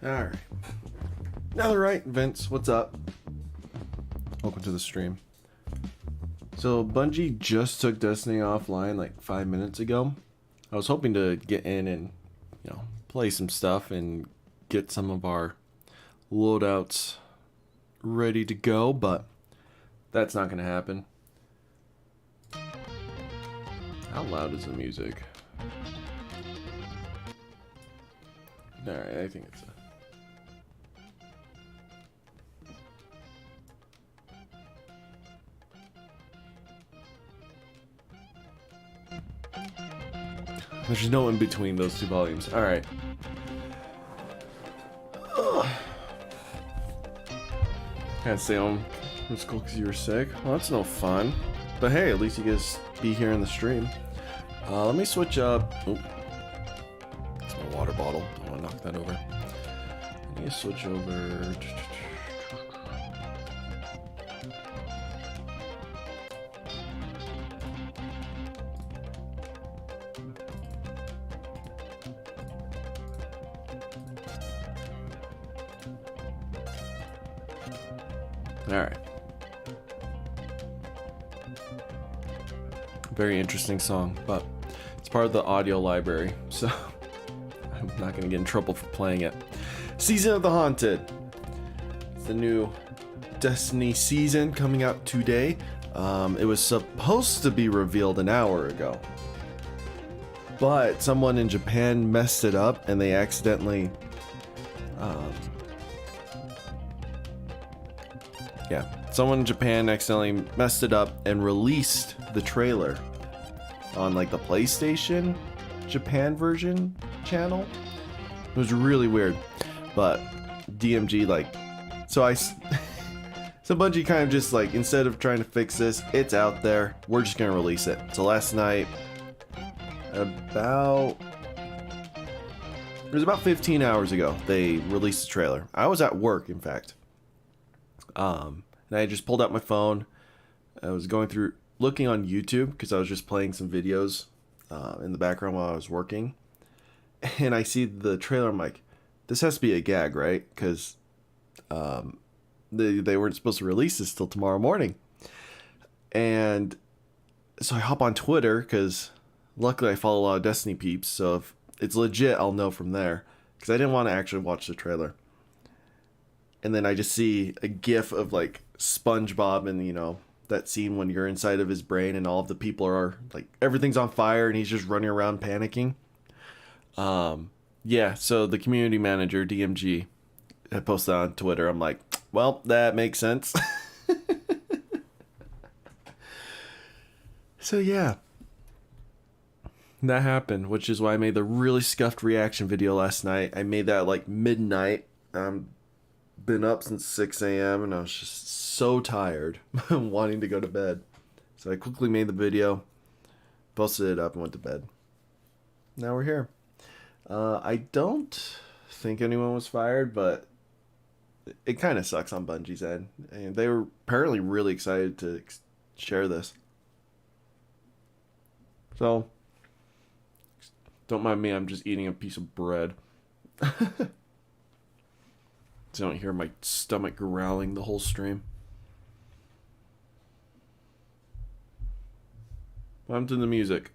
Alright. Alright, Vince, what's up? Welcome to the stream. So, Bungie just took Destiny offline like 5 minutes ago. I was hoping to get in and, play some stuff and get some of our loadouts ready to go, but that's not going to happen. How loud is the music? Alright, I think it's there's no in between those two volumes. Alright. Can't stay home from school because you were sick. Well, that's no fun. But hey, at least you guys be here in the stream. Let me switch up. Oop. It's my water bottle. Don't want to knock that over. I need to switch over. Alright. Very interesting song, but it's part of the audio library, so I'm not going to get in trouble for playing it. Season of the Haunted. It's the new Destiny season coming out today. It was supposed to be revealed an hour ago, but someone in Japan messed it up and they accidentally someone in Japan accidentally messed it up and released the trailer on like the PlayStation Japan version channel. It was really weird, but DMG so Bungie kind of just like, instead of trying to fix this, it's out there, we're just gonna release it. So last night, it was about 15 hours ago, they released the trailer. I was at work, in fact. And I just pulled out my phone. I was going through, looking on YouTube, because I was just playing some videos in the background while I was working. And I see the trailer, I'm like, this has to be a gag, right? Because they weren't supposed to release this till tomorrow morning. And so I hop on Twitter, because luckily I follow a lot of Destiny peeps, so if it's legit, I'll know from there. Because I didn't want to actually watch the trailer. And then I just see a gif of like SpongeBob and, that scene when you're inside of his brain and all of the people are like, everything's on fire and he's just running around panicking. Yeah, so the community manager, DMG, had posted on Twitter. I'm like, well, that makes sense. So yeah, that happened, which is why I made the really scuffed reaction video last night. I made that like midnight. Been up since 6 a.m. and I was just so tired wanting to go to bed. So I quickly made the video, posted it up and went to bed. Now we're here. I don't think anyone was fired, but it kind of sucks on Bungie's end. And they were apparently really excited to share this. So, don't mind me, I'm just eating a piece of bread. So I don't hear my stomach growling the whole stream. I'm to the music.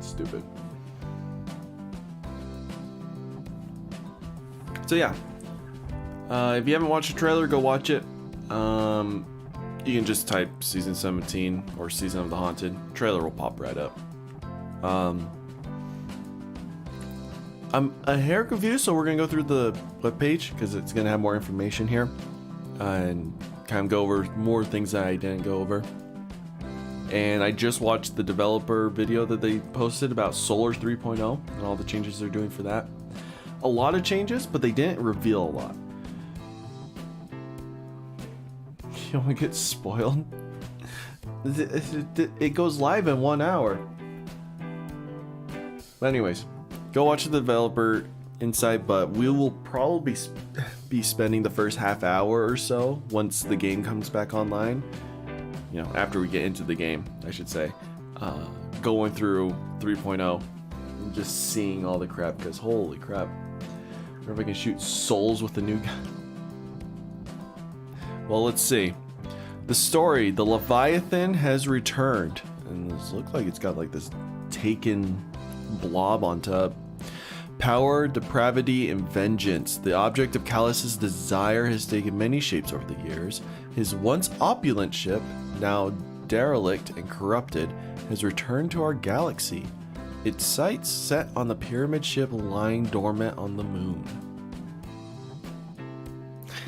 Stupid. So yeah. If you haven't watched the trailer, go watch it. You can just type Season 17 or Season of the Haunted. Trailer will pop right up. I'm a hair confused, so we're going to go through the webpage because it's going to have more information here and kind of go over more things that I didn't go over. And I just watched the developer video that they posted about Solar 3.0 and all the changes they're doing for that. A lot of changes, but they didn't reveal a lot. You don't want to get spoiled? It goes live in 1 hour. But anyways, go watch the developer insight, but we will probably be spending the first half hour or so once the game comes back online. After we get into the game, I should say, going through 3.0 I'm just seeing all the crap because holy crap. I wonder if I can shoot souls with the new gun. Well, let's see. The story, the Leviathan has returned. And this looks like it's got like this taken blob on top. Power, depravity, and vengeance. The object of Callus's desire has taken many shapes over the years. His once opulent ship, now derelict and corrupted, has returned to our galaxy. Its sights set on the pyramid ship lying dormant on the moon.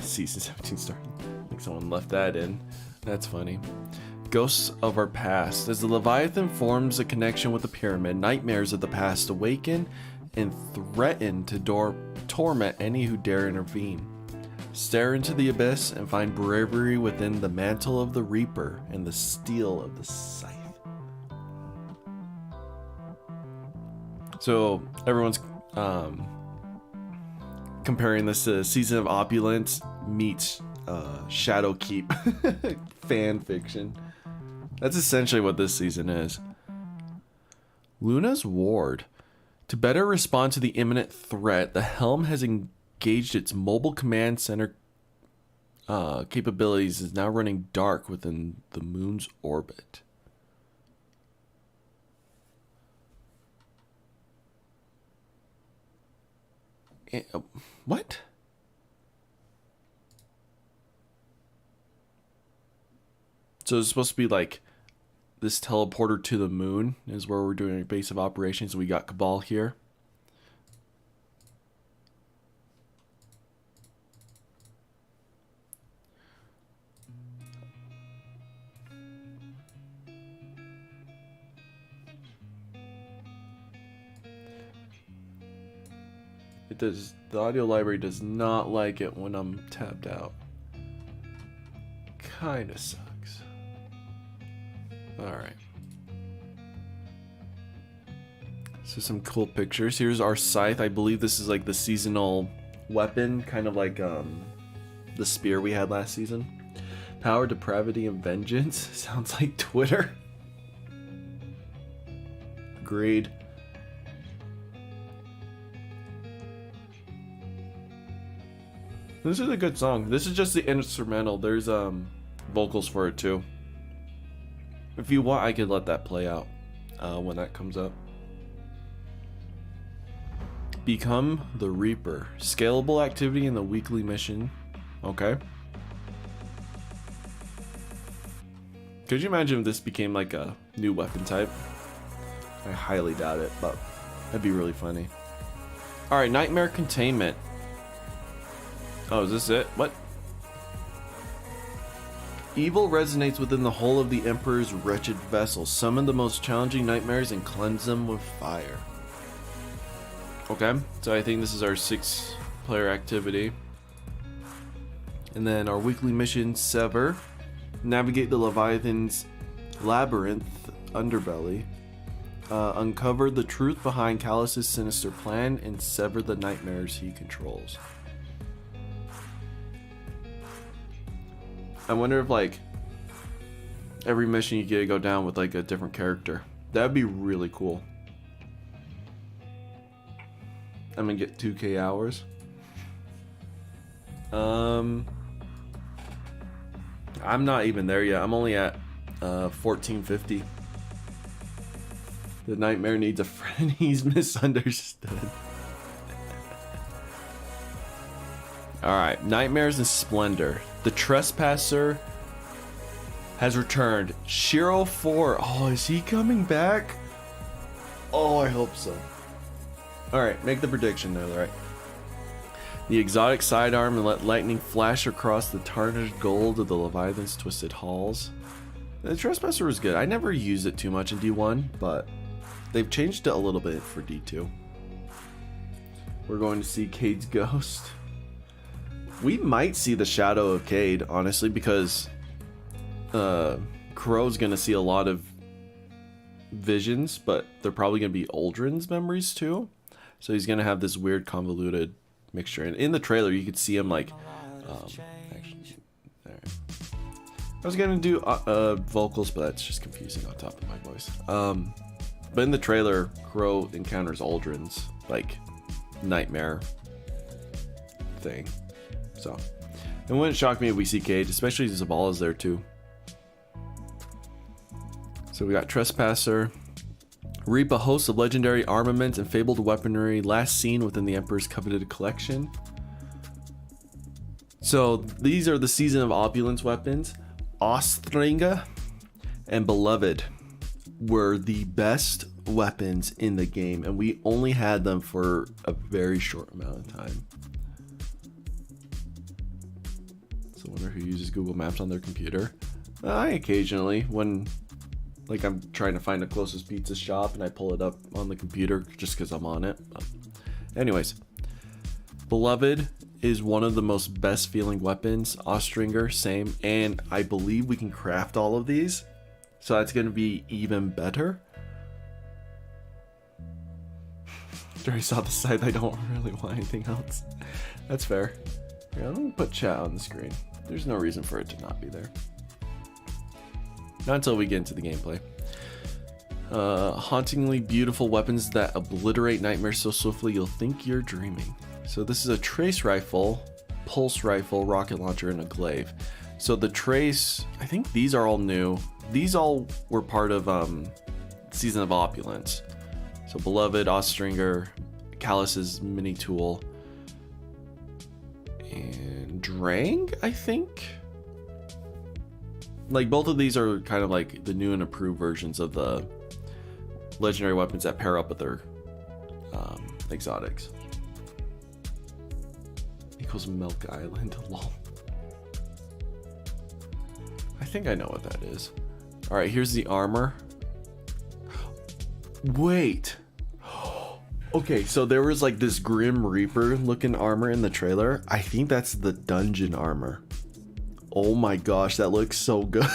Season 17 starting. I think someone left that in. That's funny. Ghosts of our past. As the Leviathan forms a connection with the pyramid, nightmares of the past awaken and threaten to torment any who dare intervene. Stare into the abyss and find bravery within the mantle of the Reaper and the steel of the Scythe. So everyone's comparing this to Season of Opulence meets Shadowkeep fan fiction. That's essentially what this season is. Luna's Ward. To better respond to the imminent threat, the Helm has engaged its mobile command center capabilities, is now running dark within the moon's orbit. What? So it's supposed to be like this teleporter to the moon is where we're doing a base of operations. We got Cabal here. It does. The audio library does not like it when I'm tapped out. Kinda sucks. Alright. So some cool pictures. Here's our scythe. I believe this is like the seasonal weapon, kind of like the spear we had last season. Power, depravity, and vengeance. Sounds like Twitter. Agreed. This is a good song. This is just the instrumental. There's vocals for it too. If you want, I could let that play out when that comes up. Become the Reaper. Scalable activity in the weekly mission. Okay. Could you imagine if this became like a new weapon type? I highly doubt it, but that'd be really funny. Alright, Nightmare Containment. Oh, is this it? What? Evil resonates within the whole of the Emperor's wretched vessel. Summon the most challenging nightmares and cleanse them with fire. Okay, so I think this is our 6-player activity. And then our weekly mission, Sever. Navigate the Leviathan's labyrinth underbelly. Uncover the truth behind Callus's sinister plan and sever the nightmares he controls. I wonder if like every mission you get to go down with like a different character. That'd be really cool. I'm gonna get 2K hours. I'm not even there yet. I'm only at 1450. The nightmare needs a friend. He's misunderstood. Alright, Nightmares and Splendor. The Trespasser has returned. Shiro 4. Oh, is he coming back? Oh, I hope so. Alright, make the prediction though, right? The exotic sidearm and let lightning flash across the tarnished gold of the Leviathan's twisted halls. The Trespasser was good. I never used it too much in D1, but they've changed it a little bit for D2. We're going to see Cade's ghost. We might see the shadow of Cade, honestly, because Crow's gonna see a lot of visions, but they're probably gonna be Aldrin's memories too. So he's gonna have this weird convoluted mixture. And in the trailer, you could see him like, actually, there. I was gonna do vocals, but that's just confusing on top of my voice. But in the trailer, Crow encounters Aldrin's like nightmare thing. So it wouldn't shock me if we see Cage, especially Zabala's there too. So we got Trespasser. Reap a host of legendary armaments and fabled weaponry last seen within the Emperor's coveted collection. So these are the Season of Opulence weapons. Ostringa and Beloved were the best weapons in the game, and we only had them for a very short amount of time. So I wonder who uses Google Maps on their computer. I occasionally, when like I'm trying to find the closest pizza shop and I pull it up on the computer just because I'm on it. But anyways, Beloved is one of the most best feeling weapons. Ostringer, same. And I believe we can craft all of these. So that's going to be even better. I already saw the side. I don't really want anything else. That's fair. Here, let me put chat on the screen. There's no reason for it to not be there. Not until we get into the gameplay. Hauntingly beautiful weapons that obliterate nightmares so swiftly you'll think you're dreaming. So this is a trace rifle, pulse rifle, rocket launcher, and a glaive. So the trace, I think these are all new. These all were part of Season of Opulence. So Beloved, Ostringer, Callus's mini tool, and Drang, I think. Like both of these are kind of like the new and improved versions of the legendary weapons that pair up with their exotics. Equals Milk Island, lol. I think I know what that is. All right, here's the armor. Wait. Okay, so there was like this Grim Reaper looking armor in the trailer. I think that's the dungeon armor. Oh my gosh, that looks so good.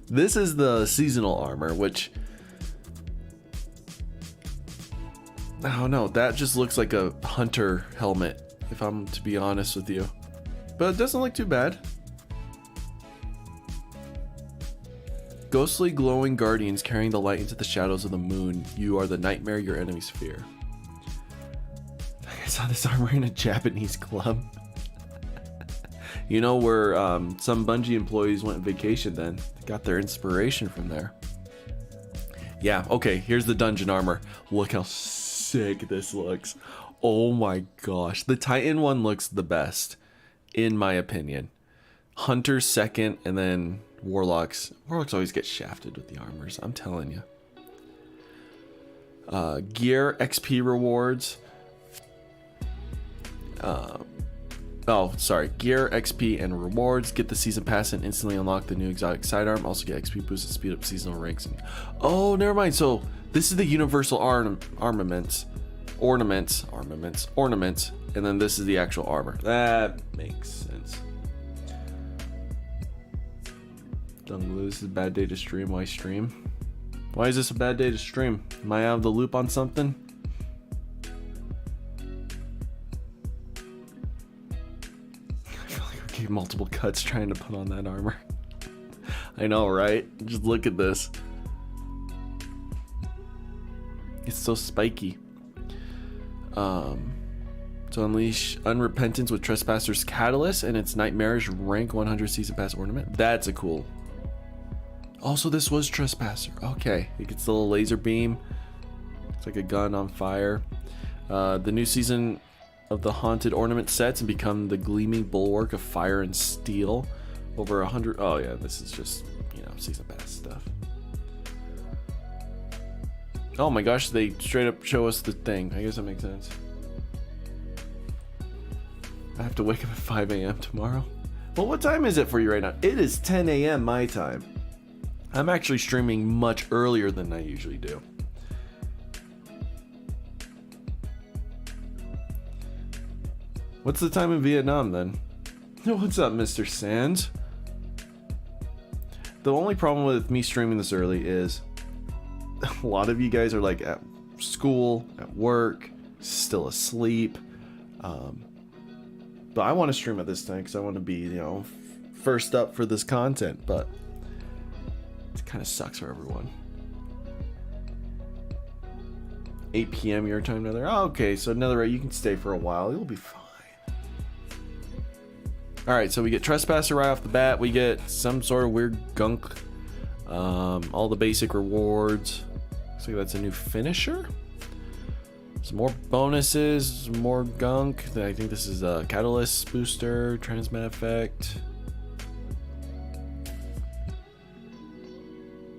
This is the seasonal armor, which I don't know, that just looks like a hunter helmet, if I'm to be honest with you. But it doesn't look too bad. Ghostly glowing guardians carrying the light into the shadows of the moon. You are the nightmare your enemies fear. I saw this armor in a Japanese club. You know where some Bungie employees went on vacation then. They got their inspiration from there. Yeah, okay, here's the dungeon armor. Look how sick this looks. Oh my gosh. The Titan one looks the best, in my opinion. Hunter's second, and then Warlocks. Warlocks always get shafted with the armors, I'm telling you. Gear, XP rewards. Gear, XP, and rewards. Get the season pass and instantly unlock the new exotic sidearm. Also get XP boost and speed up seasonal ranks. And oh, never mind. So this is the universal ornaments, and then this is the actual armor. That makes sense. Dunglu, this is a bad day to stream. Why stream? Why is this a bad day to stream? Am I out of the loop on something? Multiple cuts trying to put on that armor. I know, right? Just look at this. It's so spiky. So unleash unrepentance with Trespasser's Catalyst and its nightmarish rank 100 season pass ornament. That's a cool. Also, this was Trespasser. Okay, it gets the little laser beam. It's like a gun on fire. The new season of the haunted ornament sets and become the gleaming bulwark of fire and steel. Over 100. Oh yeah, this is just, you know, season pass stuff. Oh my gosh, they straight up show us the thing. I guess that makes sense. I have to wake up at 5 a.m. tomorrow. Well, what time is it for you right now? It is 10 a.m. my time. I'm actually streaming much earlier than I usually do. What's the time in Vietnam then? What's up, Mr. Sands? The only problem with me streaming this early is a lot of you guys are like at school, at work, still asleep. But I want to stream at this time because I want to be, you know, first up for this content. But it kind of sucks for everyone. 8 p.m. your time, Nether. Oh, okay, so Nether, you can stay for a while. You'll be fine. Alright, so we get Trespasser right off the bat. We get some sort of weird gunk. All the basic rewards. Looks like that's a new finisher. Some more bonuses, more gunk. I think this is a Catalyst booster, Transmit effect.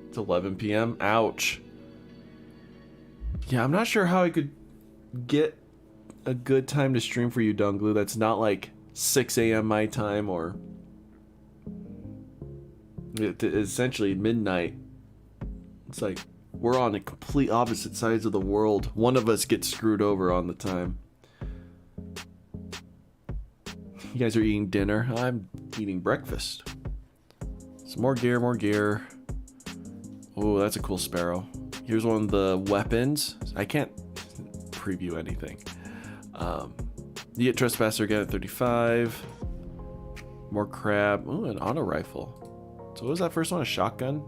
It's 11 p.m. Ouch. Yeah, I'm not sure how I could get a good time to stream for you, Dunglu. That's not like 6 a.m. my time or essentially midnight. It's like we're on the complete opposite sides of the world. One of us gets screwed over on the time. You guys are eating dinner. I'm eating breakfast. Some more gear, more gear. Oh, that's a cool sparrow. Here's one of the weapons. I can't preview anything. You get Trespasser again at 35. More crab. Ooh, an auto rifle. So what was that first one? A shotgun?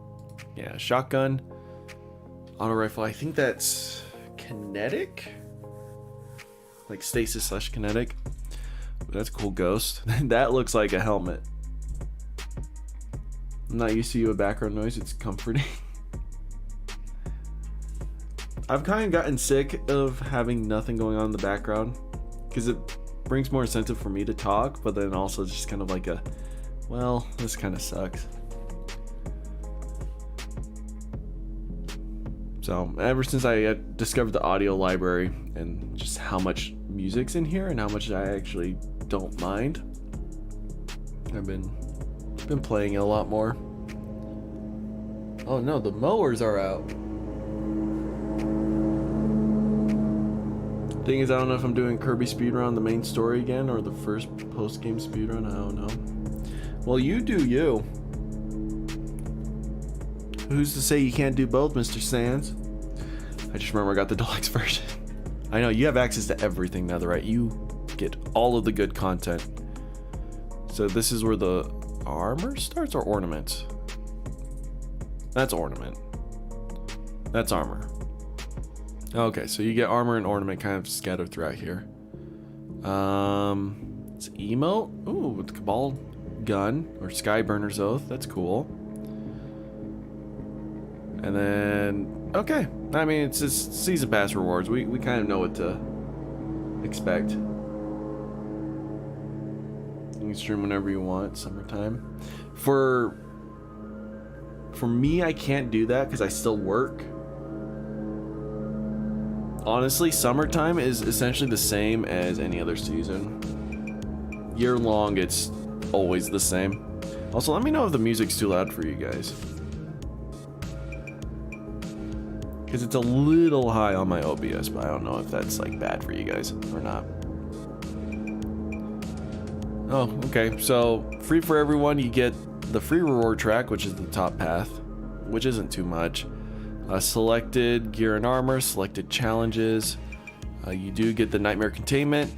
Yeah, shotgun. Auto rifle. I think that's kinetic? Like stasis / kinetic. That's a cool ghost. That looks like a helmet. I'm not used to you a background noise. It's comforting. I've kind of gotten sick of having nothing going on in the background because it brings more incentive for me to talk, but then also just kind of like a, well, this kind of sucks. So ever since I discovered the audio library and just how much music's in here and how much I actually don't mind, I've been playing it a lot more. Oh no, the mowers are out. Thing is, I don't know if I'm doing Kirby speedrun the main story again or the first post-game speedrun. I don't know. Well, you do you. Who's to say you can't do both, Mr. Sands? I just remember I got the deluxe version. I know, you have access to everything now, right? You get all of the good content. So this is where the armor starts, or ornament? That's ornament. That's armor. Okay, so you get armor and ornament kind of scattered throughout here. It's emote. Ooh, with the Cabal gun or Skyburner's Oath. That's cool. And then, okay. I mean, it's just season pass rewards. We kind of know what to expect. You can stream whenever you want. Summertime. For me, I can't do that because I still work. Honestly, summertime is essentially the same as any other season. Year long, it's always the same. Also, let me know if the music's too loud for you guys. Because it's a little high on my OBS, but I don't know if that's like bad for you guys or not. Oh, okay. So, free for everyone, you get the free reward track, which is the top path, which isn't too much. Selected gear and armor, selected challenges. You do get the Nightmare Containment,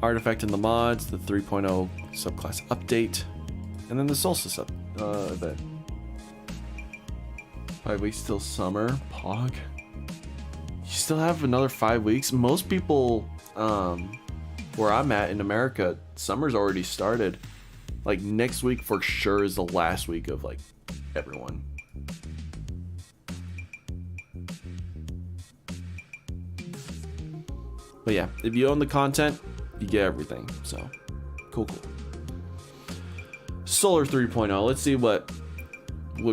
Artifact in the mods, the 3.0 subclass update, and then the Solstice event. 5 weeks till summer. Pog. You still have another 5 weeks? Most people, where I'm at in America, summer's already started. Like next week for sure is the last week of like everyone. But yeah, if you own the content, you get everything. So, cool. Solar 3.0. Let's see what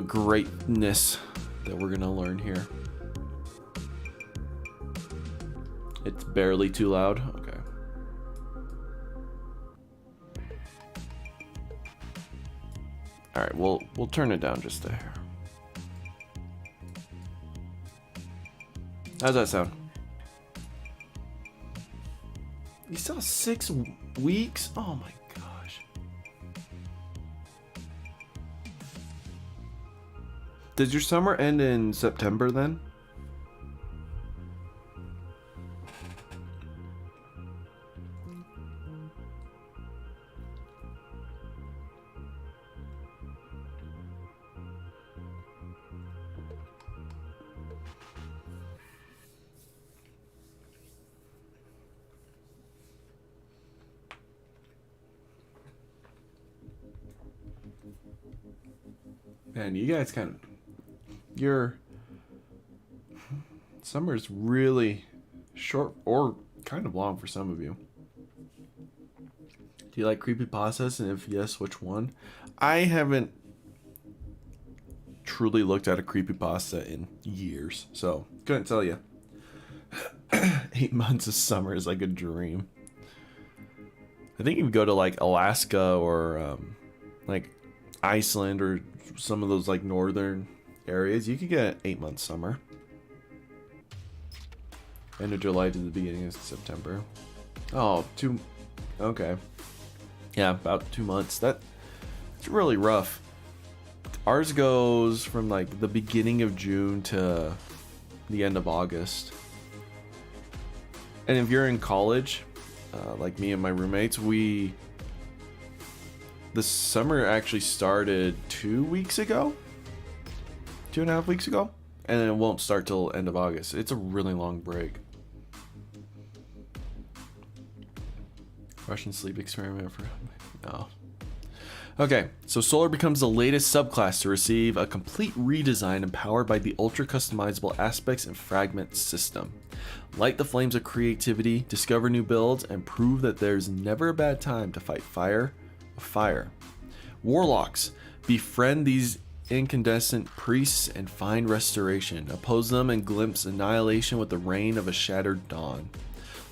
greatness that we're gonna learn here. It's barely too loud. Okay. All right, we'll turn it down just there. How's that sound? You still have 6 weeks? Oh my gosh. Does your summer end in September then? Man, you guys your summer's really short or kind of long for some of you. Do you like creepypastas? And if yes, which one? I haven't truly looked at a creepypasta in years, so couldn't tell you. 8 months of summer is like a dream. I think you go to like Alaska or like Iceland or some of those like northern areas, you could get 8 months summer. End of July to the beginning of September. Oh, okay. Yeah, about 2 months. It's really rough. Ours goes from like the beginning of June to the end of August. And if you're in college, like me and my roommates, the summer actually started 2 weeks ago, 2.5 weeks ago, and it won't start till end of August. It's a really long break. Russian sleep experiment for no. Okay, so Solar becomes the latest subclass to receive a complete redesign empowered by the ultra customizable aspects and fragment system. Light the flames of creativity, discover new builds, and prove that there's never a bad time to fight fire with fire. Warlocks, befriend these incandescent priests and find restoration. Oppose them and glimpse annihilation with the rain of a shattered dawn.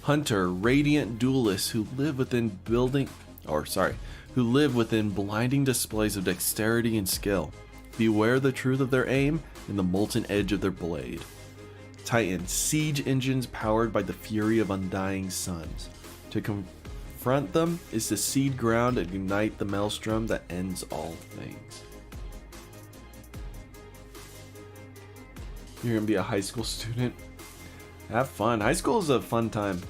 Hunter, radiant duelists who live within blinding displays of dexterity and skill. Beware the truth of their aim and the molten edge of their blade. Titan, siege engines powered by the fury of undying suns. To confront them is to seed ground and ignite the maelstrom that ends all things. You're gonna be a high school student? Have fun. High school is a fun time.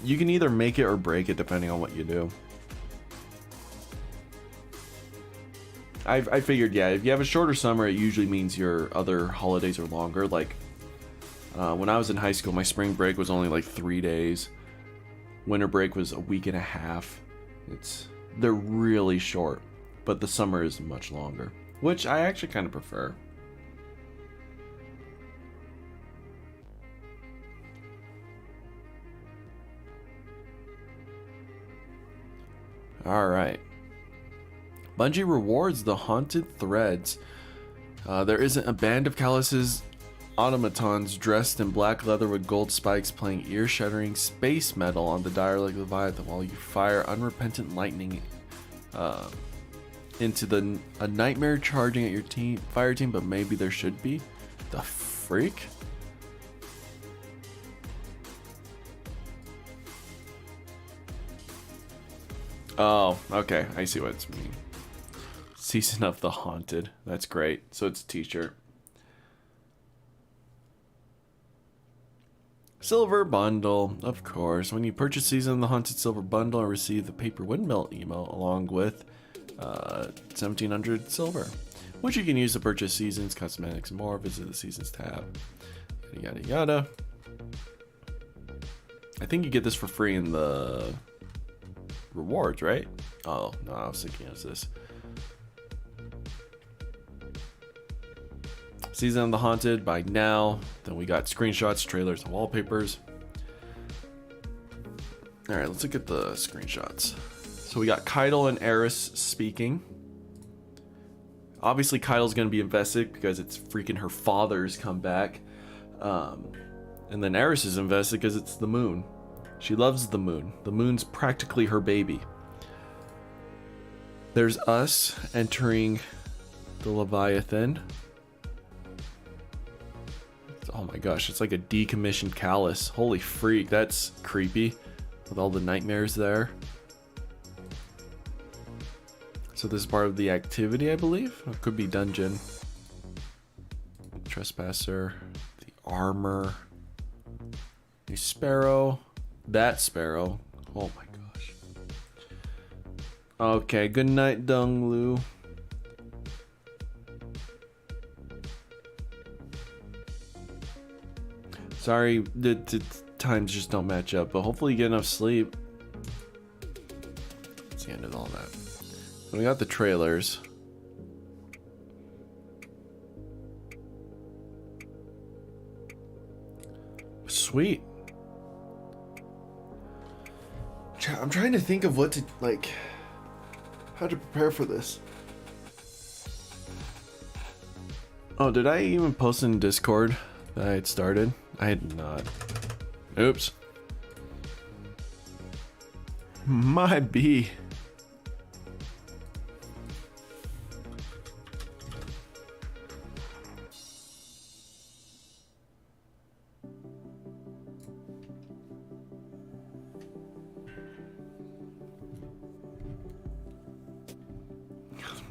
You can either make it or break it depending on what you do. I figured, yeah, if you have a shorter summer, it usually means your other holidays are longer. Like, when I was in high school, my spring break was only like 3 days. Winter break was a week and a half. They're really short, but the summer is much longer, which I actually kind of prefer. Alright. Bungie rewards the haunted threads. There isn't a band of Callus's automatons dressed in black leather with gold spikes playing ear-shattering space metal on the direct Leviathan while you fire unrepentant lightning into a nightmare charging at your fire team, but maybe there should be. The freak? Oh, okay. I see what it's meaning. Season of the Haunted. That's great. So it's a t-shirt. Silver Bundle, of course. When you purchase Season of the Haunted Silver Bundle and receive the Paper Windmill emo along with 1700 silver, which you can use to purchase seasons, cosmetics, and more. Visit the Seasons tab. Yada yada yada. I think you get this for free in the rewards, right? Oh, no, I was thinking of this. Season of the Haunted by now. Then we got screenshots, trailers, and wallpapers. Alright, let's look at the screenshots. So we got Keitel and Eris speaking. Obviously, Keitel's going to be invested because it's freaking her father's comeback. And then Eris is invested because it's the moon. She loves the moon. The moon's practically her baby. There's us entering the Leviathan. Oh my gosh, it's like a decommissioned Callus. Holy freak, that's creepy. With all the nightmares there. So this is part of the activity, I believe. It could be dungeon. Trespasser. The armor. A sparrow. That sparrow. Oh my gosh. Okay, good night, Donglu. Sorry, the times just don't match up, but hopefully you get enough sleep. That's the end of all that. So we got the trailers. Sweet. I'm trying to think of what to, like, how to prepare for this. Oh, did I even post in Discord that I had started? I had not. Oops. Might be.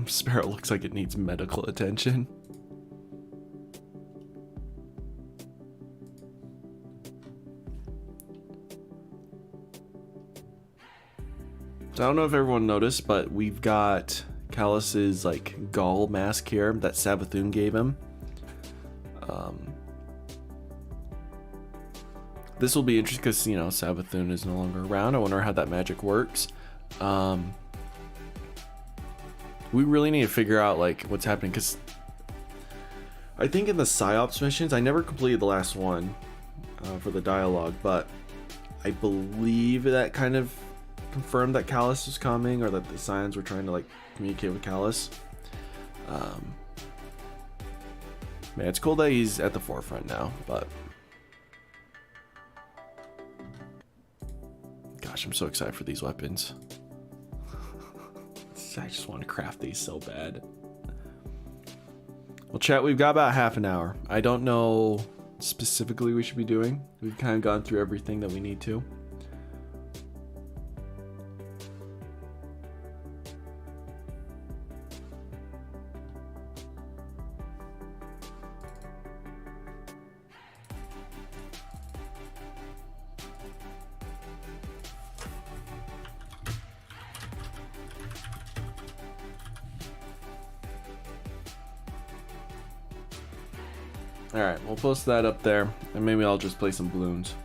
Sparrow looks like it needs medical attention. So I don't know if everyone noticed, but we've got Callus's like gall mask here that Savathun gave him. This will be interesting because, you know, Savathun is no longer around. I wonder how that magic works. We really need to figure out like what's happening, because I think in the PsyOps missions, I never completed the last one for the dialogue, but I believe that kind of confirmed that Callus was coming, or that the Scions were trying to like communicate with Callus. Man, it's cool that he's at the forefront now, but gosh, I'm so excited for these weapons. I just want to craft these so bad. Well, chat, we've got about half an hour. I don't know specifically we should be doing. We've kind of gone through everything that we need to. Alright, we'll post that up there, and maybe I'll just play some balloons.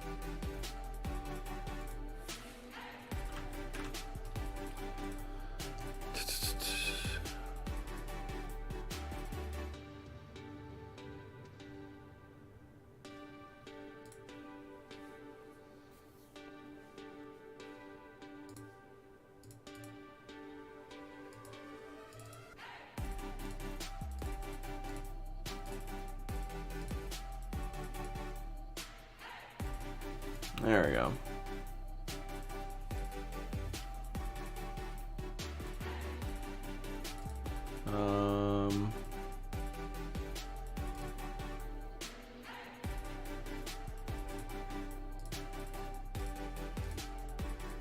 There we go.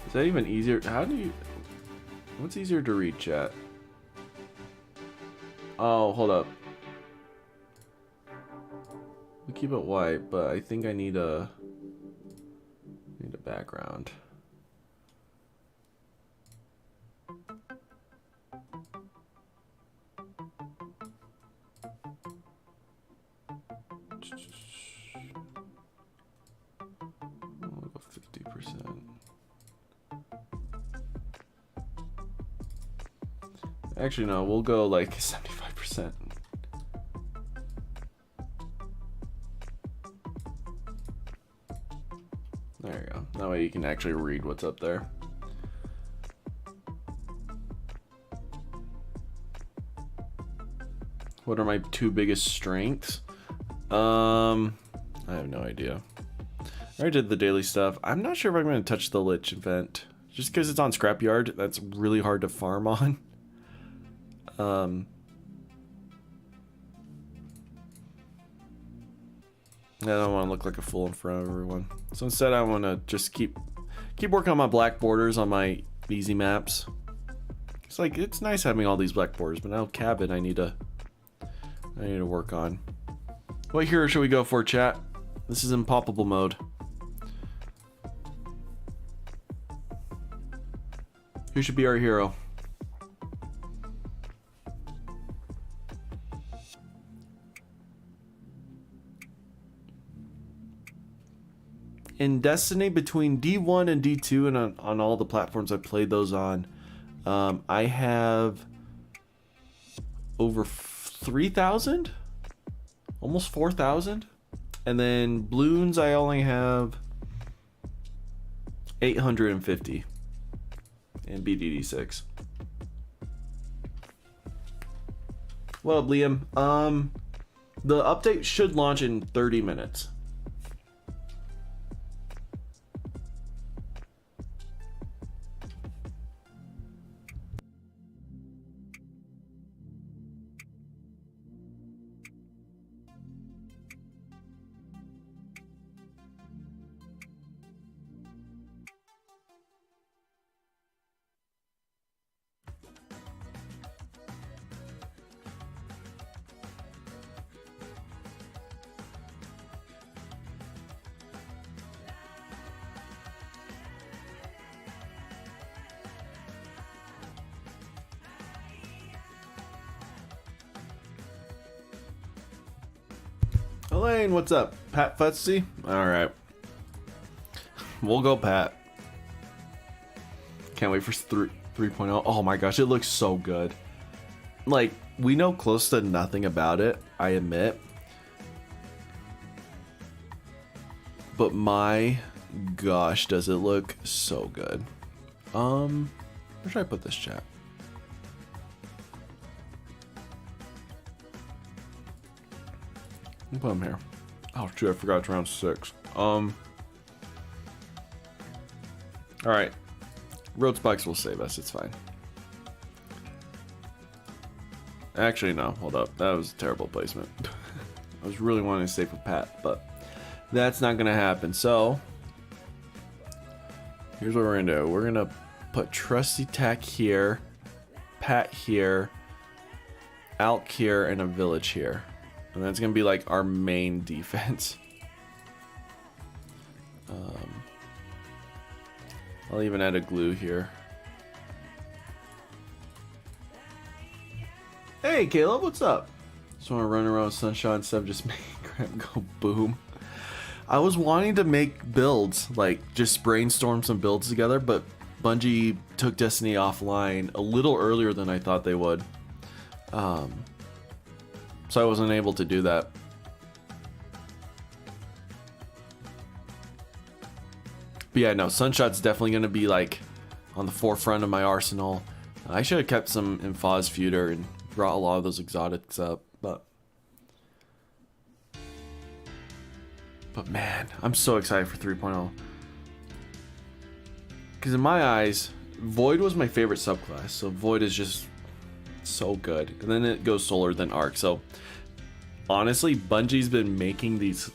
Is that even easier? How do you... What's easier to read, chat? Oh, hold up. We keep it white, but I think I need a background. We'll go 50%. Actually, no, we'll go like 75%. There you go. That way you can actually read what's up there. What are my two biggest strengths? I have no idea. I already did the daily stuff. I'm not sure if I'm going to touch the Lich event. Just because it's on Scrapyard, that's really hard to farm on. I don't want to look like a fool in front of everyone. So instead I want to just keep working on my black borders on my easy maps. It's like, it's nice having all these black borders, but now cabin I need to work on. What hero should we go for, chat? This is unpoppable mode. Who should be our hero? In Destiny, between D1 and D2, and on all the platforms I've played those on, I have over 3,000, almost 4,000, And then balloons, I only have 850 and BDD6. What up, Liam? The update should launch in 30 minutes. Elaine, what's up? Pat Futsy? Alright. We'll go Pat. Can't wait for 3.0. Oh my gosh, it looks so good. Like, we know close to nothing about it, I admit. But my gosh, does it look so good. Where should I put this chat? I'll put him here. Oh, shoot, I forgot it's round 6. Alright. Road spikes will save us, it's fine. Actually, no, hold up. That was a terrible placement. I was really wanting to save for Pat, but that's not gonna happen. So, here's what we're gonna do. We're gonna put Trusty Tack here, Pat here, Alk here, and a village here. And that's gonna be like our main defense. I'll even add a glue here. Hey Caleb, what's up? Just want to run around with Sunshine instead of just make crap go boom. I was wanting to make builds, like just brainstorm some builds together, but Bungie took Destiny offline a little earlier than I thought they would. So I wasn't able to do that. But yeah, no, Sunshot's definitely going to be like on the forefront of my arsenal. I should have kept some in Foz Feuder and brought a lot of those exotics up, but man, I'm so excited for 3.0. Because in my eyes, Void was my favorite subclass, so Void is just so good. And then it goes Solar, then Arc. So honestly, Bungie's been making these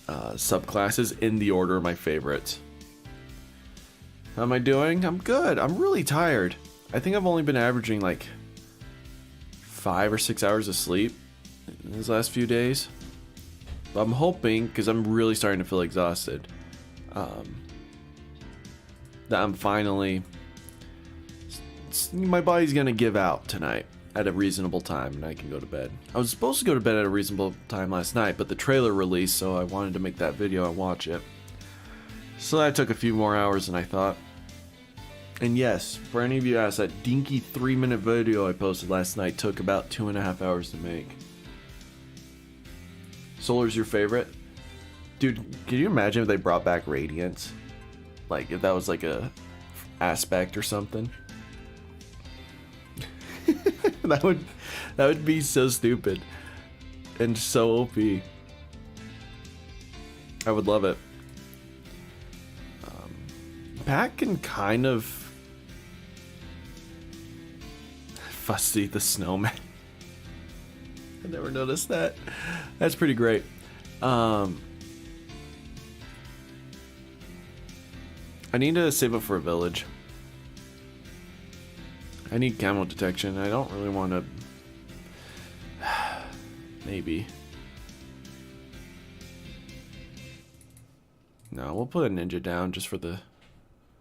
subclasses in the order of my favorites. How am I doing? I'm good. I'm really tired. I think I've only been averaging like 5 or 6 hours of sleep in these last few days. But I'm hoping, because I'm really starting to feel exhausted, that I'm finally... my body's gonna give out tonight at a reasonable time and I can go to bed. I was supposed to go to bed at a reasonable time last night, but the trailer released, so I wanted to make that video and watch it. So that took a few more hours than I thought. And yes, for any of you asked, that dinky 3-minute video I posted last night took about 2.5 hours to make. Solar's your favorite? Dude, can you imagine if they brought back Radiance? Like, if that was like a aspect or something? that would be so stupid and so OP. I would love it. Pat can kind of fussy the snowman. I never noticed that. That's pretty great. I need to save up for a village. I need camo detection. I don't really want to... Maybe. No, we'll put a ninja down just for the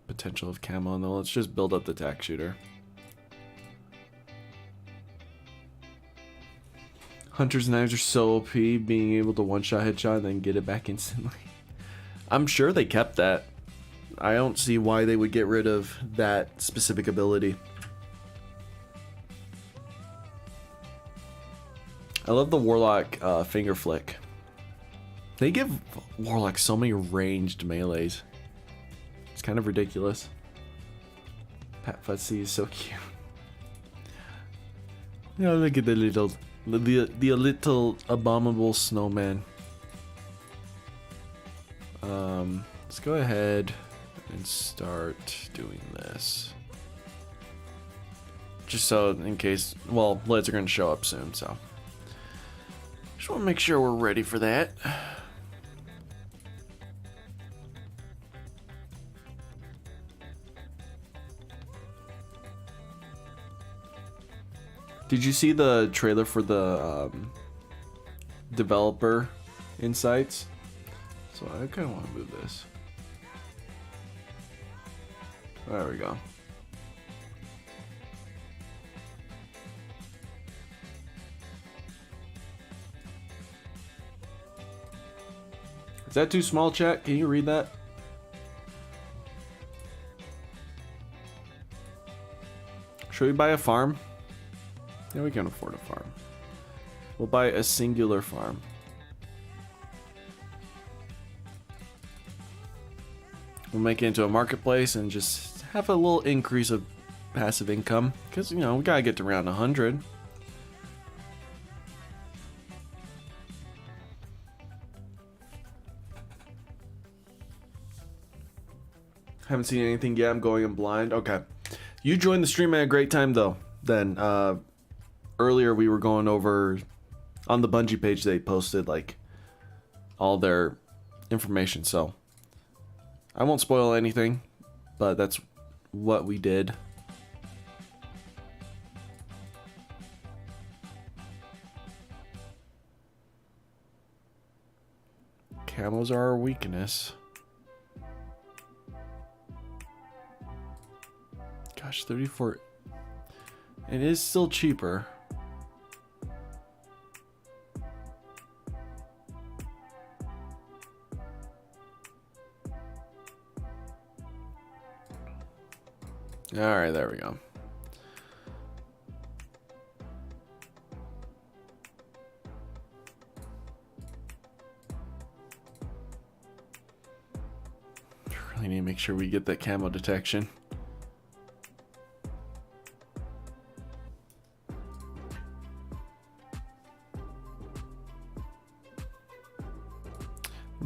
potential of camo, and then let's just build up the tack shooter. Hunter's knives are so OP, being able to one-shot headshot and then get it back instantly. I'm sure they kept that. I don't see why they would get rid of that specific ability. I love the Warlock finger flick. They give Warlock so many ranged melees. It's kind of ridiculous. Pat Fussy is so cute. Yeah, look at the little abominable snowman. Let's go ahead and start doing this. Just so in case, well, lids are going to show up soon, so. Just want to make sure we're ready for that. Did you see the trailer for the developer insights? So I kind of want to move this. There we go. Is that too small, chat? Can you read that? Should we buy a farm? Yeah, we can afford a farm. We'll buy a singular farm. We'll make it into a marketplace and just have a little increase of passive income. Because, you know, we gotta get to around 100. Haven't seen anything yet. I'm going in blind. Okay. You joined the stream at a great time, though. Then, earlier we were going over on the Bungie page. They posted like all their information, so I won't spoil anything, but that's what we did. Camos are our weakness. Gosh, 34. It is still cheaper. Alright, there we go. Really need to make sure we get that camo detection.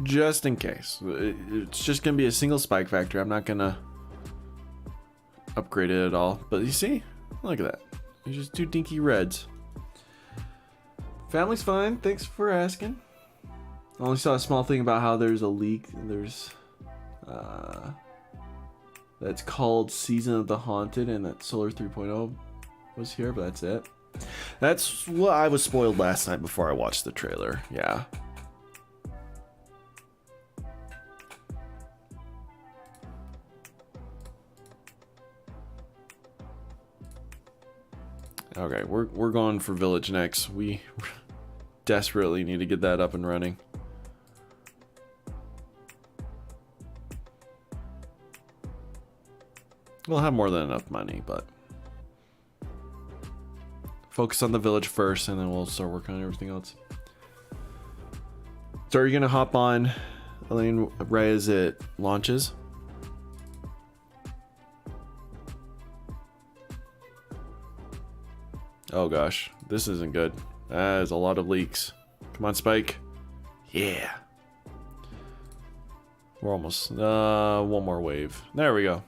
Just in case. It's just gonna be a single spike factor. I'm not gonna upgrade it at all. But you see? Look at that. There's just two dinky reds. Family's fine. Thanks for asking. I only saw a small thing about how there's a leak. There's that's called Season of the Haunted, and that Solar 3.0 was here, but that's it. That's what I was spoiled last night before I watched the trailer. Yeah. Okay, we're going for village next. We desperately need to get that up and running. We'll have more than enough money, but focus on the village first, and then we'll start working on everything else. So are you gonna hop on, Elaine, right as it launches? Oh gosh, this isn't good. That is a lot of leaks. Come on, Spike. Yeah. We're almost, one more wave. There we go.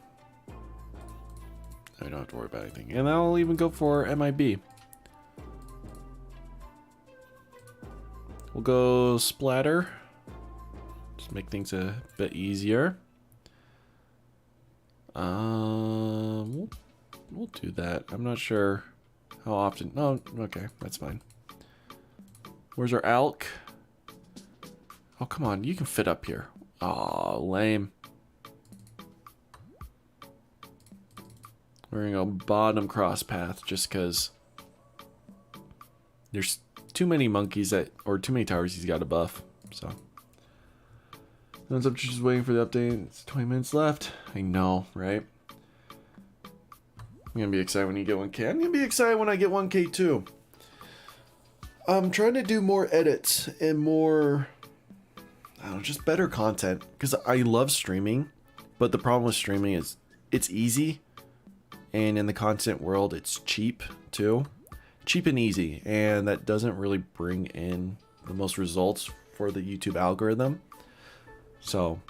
I don't have to worry about anything. And I'll even go for MIB. We'll go splatter. Just make things a bit easier. We'll do that. I'm not sure how often. No, okay, that's fine. Where's our elk? Oh, come on, you can fit up here. Aw, lame. We're gonna go bottom cross path just because there's too many monkeys that, or too many towers he's got to buff. So ends up just waiting for the update. It's 20 minutes left. I know, right? I'm gonna be excited when you get 1K. I'm gonna be excited when I get 1K too. I'm trying to do more edits and more I don't know, just better content. Because I love streaming, but the problem with streaming is it's easy, and in the content world, it's cheap too. Cheap and easy, and that doesn't really bring in the most results for the YouTube algorithm. So,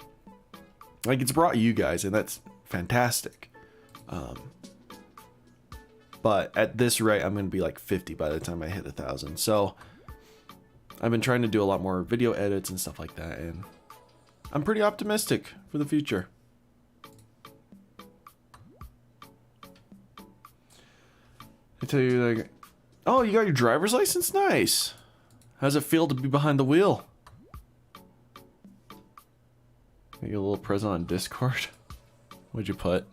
like, it's brought you guys, and that's fantastic. But at this rate, I'm going to be like 50 by the time I hit 1,000. So, I've been trying to do a lot more video edits and stuff like that, and I'm pretty optimistic for the future. I tell you, like, oh, you got your driver's license? Nice. How's it feel to be behind the wheel? Make a little present on Discord. What'd you put?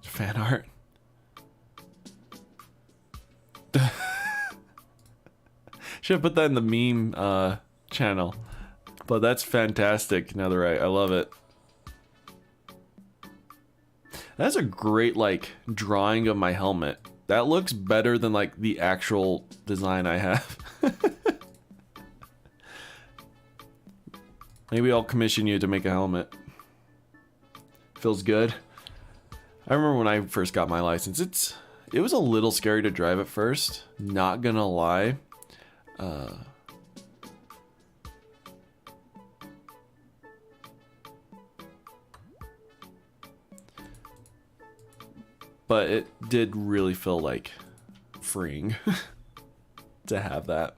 Fan art. Should have put that in the meme channel. But that's fantastic, Netherite. I love it. That's a great, like, drawing of my helmet. That looks better than, like, the actual design I have. Maybe I'll commission you to make a helmet. Feels good. I remember when I first got my license, it was a little scary to drive at first. Not gonna lie. But it did really feel like freeing to have that.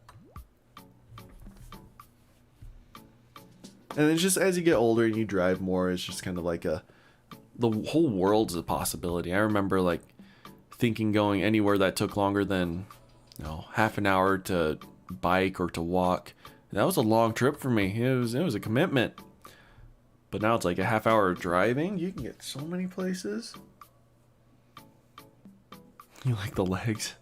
And it's just as you get older and you drive more, it's just kind of like the whole world's a possibility. I remember like thinking going anywhere that took longer than, you know, half an hour to bike or to walk. That was a long trip for me. It was a commitment. But now it's like a half hour of driving. You can get so many places. You like the legs?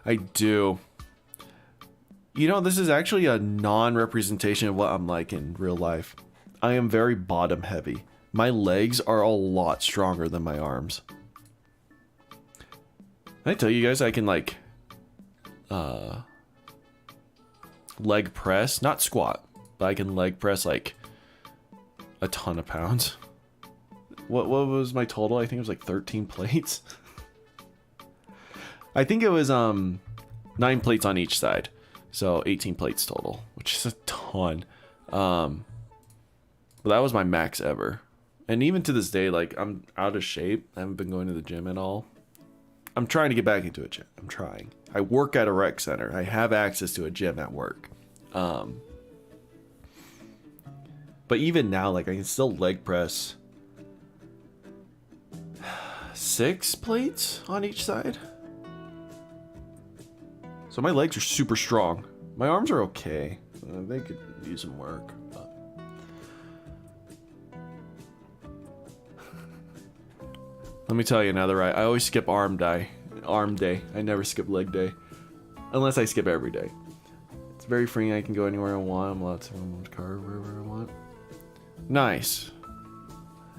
I do. You know, this is actually a non-representation of what I'm like in real life. I am very bottom heavy. My legs are a lot stronger than my arms. Can I tell you guys I can like leg press, not squat, but I can leg press like a ton of pounds. What was my total? I think it was like 13 plates. I think it was 9 plates on each side. So 18 plates total, which is a ton. But that was my max ever. And even to this day, like, I'm out of shape. I haven't been going to the gym at all. I'm trying to get back into a gym. I'm trying. I work at a rec center. I have access to a gym at work. But even now, like, I can still leg press 6 plates on each side. So my legs are super strong. My arms are okay. They could use some work. But... Let me tell you now, I always skip arm day. I never skip leg day. Unless I skip every day. It's very freeing. I can go anywhere I want. I'm allowed to move the car wherever I want. Nice.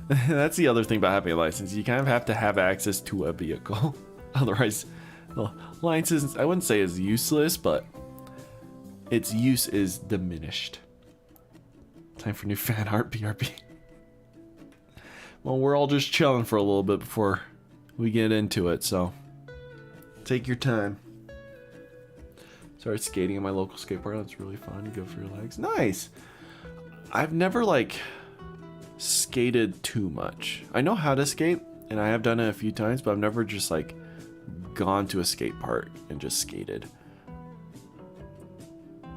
That's the other thing about having a license. You kind of have to have access to a vehicle. Otherwise, the license, I wouldn't say is useless, but its use is diminished. Time for new fan art, BRB. Well, we're all just chilling for a little bit before we get into it, so take your time. Started skating at my local skate park. That's really fun. Good for your legs. Nice. I've never like skated too much. I know how to skate, and I have done it a few times, but I've never just like gone to a skate park and just skated.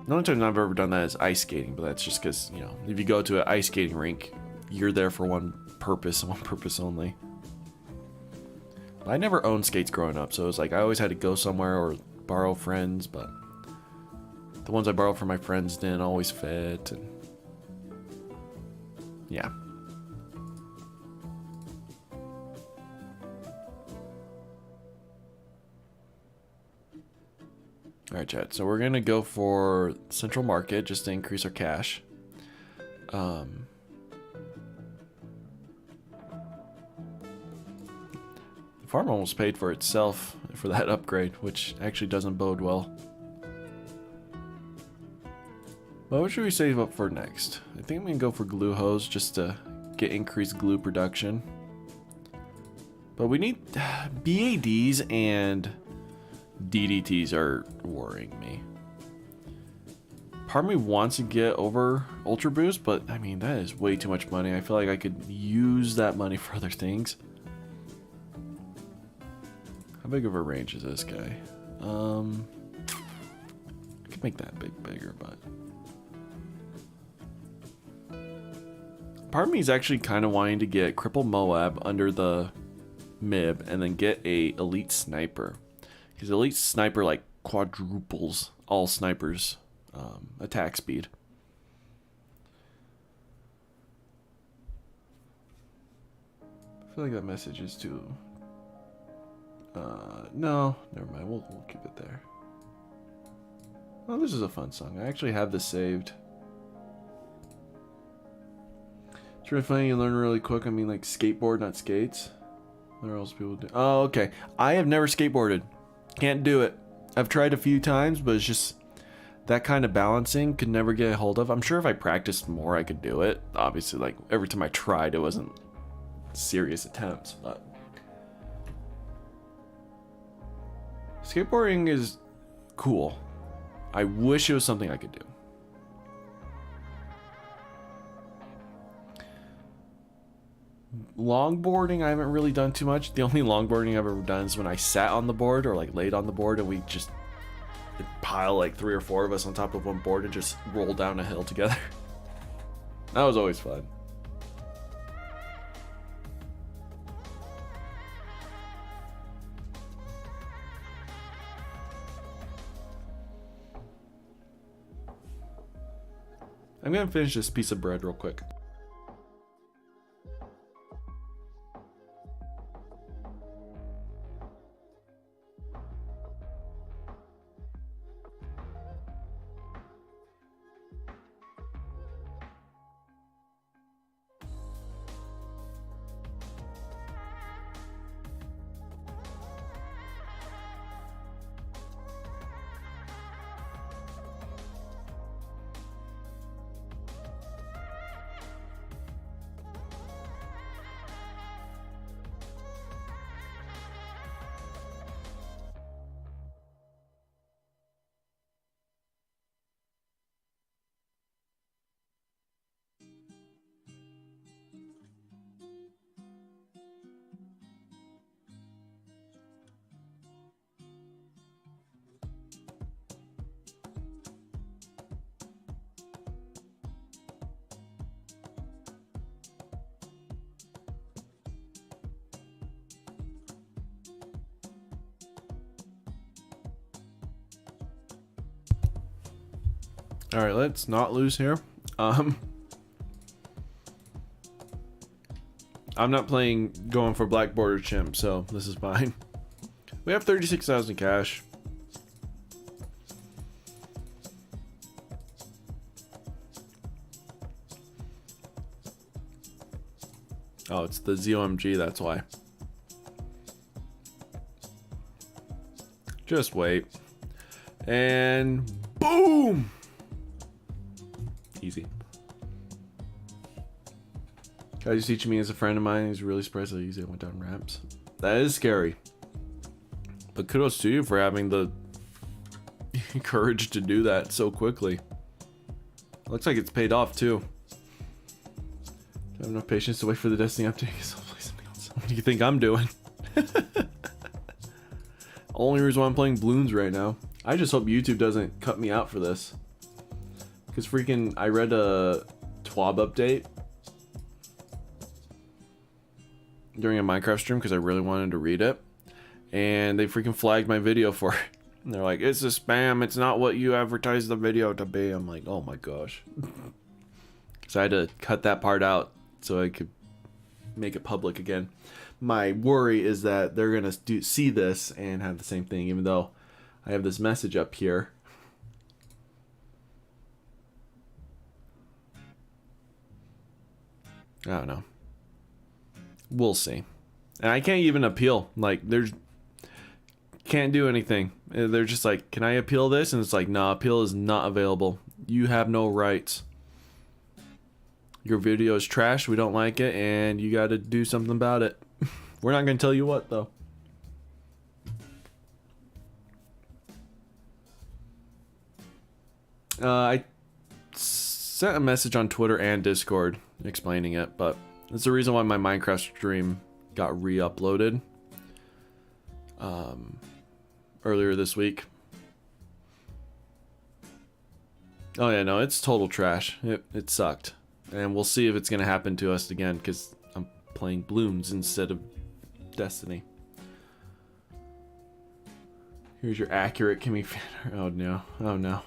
The only time I've ever done that is ice skating, but that's just because, you know, if you go to an ice skating rink, you're there for one purpose and one purpose only. I never owned skates growing up, so it was like I always had to go somewhere or borrow friends, but the ones I borrowed from my friends didn't always fit, and yeah. Alright, chat, so we're going to go for Central Market just to increase our cash. farm almost paid for itself for that upgrade, which actually doesn't bode well. Well, what should we save up for next? I think I'm gonna go for glue hose just to get increased glue production. But we need BADs and DDTs are worrying me. Part of me wants to get over Ultra Boost, but I mean, that is way too much money. I feel like I could use that money for other things. How big of a range is this guy? I could make that bigger, but part of me is actually kind of wanting to get Cripple Moab under the MIB and then get a Elite Sniper, because Elite Sniper like quadruples all snipers' attack speed. I feel like that message is too. No, never mind. We'll keep it there. Oh, this is a fun song. I actually have this saved. It's really funny. You learn really quick. I mean, like skateboard, not skates. What else people do? Oh, okay. I have never skateboarded. Can't do it. I've tried a few times, but it's just that kind of balancing could never get a hold of. I'm sure if I practiced more, I could do it. Obviously, like every time I tried, it wasn't serious attempts, but skateboarding is cool. I wish it was something I could do. Longboarding, I haven't really done too much. The only longboarding I've ever done is when I sat on the board or like laid on the board and we just pile like 3 or 4 of us on top of one board and just roll down a hill together. That was always fun. I'm gonna finish this piece of bread real quick. All right, let's not lose here. I'm not going for Black Border Chimp, so this is fine. We have 36,000 cash. Oh, it's the ZOMG, that's why. Just wait. And boom! Easy. Guy's teaching me as a friend of mine. He's really surprised how easy I went down ramps. That is scary. But kudos to you for having the courage to do that so quickly. Looks like it's paid off too. I have enough patience to wait for the Destiny update. So I'll play something else. What do you think I'm doing? Only reason why I'm playing Bloons right now. I just hope YouTube doesn't cut me out for this. Because freaking, I read a TWAB update during a Minecraft stream because I really wanted to read it. And they freaking flagged my video for it. And they're like, it's a spam. It's not what you advertised the video to be. I'm like, oh my gosh. So I had to cut that part out so I could make it public again. My worry is that they're going to see this and have the same thing, even though I have this message up here. I don't know. We'll see. And I can't even appeal. Like, there's can't do anything. They're just like, can I appeal this? And it's like, nah, appeal is not available. You have no rights. Your video is trash. We don't like it, and you got to do something about it. We're not going to tell you what, though. I sent a message on Twitter and Discord explaining it, but that's the reason why my Minecraft stream got re-uploaded earlier this week. Oh yeah, no, it's total trash. It sucked. And we'll see if it's going to happen to us again, because I'm playing Bloons instead of Destiny. Here's your accurate Kimmy fan. Oh no. Oh no.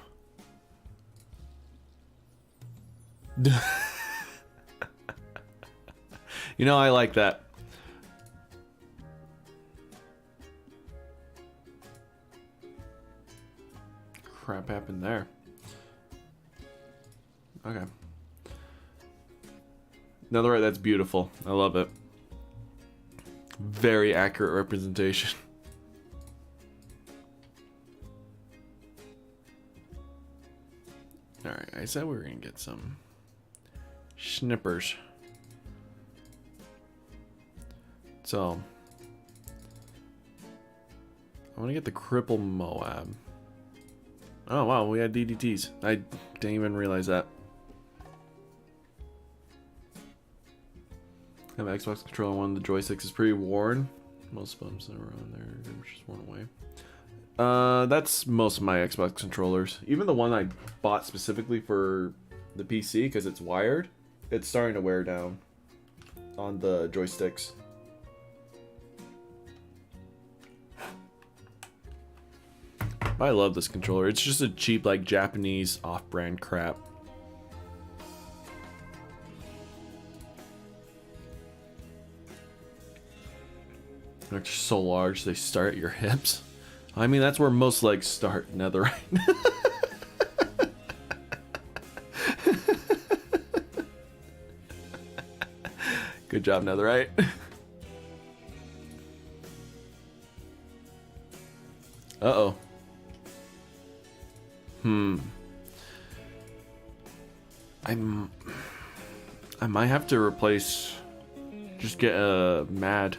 You know, I like that. Crap happened there. Okay. Netherite, that's beautiful. I love it. Very accurate representation. Alright, I said we were gonna get some schnippers. So I want to get the cripple Moab. Oh wow, we had DDTs. I didn't even realize that. I have an Xbox controller. One of the joysticks is pretty worn. Most bumps that are on there just worn away. That's most of my Xbox controllers. Even the one I bought specifically for the PC because it's wired, it's starting to wear down on the joysticks. I love this controller. It's just a cheap, like, Japanese off-brand crap. They're just so large, they start at your hips. I mean, that's where most legs start, netherite. Good job, netherite. Uh-oh. I might have to replace, just get a mad.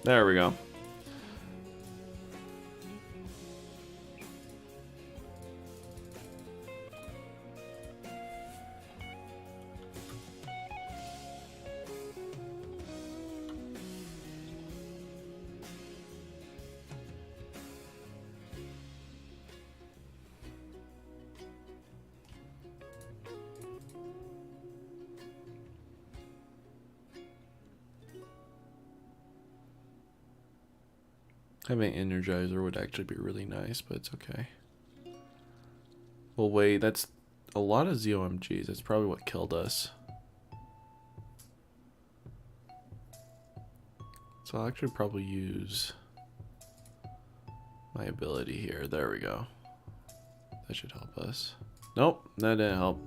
There we go. Having an Energizer would actually be really nice, but it's okay. Well, wait, that's a lot of ZOMGs. That's probably what killed us. So I'll actually probably use my ability here. There we go. That should help us. Nope, that didn't help.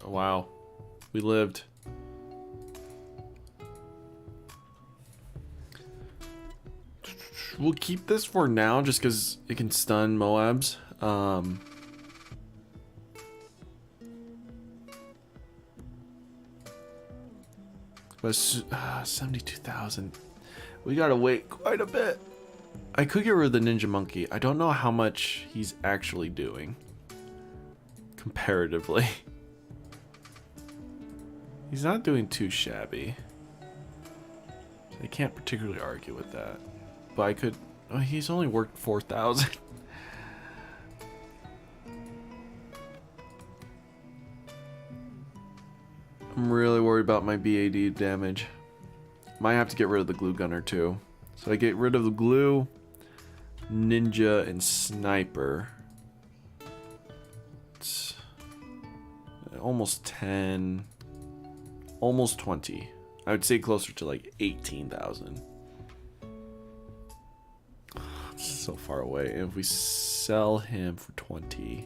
Wow, we lived. We'll keep this for now just because it can stun Moabs. But 72,000. We gotta wait quite a bit. I could get rid of the Ninja Monkey. I don't know how much he's actually doing comparatively. He's not doing too shabby. I can't particularly argue with that. But I could... Oh, he's only worked 4,000. I'm really worried about my BAD damage. Might have to get rid of the glue gunner too. So I get rid of the glue, ninja, and sniper. It's almost 10... Almost 20. I would say closer to like 18,000. It's so far away. If we sell him for 20.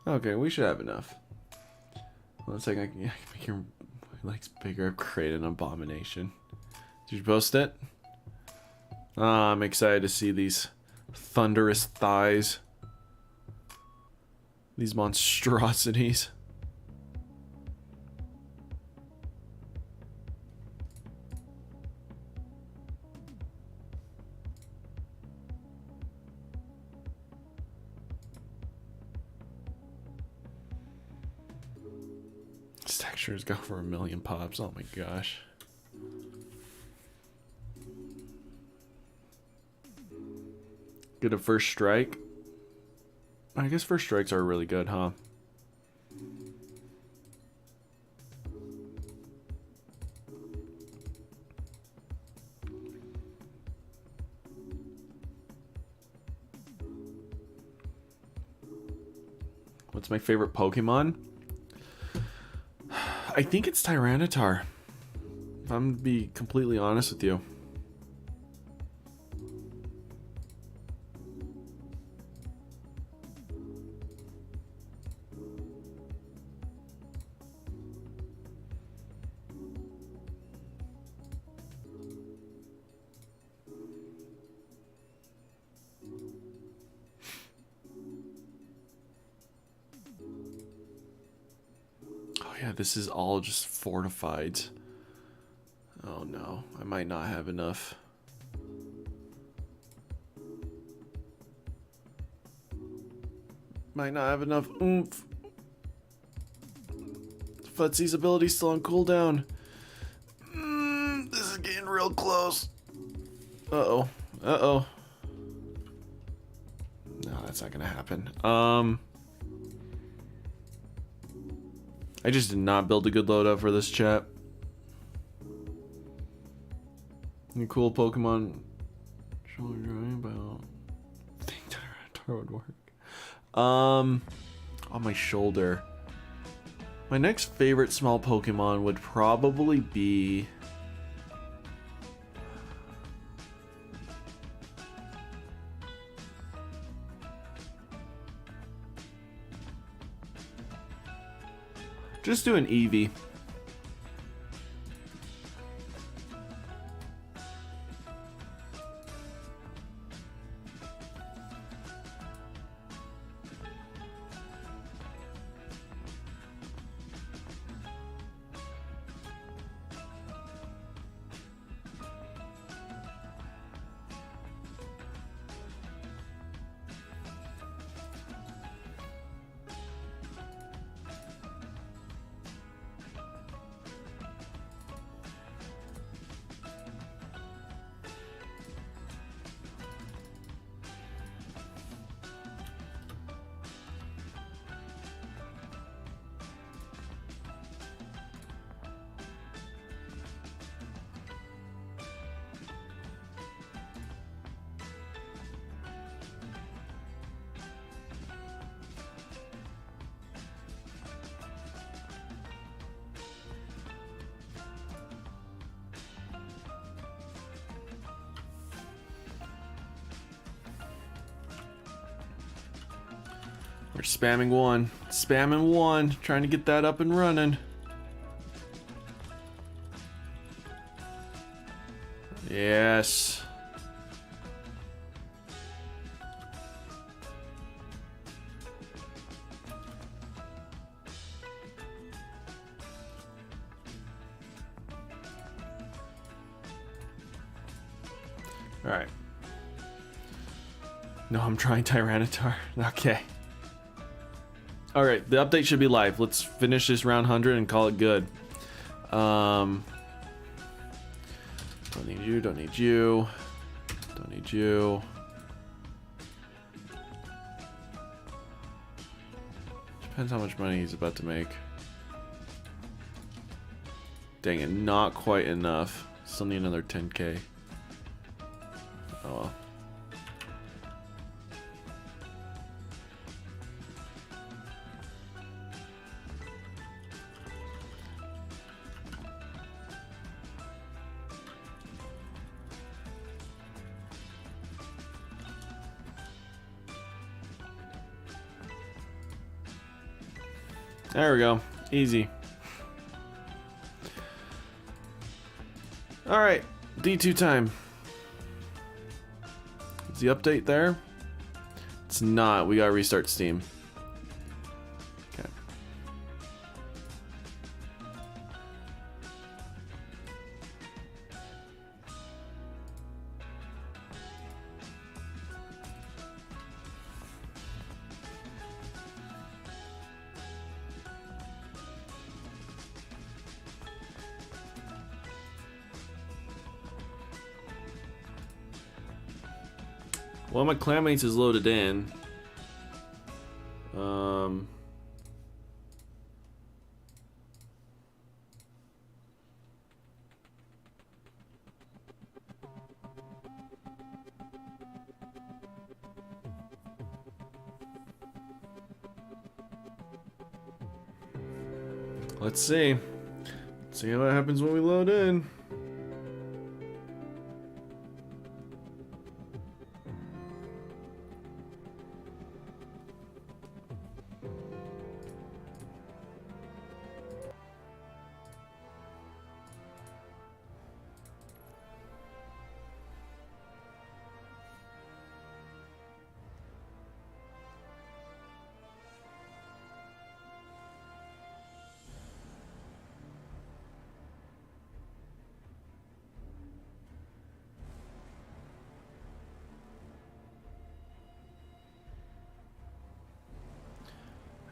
Okay, we should have enough. Looks like I can make your legs bigger, create an abomination. Did you post it? I'm excited to see these thunderous thighs. These monstrosities. These textures go for 1,000,000 pops. Oh my gosh. Get a first strike. I guess first strikes are really good, huh? What's my favorite Pokemon? I think it's Tyranitar. If I'm gonna be completely honest with you. Yeah, this is all just fortified. Oh no, I might not have enough. Might not have enough oomph. Futsy's ability's still on cooldown. This is getting real close. Uh-oh. Uh-oh. No, that's not gonna happen. I just did not build a good loadout for this chat. Any cool Pokemon? I think Tyranitar would work. On my shoulder. My next favorite small Pokemon would probably be... just do an Eevee. We're spamming one. Spamming one. Trying to get that up and running. Yes. Alright. No, I'm trying Tyranitar. Okay. Alright, the update should be live. Let's finish this round 100 and call it good. Don't need you, don't need you. Don't need you. Depends how much money he's about to make. Dang it, not quite enough. Still need another 10k. Oh well. There we go. Easy. Alright, D2 time. Is the update there? It's not. We gotta restart Steam. Okay. Well, my clanmates is loaded in. Let's see. Let's see what happens when we load in.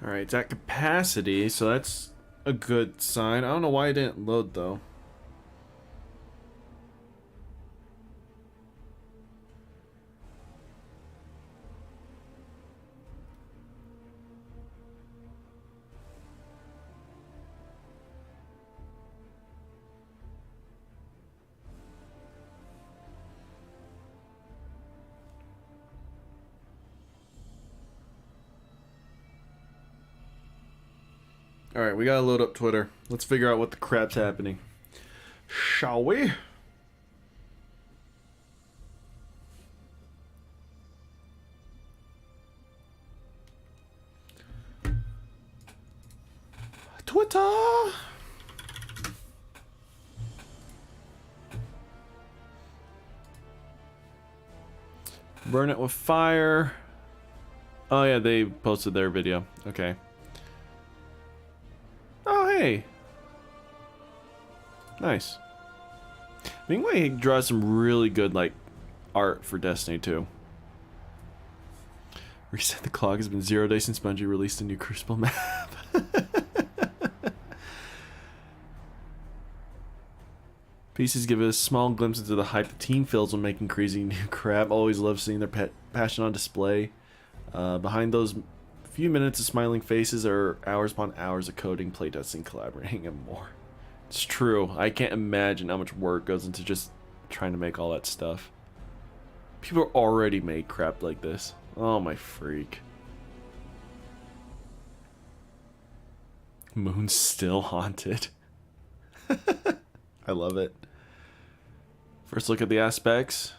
Alright, it's at capacity, so that's a good sign. I don't know why it didn't load though. Alright, we gotta load up Twitter. Let's figure out what the crap's happening. Shall we? Twitter! Burn it with fire. Oh yeah, they posted their video. Okay. Oh, hey. Nice. Mingwei draws some really good, like, art for Destiny 2. Reset the clock. Has been 0 days since Bungie released a new Crucible map. Pieces give us a small glimpse into the hype the team feels when making crazy new crap. Always love seeing their passion on display. Behind those few minutes of smiling faces are hours upon hours of coding, playtesting, collaborating, and more. It's true. I can't imagine how much work goes into just trying to make all that stuff. People already made crap like this. Oh my freak. Moon's still haunted. I love it. First look at the aspects.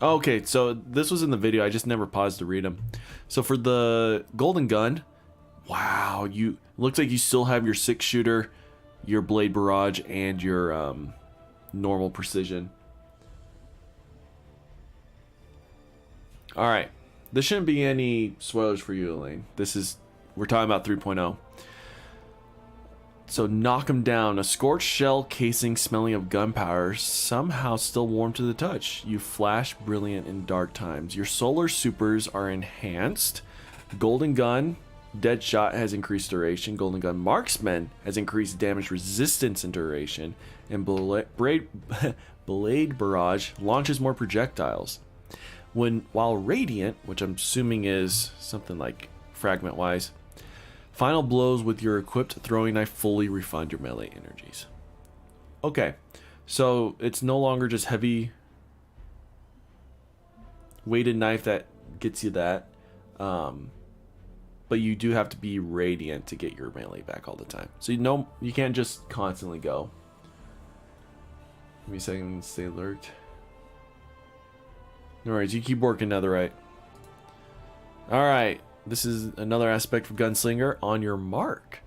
Oh, okay, so this was in the video. I just never paused to read them. So for the golden gun, wow, you looks like you still have your 6-shooter, your blade barrage, and your normal precision. All right, this shouldn't be any spoilers for you, Elaine. We're talking about 3.0. So knock him down. A scorched shell casing smelling of gunpowder, somehow still warm to the touch. You flash brilliant in dark times. Your solar supers are enhanced. Golden gun, dead shot has increased duration. Golden gun marksman has increased damage resistance and duration. And blade barrage launches more projectiles. While radiant, which I'm assuming is something like fragment wise, final blows with your equipped throwing knife fully refund your melee energies. Okay, so it's no longer just heavy weighted knife that gets you that, but you do have to be radiant to get your melee back all the time. So you can't just constantly go. Give me a second, stay alert. No worries, you keep working netherite. Alright, this is another aspect of Gunslinger. On your mark.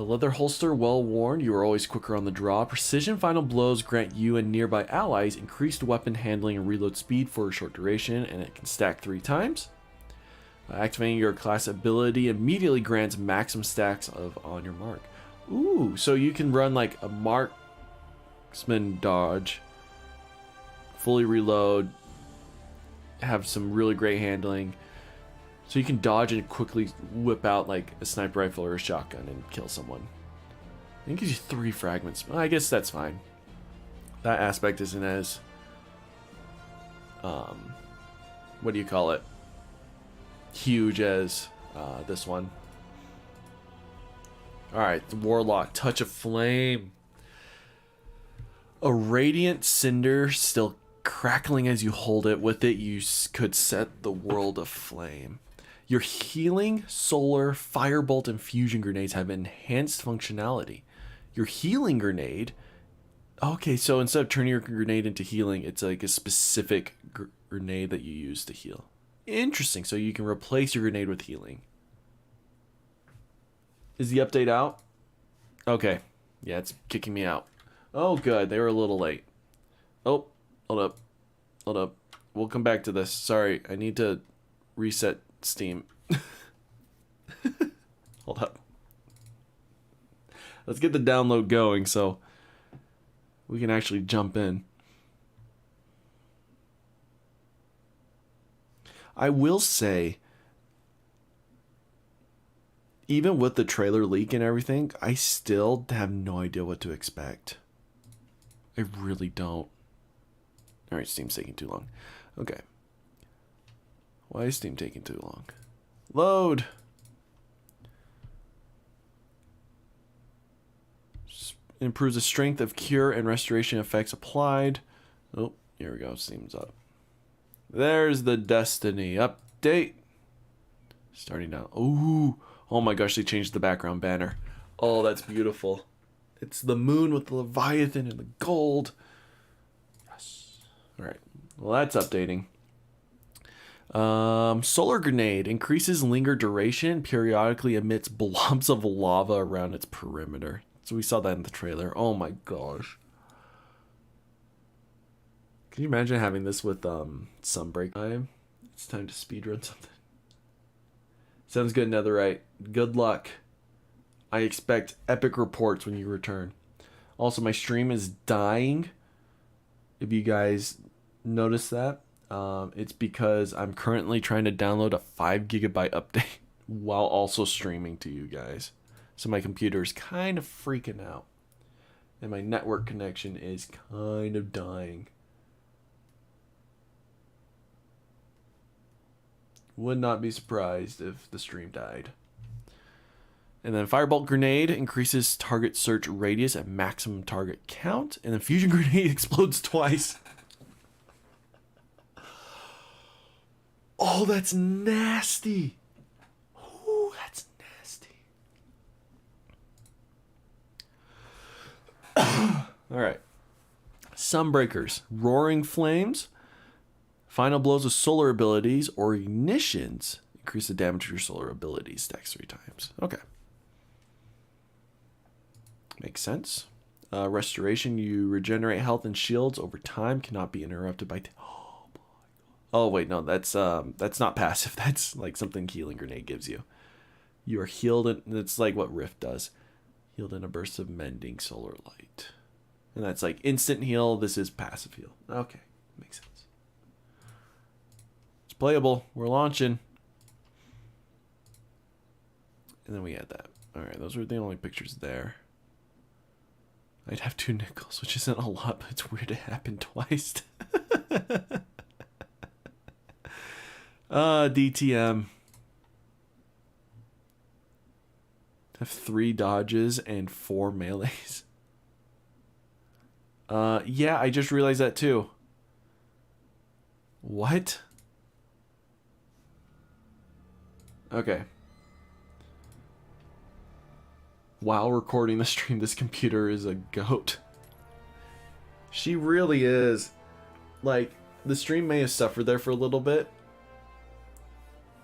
A leather holster, well worn. You are always quicker on the draw. Precision final blows grant you and nearby allies increased weapon handling and reload speed for a short duration, and it can stack 3 times. Activating your class ability immediately grants maximum stacks of on your mark. Ooh, so you can run like a marksman dodge, fully reload, have some really great handling. So you can dodge and quickly whip out like a sniper rifle or a shotgun and kill someone. It gives you 3 fragments. Well, I guess that's fine. That aspect isn't as, what do you call it? Huge as this one. Alright, the Warlock, Touch of Flame. A radiant cinder still crackling as you hold it. With it, you could set the world aflame. Your healing, solar, firebolt, and fusion grenades have enhanced functionality. Your healing grenade... Okay, so instead of turning your grenade into healing, it's like a specific grenade that you use to heal. Interesting, so you can replace your grenade with healing. Is the update out? Okay. Yeah, it's kicking me out. Oh, good. They were a little late. Oh, hold up. Hold up. We'll come back to this. Sorry, I need to reset Steam. Hold up. Let's get the download going so we can actually jump in. I will say, even with the trailer leak and everything, I still have no idea what to expect. I really don't. Alright, Steam's taking too long. Okay. Why is Steam taking too long? Load! Improves the strength of cure and restoration effects applied. Oh, here we go. Steam's up. There's the Destiny update. Starting now. Ooh. Oh my gosh, they changed the background banner. Oh, that's beautiful. It's the moon with the Leviathan and the gold. Yes. Alright. Well, that's updating. Solar Grenade increases linger duration, periodically emits blobs of lava around its perimeter. So we saw that in the trailer. Oh my gosh. Can you imagine having this with Sunbreak time? It's time to speedrun something. Sounds good, Netherite. Good luck. I expect epic reports when you return. Also, my stream is dying. If you guys notice that. It's because I'm currently trying to download a 5 gigabyte update while also streaming to you guys. So my computer's kind of freaking out. And my network connection is kind of dying. Would not be surprised if the stream died. And then Firebolt Grenade increases target search radius at maximum target count. And then Fusion Grenade explodes twice. Oh, that's nasty. Ooh, that's nasty. Alright. Sunbreakers. Roaring Flames. Final blows of solar abilities or ignitions increase the damage of your solar abilities. Stacks 3 times. Okay. Makes sense. Restoration. You regenerate health and shields over time. Cannot be interrupted by... Oh wait, no, that's not passive. That's like something Healing Grenade gives you. You are healed, and it's like what Rift does. Healed in a burst of mending solar light. And that's like instant heal. This is passive heal. Okay, makes sense. It's playable. We're launching. And then we add that. Alright, those were the only pictures there. I'd have 2 nickels, which isn't a lot, but it's weird it happened twice. DTM. Have 3 dodges and 4 melees. Yeah, I just realized that too. What? Okay. While recording the stream, this computer is a goat. She really is. Like, the stream may have suffered there for a little bit.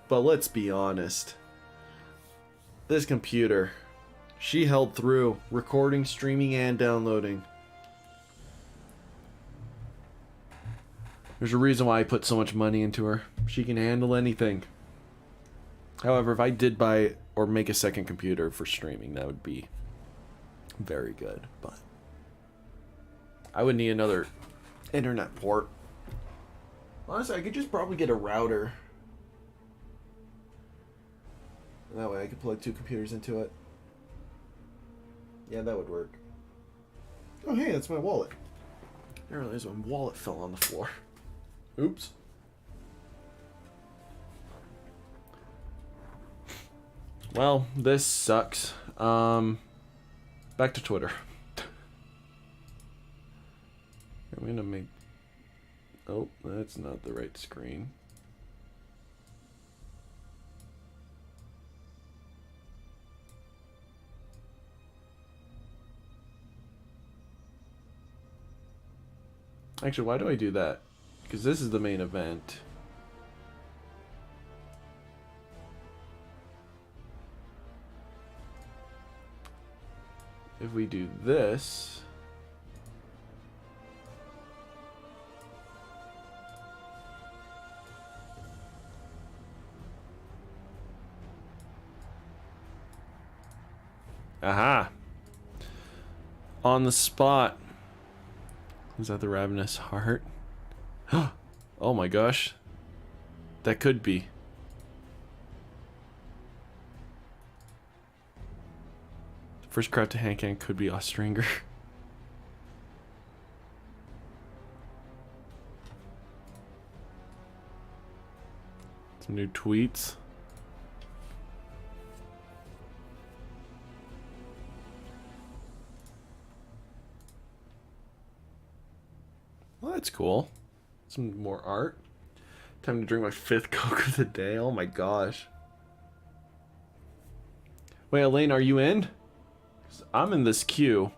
But let's be honest. This computer She held through, recording, streaming, and downloading. There's a reason why I put so much money into her. She can handle anything. However, if I did buy or make a second computer for streaming, that would be very good. But I would need another internet port. Honestly, I could just probably get a router. That way I could plug 2 computers into it. Yeah, that would work. Oh, hey, that's my wallet. I didn't realize my wallet fell on the floor. Oops. Well, this sucks. Back to Twitter. I'm gonna make... Oh, that's not the right screen. Actually, why do I do that? Because this is the main event. If we do this... Aha! On the spot. Is that the ravenous heart? Oh my gosh. That could be. First crowd to hand cannon could be Ostringer. Some new tweets. Well, that's cool. Some more art. Time to drink my 5th Coke of the day. Oh my gosh. Wait, Elaine, are you in? 'Cause I'm in this queue.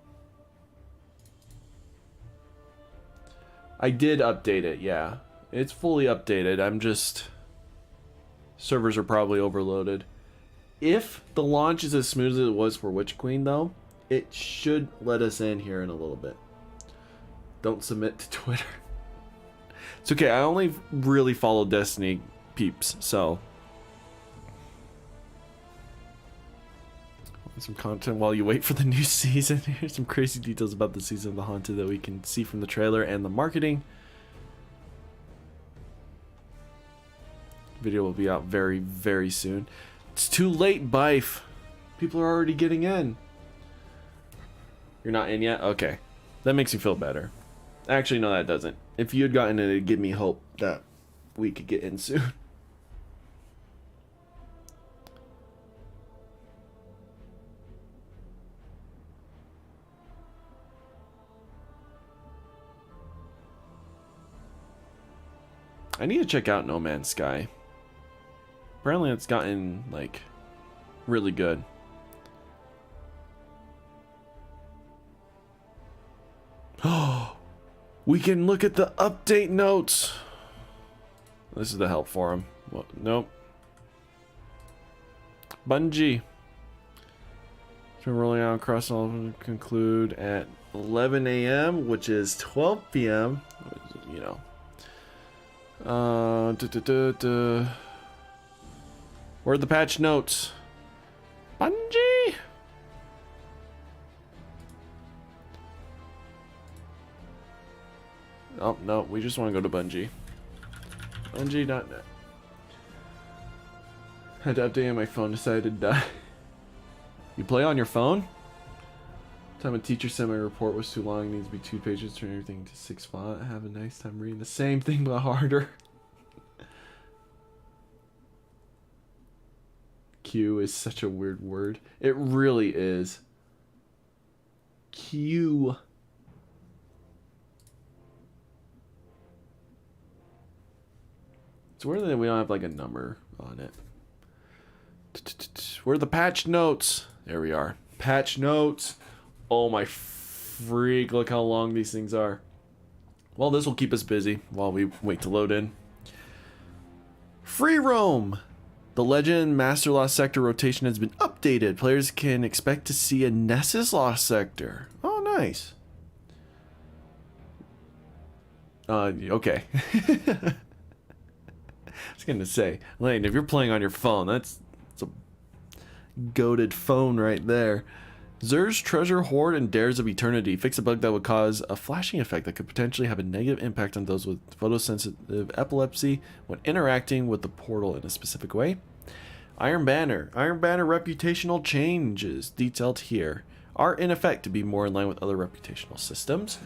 I did update it, yeah. It's fully updated. I'm just... Servers are probably overloaded. If the launch is as smooth as it was for Witch Queen, though, it should let us in here in a little bit. Don't submit to Twitter. It's okay, I only really follow Destiny peeps, so... Some content while you wait for the new season. Here's some crazy details about the season of The Haunted that we can see from the trailer and the marketing. Video will be out very, very soon. It's too late, Bife. People are already getting in. You're not in yet? Okay. That makes me feel better. Actually, no, that doesn't. If you had gotten in, it'd give me hope that we could get in soon. I need to check out No Man's Sky. Apparently it's gotten, like, really good. Oh, we can look at the update notes. This is the help forum. Well, nope. Bungie. It's been rolling out across all of them to conclude at 11 a.m., which is 12 p.m. You know. Where are the patch notes? Bungie! Oh, no, we just want to go to Bungie. Bungie.net. Had to update on my phone, decided to die. You play on your phone? Time a teacher said my report was too long, needs to be 2 pages, turn everything to 6 font. I have a nice time reading the same thing but harder. Q is such a weird word. It really is. Q. It's weird that we don't have like a number on it. Where are the patch notes? There we are. Patch notes. Oh my freak, look how long these things are. Well, this will keep us busy while we wait to load in. Free roam! The Legend Master Lost Sector rotation has been updated. Players can expect to see a Nessus Lost Sector. Oh, nice. Okay. I was gonna say, Lane, if you're playing on your phone, that's a goated phone right there. Zer's Treasure Hoard and Dares of Eternity fix a bug that would cause a flashing effect that could potentially have a negative impact on those with photosensitive epilepsy when interacting with the portal in a specific way. Iron Banner. Iron Banner reputational changes detailed here are in effect to be more in line with other reputational systems.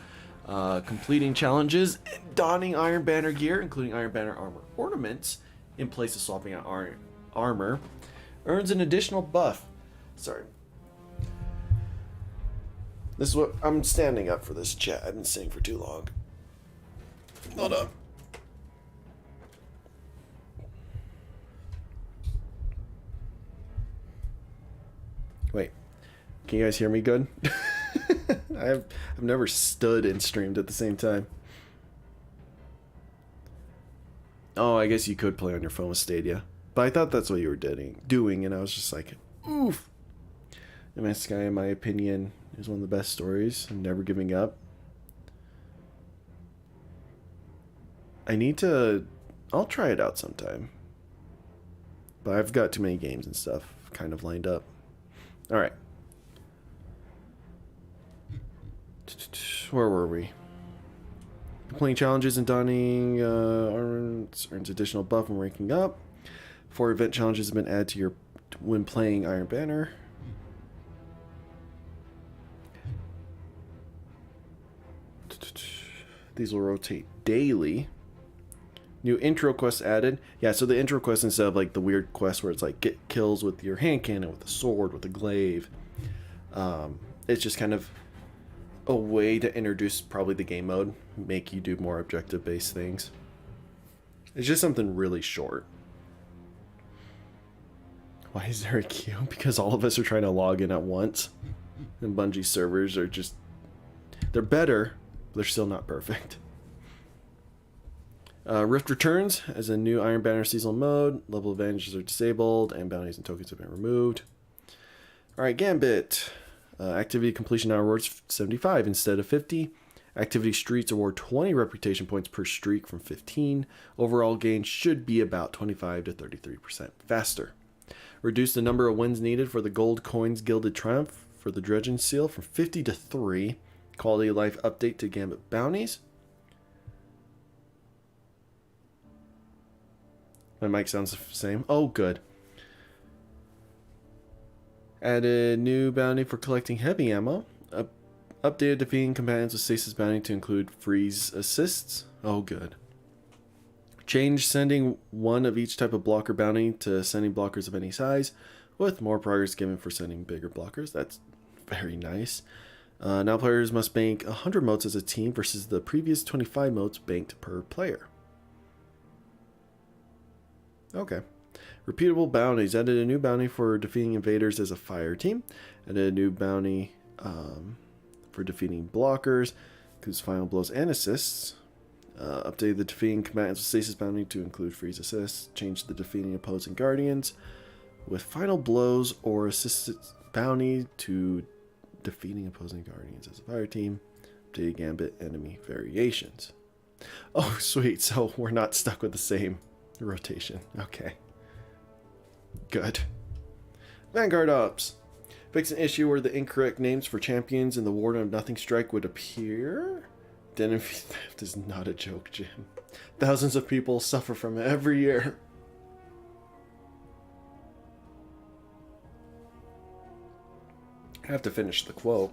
Completing challenges and donning Iron Banner gear, including Iron Banner armor ornaments, in place of swapping out armor, earns an additional buff. Sorry. This is what I'm standing up for this chat. I've been sitting for too long. Hold up. Wait. Can you guys hear me good? I've never stood and streamed at the same time. Oh, I guess you could play on your phone with Stadia. But I thought that's what you were doing, and I was just like, oof. MS Sky, in my opinion, is one of the best stories. I'm never giving up. I'll try it out sometime. But I've got too many games and stuff kind of lined up. Alright. Where were we? Playing challenges and donning earns additional buff when ranking up. 4 event challenges have been added to your when playing Iron Banner. These will rotate daily. New intro quests added. Yeah, so the intro quest, instead of like the weird quest where it's like get kills with your hand cannon, with a sword, with a glaive, it's just kind of a way to introduce probably the game mode, make you do more objective based things. It's just something really short. Why is there a queue? Because all of us are trying to log in at once, and Bungie servers are just, they're better, but they're still not perfect. Rift returns as a new Iron Banner seasonal mode. Level advantages are disabled, and bounties and tokens have been removed. Alright, Gambit. Activity completion now rewards 75 instead of 50. Activity streaks award 20 reputation points per streak from 15. Overall gain should be about 25 to 33% faster. Reduce the number of wins needed for the Gold Coins Gilded Triumph for the Dredgen Seal from 50 to 3. Quality of life update to Gambit bounties. My mic sounds the same. Oh, good. Added new bounty for collecting heavy ammo. Updated defeating combatants with stasis bounty to include freeze assists. Oh, good. Change sending one of each type of blocker bounty to sending blockers of any size, with more progress given for sending bigger blockers. That's very nice. Now players must bank 100 motes as a team versus the previous 25 motes banked per player. Okay. Repeatable bounties. Added a new bounty for defeating invaders as a fire team. Added a new bounty for defeating blockers, includes final blows and assists. Updated the defeating combatants with stasis bounty to include freeze assists. Changed the defeating opposing guardians with final blows or assisted bounty to defeating opposing guardians as a fire team. Updated Gambit enemy variations. Oh, sweet. So we're not stuck with the same rotation. Okay. Good. Vanguard Ops. Fix an issue where the incorrect names for champions in the Warden of Nothing strike would appear. Identity theft is not a joke, Jim. Thousands of people suffer from it every year. I have to finish the quote.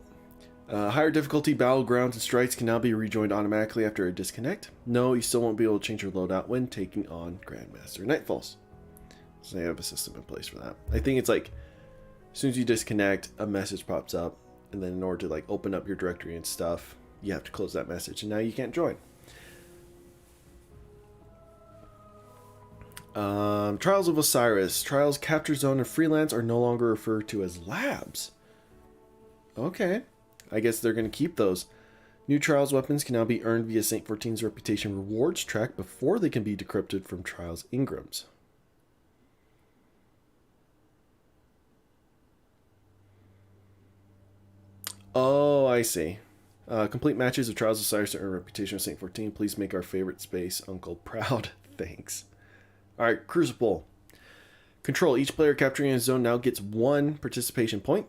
Higher difficulty battlegrounds and strikes can now be rejoined automatically after a disconnect. No, you still won't be able to change your loadout when taking on Grandmaster Nightfalls. So they have a system in place for that. I think it's like, as soon as you disconnect, a message pops up, and then in order to like open up your directory and stuff, you have to close that message, and now you can't join. Trials of Osiris. Trials, Capture Zone, and Freelance are no longer referred to as labs. Okay. I guess they're going to keep those. New Trials weapons can now be earned via Saint 14's reputation rewards track before they can be decrypted from Trials engrams. Oh, I see. Complete matches of Trials of Cyrus to earn reputation of Saint 14. Please make our favorite space uncle proud. Thanks. Alright, Crucible. Control. Each player capturing his zone now gets 1 participation point.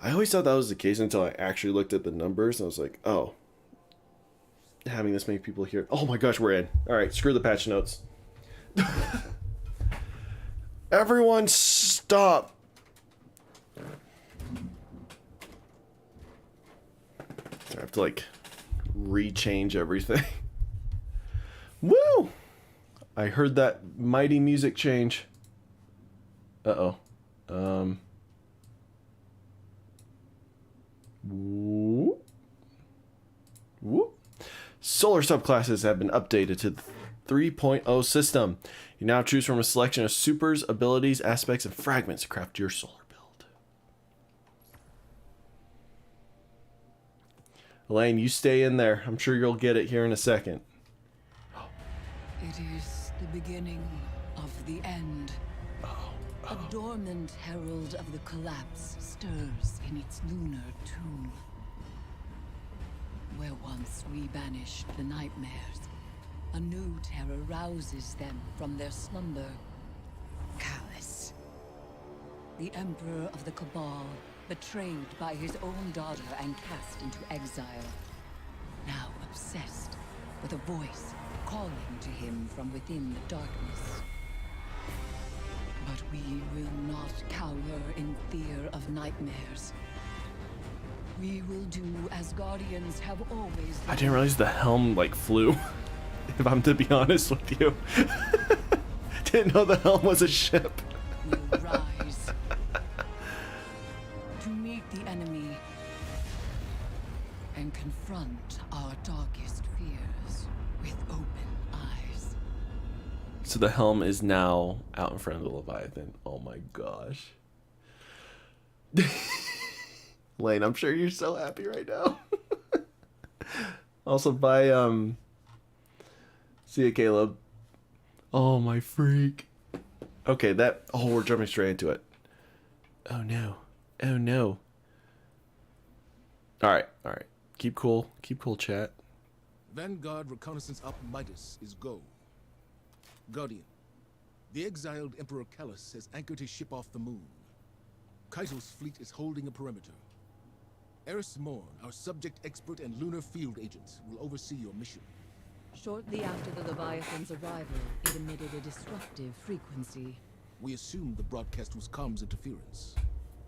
I always thought that was the case until I actually looked at the numbers. And I was like, oh. Having this many people here. Oh my gosh, we're in. Alright, screw the patch notes. Everyone stop. I have to like rechange everything. Woo! I heard that mighty music change. Uh-oh. Whoop. Whoop. Solar subclasses have been updated to the 3.0 system. You now choose from a selection of supers, abilities, aspects, and fragments to craft your solar build. Elaine, you stay in there. I'm sure you'll get it here in a second. It is the beginning of the end. A dormant herald of the collapse stirs in its lunar tomb. Where once we banished the nightmares, a new terror rouses them from their slumber. Callus. The Emperor of the Cabal, betrayed by his own daughter and cast into exile. Now obsessed with a voice calling to him from within the darkness. But we will not cower in fear of nightmares. We will do as Guardians have always done. I didn't realize the helm like flew. If I'm to be honest with you. Didn't know the helm was a ship. We'll rise to meet the enemy and confront our darkest fears with open eyes. So the helm is now out in front of the Leviathan. Oh my gosh. Lane, I'm sure you're so happy right now. Also, bye, see you, Caleb. Oh, my freak. Okay, we're jumping straight into it. Oh, no. Oh, no. Alright. Keep cool, chat. Vanguard reconnaissance up Midas is go. Guardian, the exiled Emperor Callus has anchored his ship off the moon. Kaito's fleet is holding a perimeter. Eris Morn, our subject expert and lunar field agent, will oversee your mission. Shortly after the Leviathan's arrival, it emitted a disruptive frequency. We assumed the broadcast was comms interference.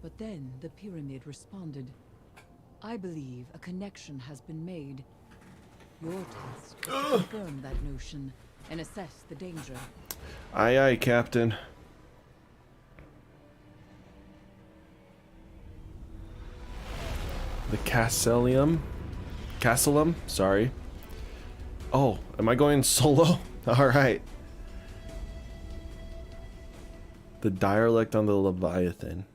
But then the pyramid responded. I believe a connection has been made. Your task is to confirm that notion and assess the danger. Aye, aye, Captain. The Casselum, sorry. Oh, am I going solo? Alright. The dialect on the Leviathan.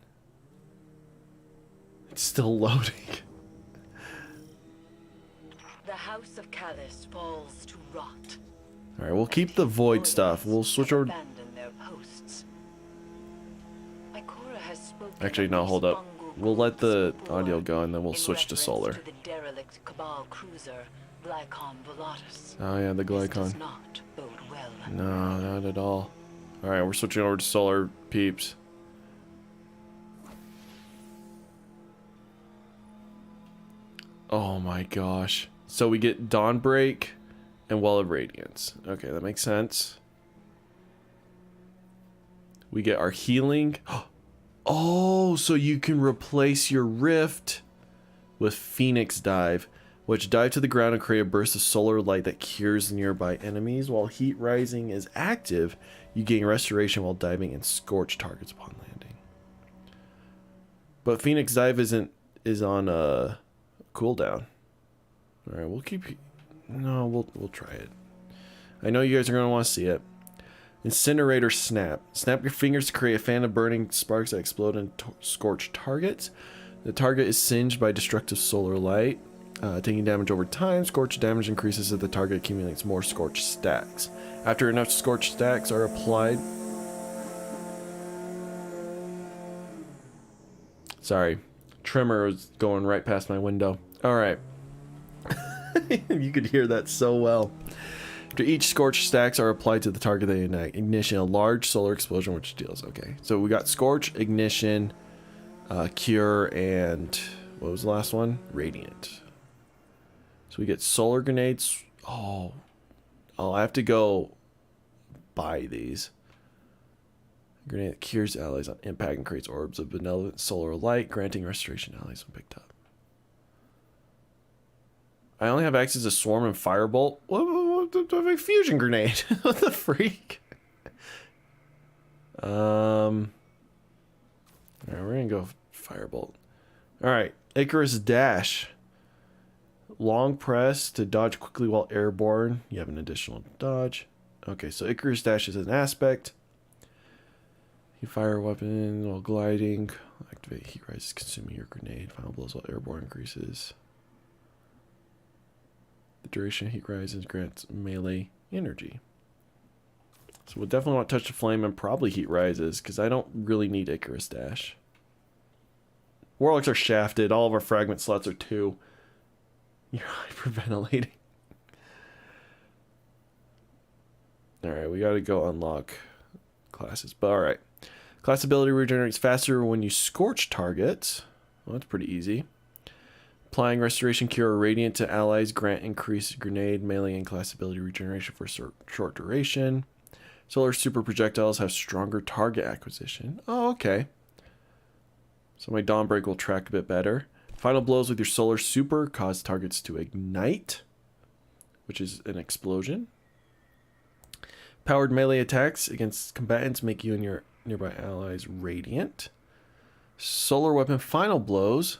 It's still loading. The House of Callus falls to rot. Alright, we'll keep the void stuff. We'll switch over. Abandon their posts. Ikora has spoken. Actually, no, hold up. We'll let the audio go and then we'll switch to solar. To the derelict Cabal cruiser, Glycon Volatus. Oh yeah, the This Glycon. does not bode well. No, not at all. Alright, we're switching over to solar, peeps. Oh my gosh. So we get Dawnbreak and Well of Radiance. Okay, that makes sense. We get our healing. Oh, so you can replace your Rift with Phoenix Dive, which dive to the ground and create a burst of solar light that cures nearby enemies. While Heat Rising is active, you gain restoration while diving and scorch targets upon landing. But Phoenix Dive is on a cooldown. All right, we'll try it. I know you guys are gonna want to see it. Incinerator Snap. Snap your fingers to create a fan of burning sparks that explode and scorch targets. The target is singed by destructive solar light. Taking damage over time, scorch damage increases as the target accumulates more scorch stacks. After enough scorch stacks are applied... trimmer was going right past my window. All right. You could hear that so well. After each scorch stacks are applied to the target, they ignite. Ignition, a large solar explosion which deals. Okay, so we got scorch, ignition, cure, and what was the last one? Radiant. So we get solar grenades. Oh, I have to go buy these. Grenade that cures allies on impact and creates orbs of benevolent solar light, granting restoration to allies when picked up. I only have access to swarm and firebolt. What a fusion grenade? What the freak? Alright, we're gonna go firebolt. Alright, Icarus dash. Long press to dodge quickly while airborne. You have an additional dodge. Okay, so Icarus dash is an aspect. You fire a weapon while gliding. Activate heat rises, consuming your grenade. Final blows while airborne increases. The duration of heat rises grants melee energy. So we'll definitely want Touch the Flame and probably heat rises, because I don't really need Icarus dash. Warlocks are shafted. All of our fragment slots are 2. You're hyperventilating. Alright, we gotta go unlock classes. But alright. Class ability regenerates faster when you scorch targets. Well, that's pretty easy. Applying Restoration, Cure, or Radiant to allies grant increased grenade, melee, and class ability regeneration for short duration. Solar super projectiles have stronger target acquisition. Oh, okay. So my Dawnbreak will track a bit better. Final blows with your solar super cause targets to ignite, which is an explosion. Powered melee attacks against combatants make you and your nearby allies radiant. Solar weapon final blows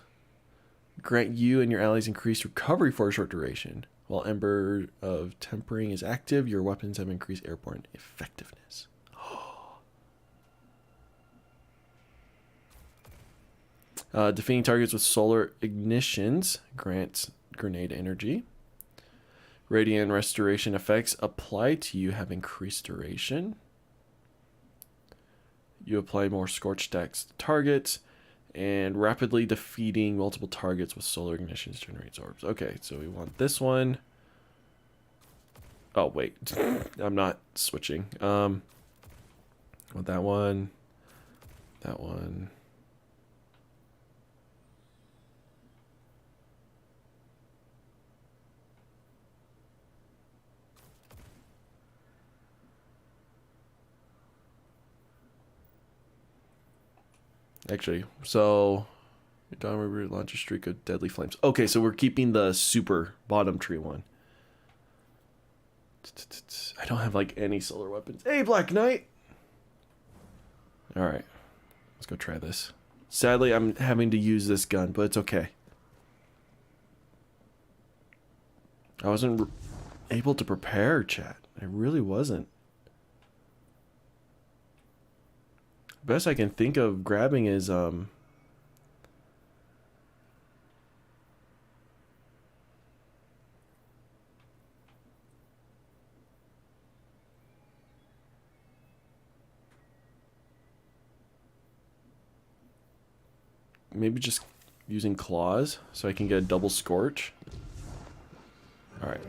grant you and your allies increased recovery for a short duration. While Ember of Tempering is active, your weapons have increased airborne effectiveness. Defeating targets with solar ignitions grants grenade energy. Radiant restoration effects applied to you have increased duration. You apply more scorch stacks to targets, and rapidly defeating multiple targets with solar ignitions generates orbs. Okay, so we want this one. Oh wait, I'm not switching. Want that one. That one. Actually, so your Dawnbreaker launch a streak of deadly flames. Okay, so we're keeping the super bottom tree one. I don't have like any solar weapons. Hey, Black Knight. All right, let's go try this. Sadly, I'm having to use this gun, but it's okay. I wasn't able to prepare, chat. I really wasn't. Best I can think of grabbing is maybe just using claws so I can get a double scorch. All right.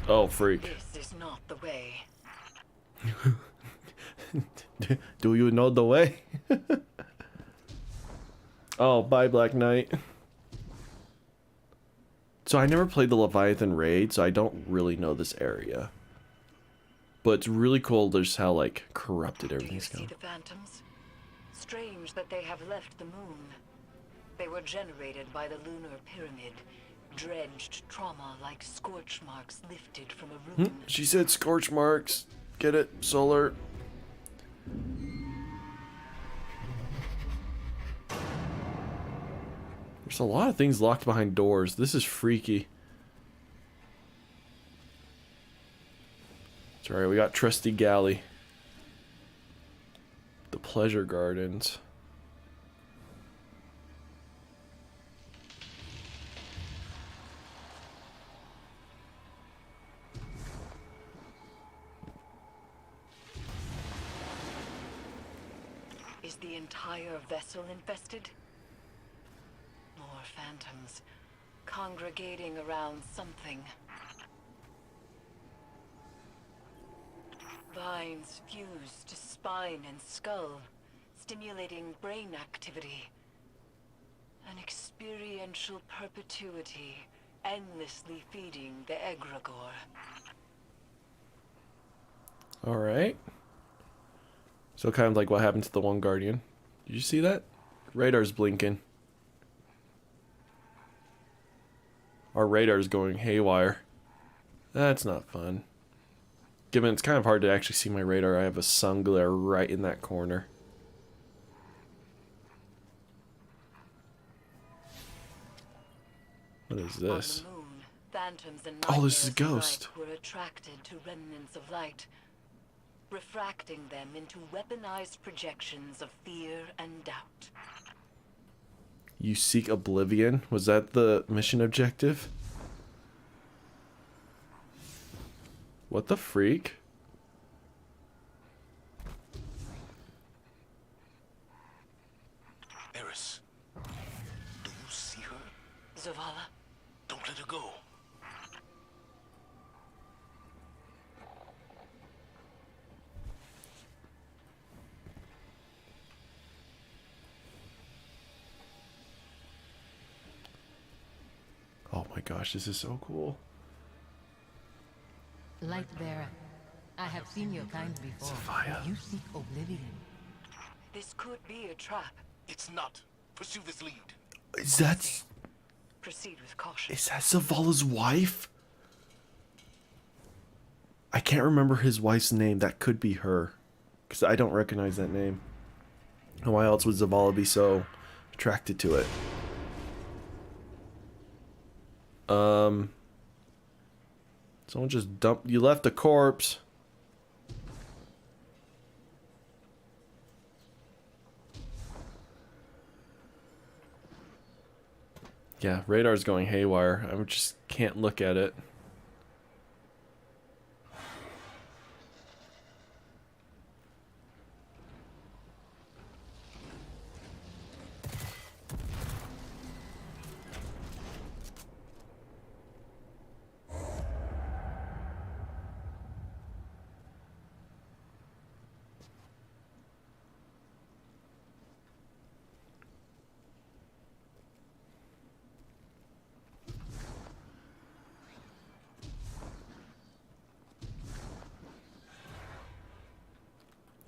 Oh, freak. This is not the way. Do you know the way? Oh, bye, Black Knight. So I never played the Leviathan raid, so I don't really know this area. But it's really cool just how like corrupted everything's Do you going. see the phantoms? Strange that they have left the moon. They were generated by the lunar pyramid. Dredged trauma like scorch marks lifted from a rune. She said scorch marks. Get it? Solar. There's a lot of things locked behind doors. This is freaky. It's alright, we got Trusty Galley. The Pleasure Gardens. Is the the entire vessel infested? More phantoms congregating around something. Vines fused to spine and skull, stimulating brain activity. An experiential perpetuity, endlessly feeding the egregore. Alright. So kind of like what happened to the one Guardian. Did you see that? Radar's blinking. Our radar's going haywire. That's not fun. Given it's kind of hard to actually see my radar, I have a sun glare right in that corner. What is this? On the moon, phantoms and Oh, this is nightmares Ghost. alike were attracted to remnants of light, refracting them into weaponized projections of fear and doubt. You seek oblivion? Was that the mission objective? What the freak? Eris, do you see her? Zavala, Don't let her go. Oh my gosh, this is so cool. Lightbearer, I have seen your kind before. Sophia. You seek oblivion. this could be a trap. It's not. Pursue this lead. Is that Proceed with caution. Zavala's wife? I can't remember his wife's name. That could be her, because I don't recognize that name. And why else would Zavala be so attracted to it? Someone just dumped. You left a corpse. Yeah, radar's going haywire. I just can't look at it.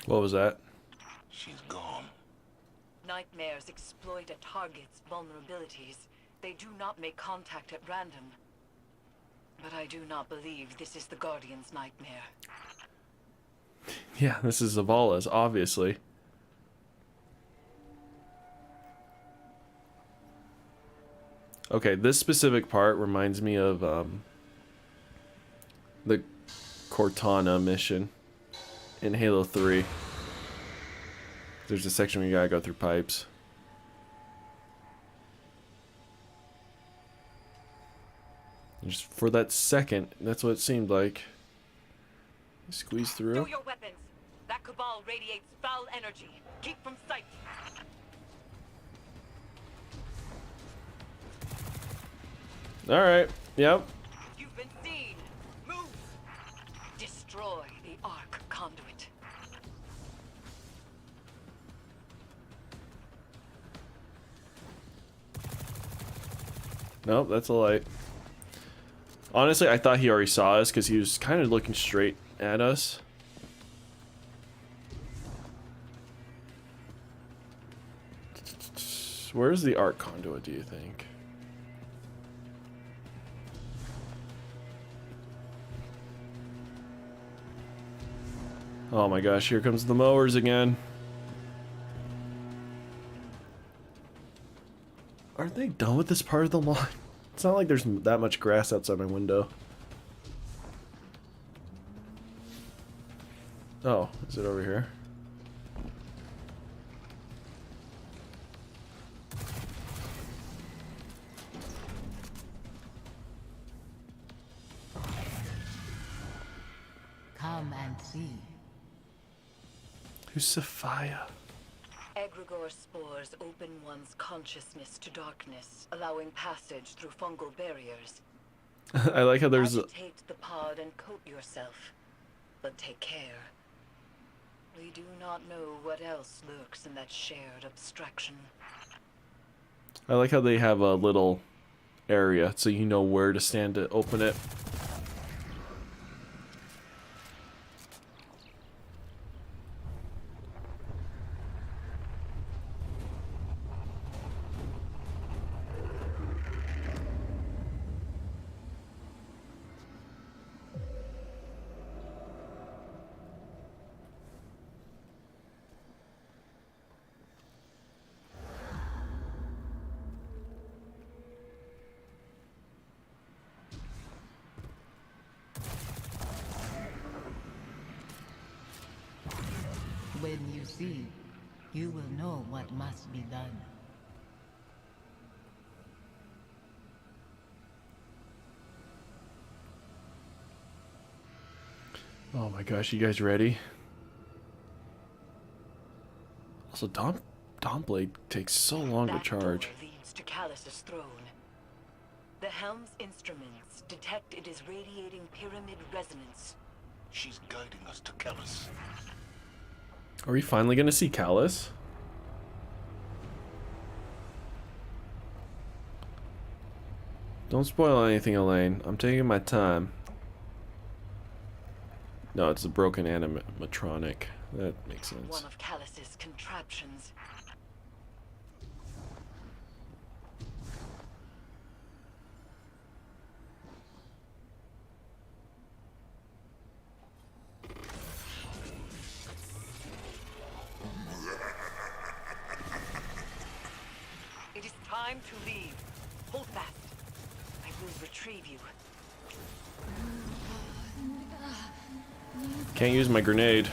What was that? She's gone. Nightmares exploit a target's vulnerabilities. They do not make contact at random. But I do not believe this is the Guardian's nightmare. Yeah, this is Zavala's, obviously. Okay, this specific part reminds me of the Cortana mission in Halo 3. There's a section where you gotta go through pipes. Just for that second, that's what it seemed like. Squeeze through. Throw your weapons! That cabal radiates foul energy. Keep from sight! Alright, yep. You've been seen! Move! Destroy the Arc conduit. Nope, that's a light. Honestly, I thought he already saw us because he was kind of looking straight at us. Where's the arc conduit, do you think? Oh my gosh, here comes the mowers again. Aren't they done with this part of the lawn? It's not like there's that much grass outside my window. Oh, is it over here? Come and see. Who's Sophia? Egregore spores open one's consciousness to darkness, allowing passage through fungal barriers. I like how there's Agitate the pod and coat yourself, but take care. We do not know what else lurks in that shared abstraction. I like how they have a little area so you know where to stand to open it. When you see, you will know what must be done. Oh my gosh, you guys ready? Also, Dawnblade takes so long to That charge. door leads to Callus's throne. The helm's instruments detect it is radiating pyramid resonance. She's guiding us to Callus. Are we finally gonna see Callus? Don't spoil anything, Elaine. I'm taking my time. No, it's a broken animatronic. That makes sense. One of Callus's contraptions. It is time to leave. Hold fast. I will retrieve you. Can't use my grenade.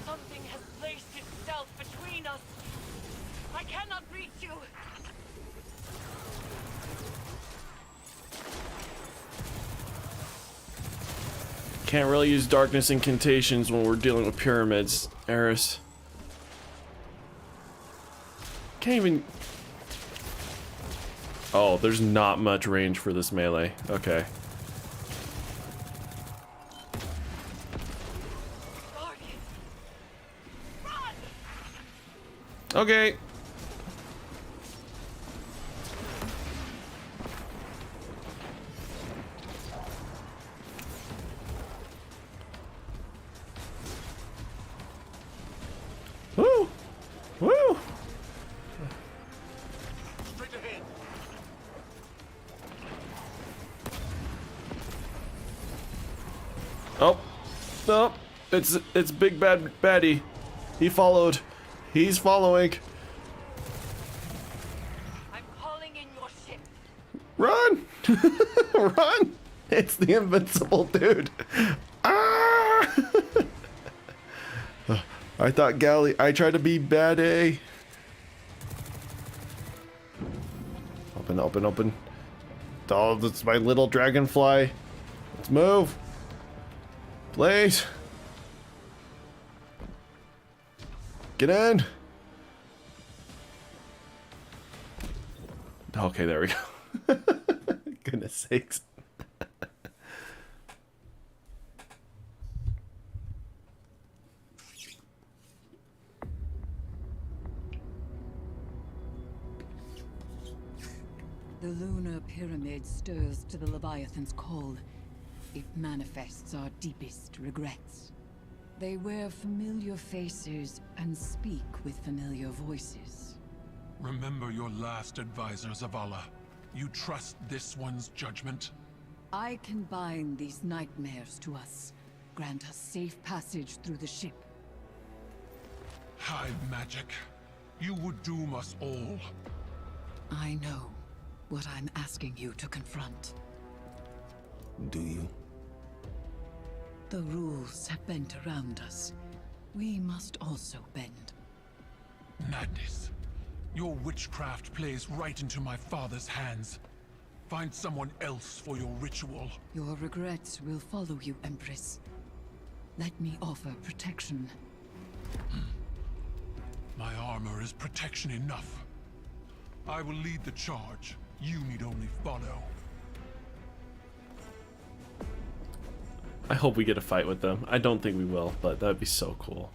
Something has placed itself between us. I cannot reach you. Can't really use darkness incantations when we're dealing with pyramids, Eris. Can't even... Oh, there's not much range for this melee. Okay. Guardian! Run! Okay. Woo! Woo! Straight ahead. Oh. No. It's big bad baddie. He followed. He's following. I'm calling in your ship. Run! Run! It's the invincible dude. Ah! I thought I tried to be bad A. Open, open, open. Oh, that's my little dragonfly. Let's move. Please. Get in. Okay, there we go. Goodness sakes. The lunar pyramid stirs to the Leviathan's call. It manifests our deepest regrets. They wear familiar faces and speak with familiar voices. Remember your last advisors of Allah. You trust this one's judgment? I can bind these nightmares to us. Grant us safe passage through the ship. Hive magic. You would doom us all. I know what I'm asking you to confront. Do you? The rules have bent around us. We must also bend. Madness. Your witchcraft plays right into my father's hands. Find someone else for your ritual. Your regrets will follow you, Empress. Let me offer protection. My armor is protection enough. I will lead the charge. You need only follow. I hope we get a fight with them. I don't think we will, but that'd be so cool.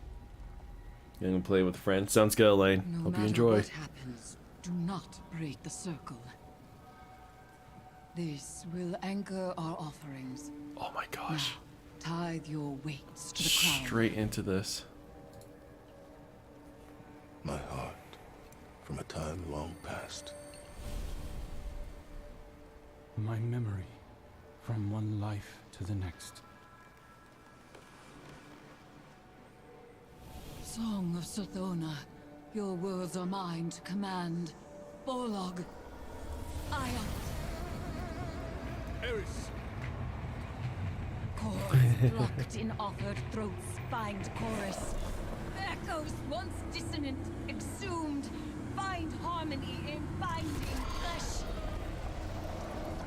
You're gonna play with friends. Sounds good, Elaine. No Hope you matter enjoy. what happens, do not break the circle. This will anchor our offerings. Oh my gosh. Tithe your weights to the crown. Straight into this. My heart, from a time long past. My memory, from one life to the next. Song of Sothona, your words are mine to command. Borlog, Ion, Eris! chords plucked in offered throats find chorus. Echoes once dissonant, exhumed, find harmony in binding flesh.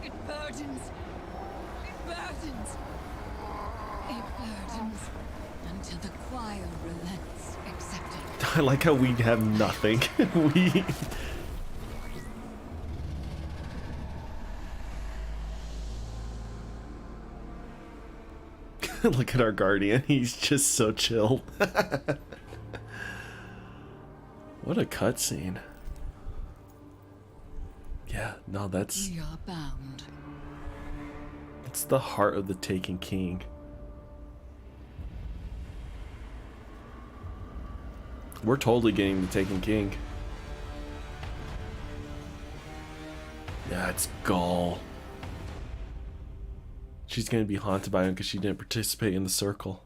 It burdens. It burdens. It burdens until the choir relents, accepting. I like how we have nothing. we. Look at our guardian. He's just so chill. What a cutscene. Yeah, no, that's We are bound. the heart of the Taken King. We're totally getting the Taken King. Yeah, it's Gaul. She's gonna be haunted by him because she didn't participate in the circle.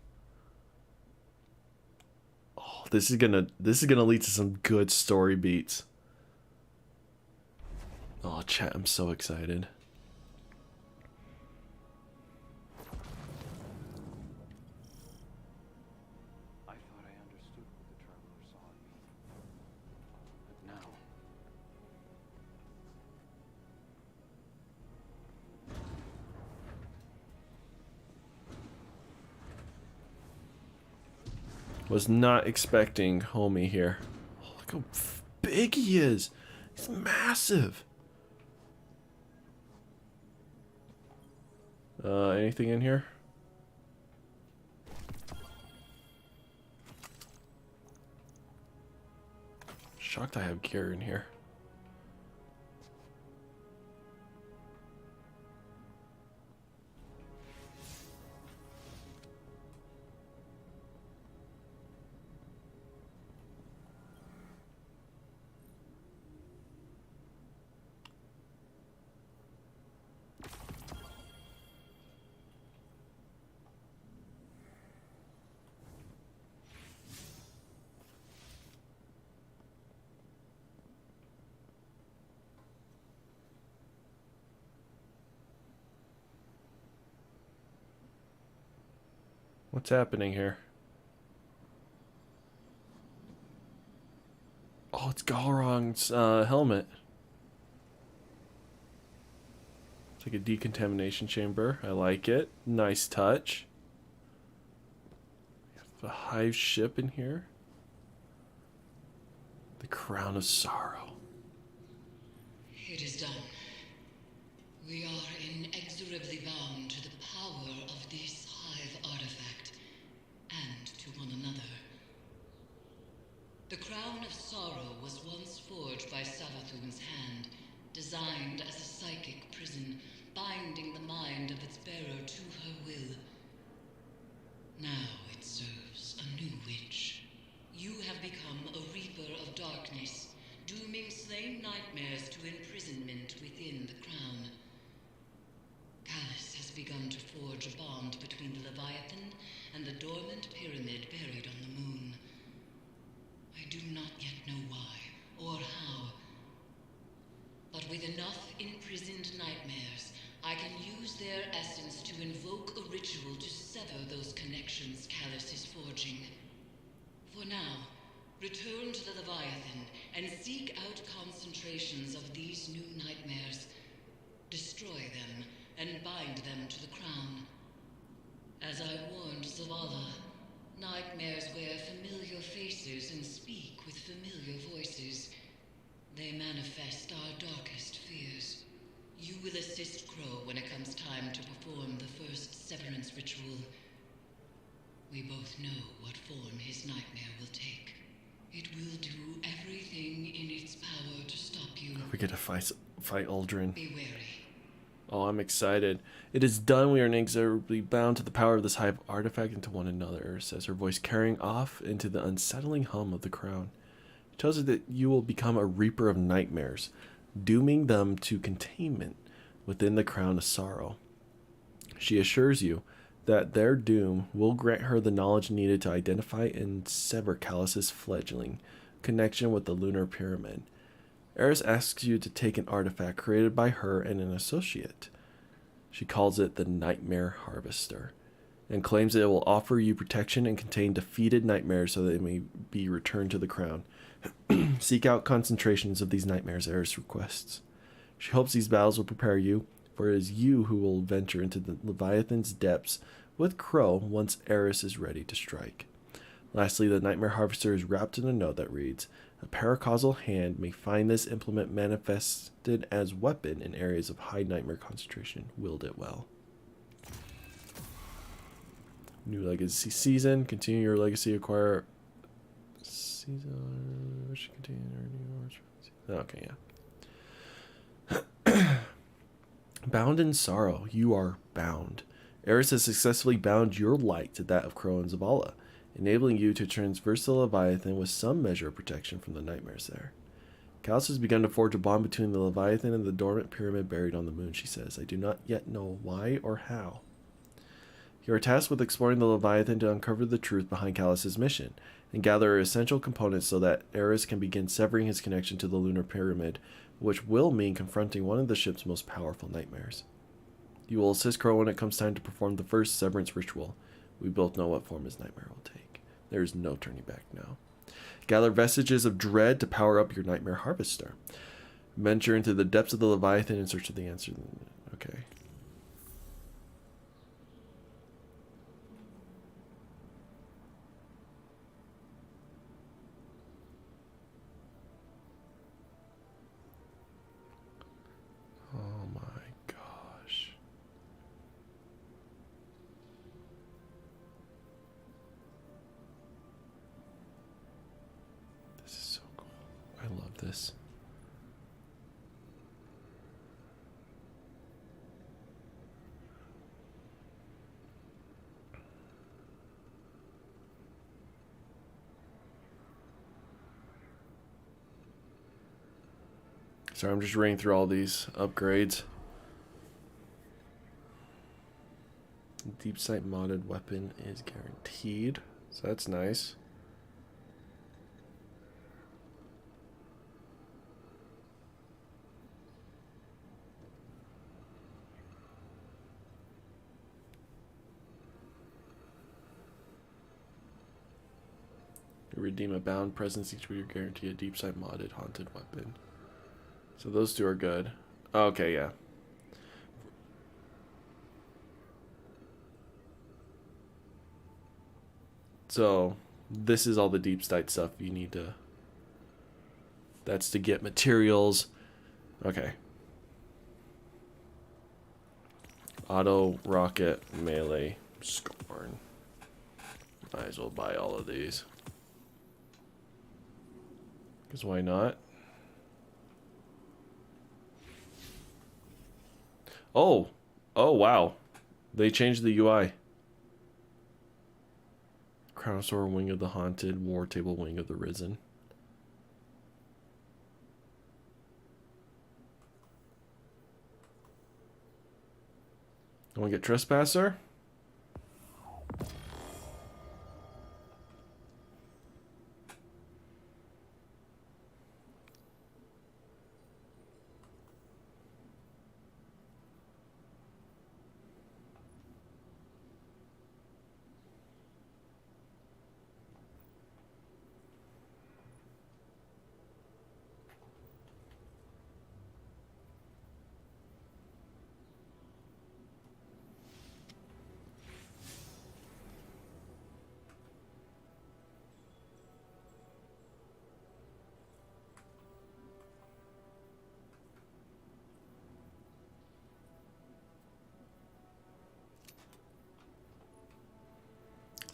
Oh, this is gonna lead to some good story beats. Oh, chat, I'm so excited. I thought I understood what the traveler saw in me. But now... Was not expecting homie here. Oh, look how big he is. He's massive. Anything in here? Shocked I have gear in here. What's happening here? Oh, it's Galrong's helmet. It's like a decontamination chamber. I like it. Nice touch. The hive ship in here. The crown of sorrow. It is done. We are inexorably bound to the power of this hive artifact, and to one another. The crown of sorrow was once forged by Savathun's hand, designed as a psychic prison, binding the mind of its bearer to her will. Now it serves a new witch. You have become a reaper of darkness, dooming slain nightmares to imprisonment within the crown. Callus has begun to forge a bond between the Leviathan and the dormant pyramid buried on the moon. I do not yet know why or how, but with enough imprisoned nightmares, I can use their essence to invoke a ritual to sever those connections Callus is forging. For now, Return to the Leviathan and seek out concentrations of these new nightmares. Destroy them and bind them to the crown. As I warned Zavala, nightmares wear familiar faces and speak with familiar voices. They manifest our darkest fears. You will assist Crow when it comes time to perform the first severance ritual. We both know what form his nightmare will take. It will do everything in its power to stop you. We get to fight Aldrin. Be wary. Oh, I'm excited. It is done. We are inexorably bound to the power of this hive artifact and to one another, says her voice, carrying off into the unsettling hum of the crown. It tells her that you will become a reaper of nightmares, dooming them to containment within the crown of sorrow. She assures you that their doom will grant her the knowledge needed to identify and sever Callus's fledgling connection with the lunar pyramid. Eris asks you to take an artifact created by her and an associate. She calls it the Nightmare Harvester, and claims that it will offer you protection and contain defeated nightmares so that it may be returned to the crown. Seek out concentrations of these nightmares, Eris requests. She hopes these battles will prepare you, for it is you who will venture into the Leviathan's depths with Crow once Eris is ready to strike. Lastly, the Nightmare Harvester is wrapped in a note that reads, a paracausal hand may find this implement manifested as weapon in areas of high nightmare concentration. Wield it well. New legacy season. Continue your legacy. Acquire season. Which continue. Okay, yeah. Bound in sorrow. You are bound. Eris has successfully bound your light to that of Crow and Zavala, enabling you to traverse the Leviathan with some measure of protection from the nightmares there. Callus has begun to forge a bond between the Leviathan and the dormant pyramid buried on the moon, she says. I do not yet know why or how. You are tasked with exploring the Leviathan to uncover the truth behind Callus's mission, and gather essential components so that Eris can begin severing his connection to the lunar pyramid, which will mean confronting one of the ship's most powerful nightmares. You will assist Crow when it comes time to perform the first severance ritual. We both know what form his nightmare will take. There is no turning back now. Gather vestiges of dread to power up your Nightmare Harvester. Venture into the depths of the Leviathan in search of the answer. Okay. Oh my gosh. This is so cool. I love this. Sorry, I'm just reading through all these upgrades. Deep sight modded weapon is guaranteed, so that's nice. You redeem a bound presence each week, you guarantee a deep sight modded haunted weapon. So those two are good. Okay, yeah. So this is all the deep sight stuff you need to. That's to get materials. Okay. Auto rocket melee scorn. Might as well buy all of these. Because why not? Oh, wow. They changed the UI. Crownosaur Wing of the Haunted, War Table Wing of the Risen. Want to get Trespasser?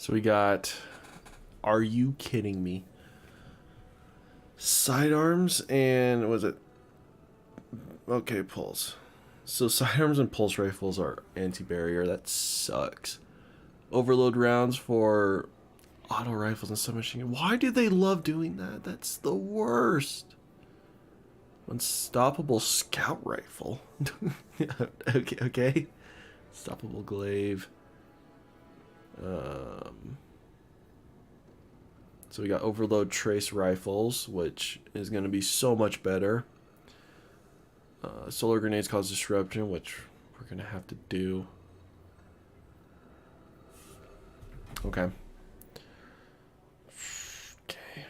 So we got, are you kidding me? Sidearms and, was it? Okay, pulse. So sidearms and pulse rifles are anti-barrier. That sucks. Overload rounds for auto rifles and submachine gun. Why do they love doing that? That's the worst. Unstoppable scout rifle. Okay. Unstoppable glaive. So we got overload trace rifles, which is going to be so much better. Solar grenades cause disruption, which we're going to have to do. Okay. Okay.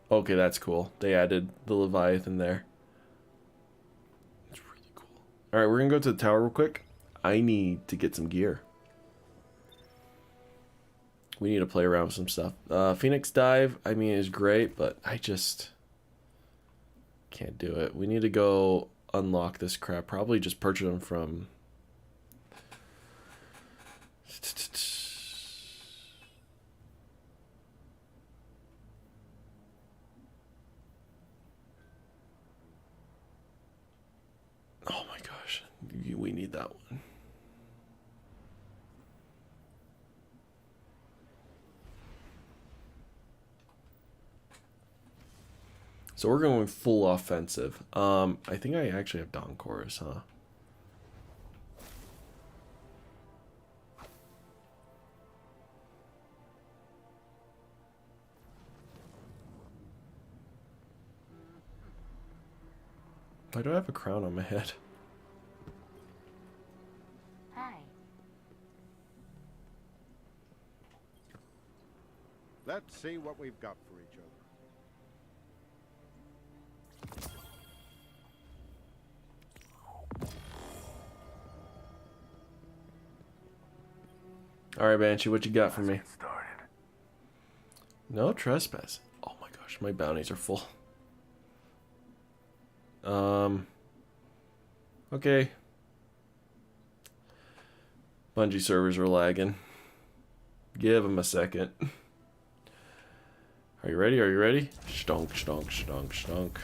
Okay, that's cool. They added the Leviathan there. It's really cool. Alright, we're going to go to the tower real quick. I need to get some gear. We need to play around with some stuff. Phoenix Dive, I mean, is great, but I just can't do it. We need to go unlock this crap. Probably just purchase them from... Oh my gosh. We need that one. So we're going full offensive. I think I actually have Dawn Chorus, huh? Why do I have a crown on my head? Hi. Let's see what we've got for each other. Alright, Banshee, what you got for me? No trespass. Oh my gosh, my bounties are full. Okay. Bungie servers are lagging. Give them a second. Are you ready? Are you ready? Stonk, stonk, stonk, stonk.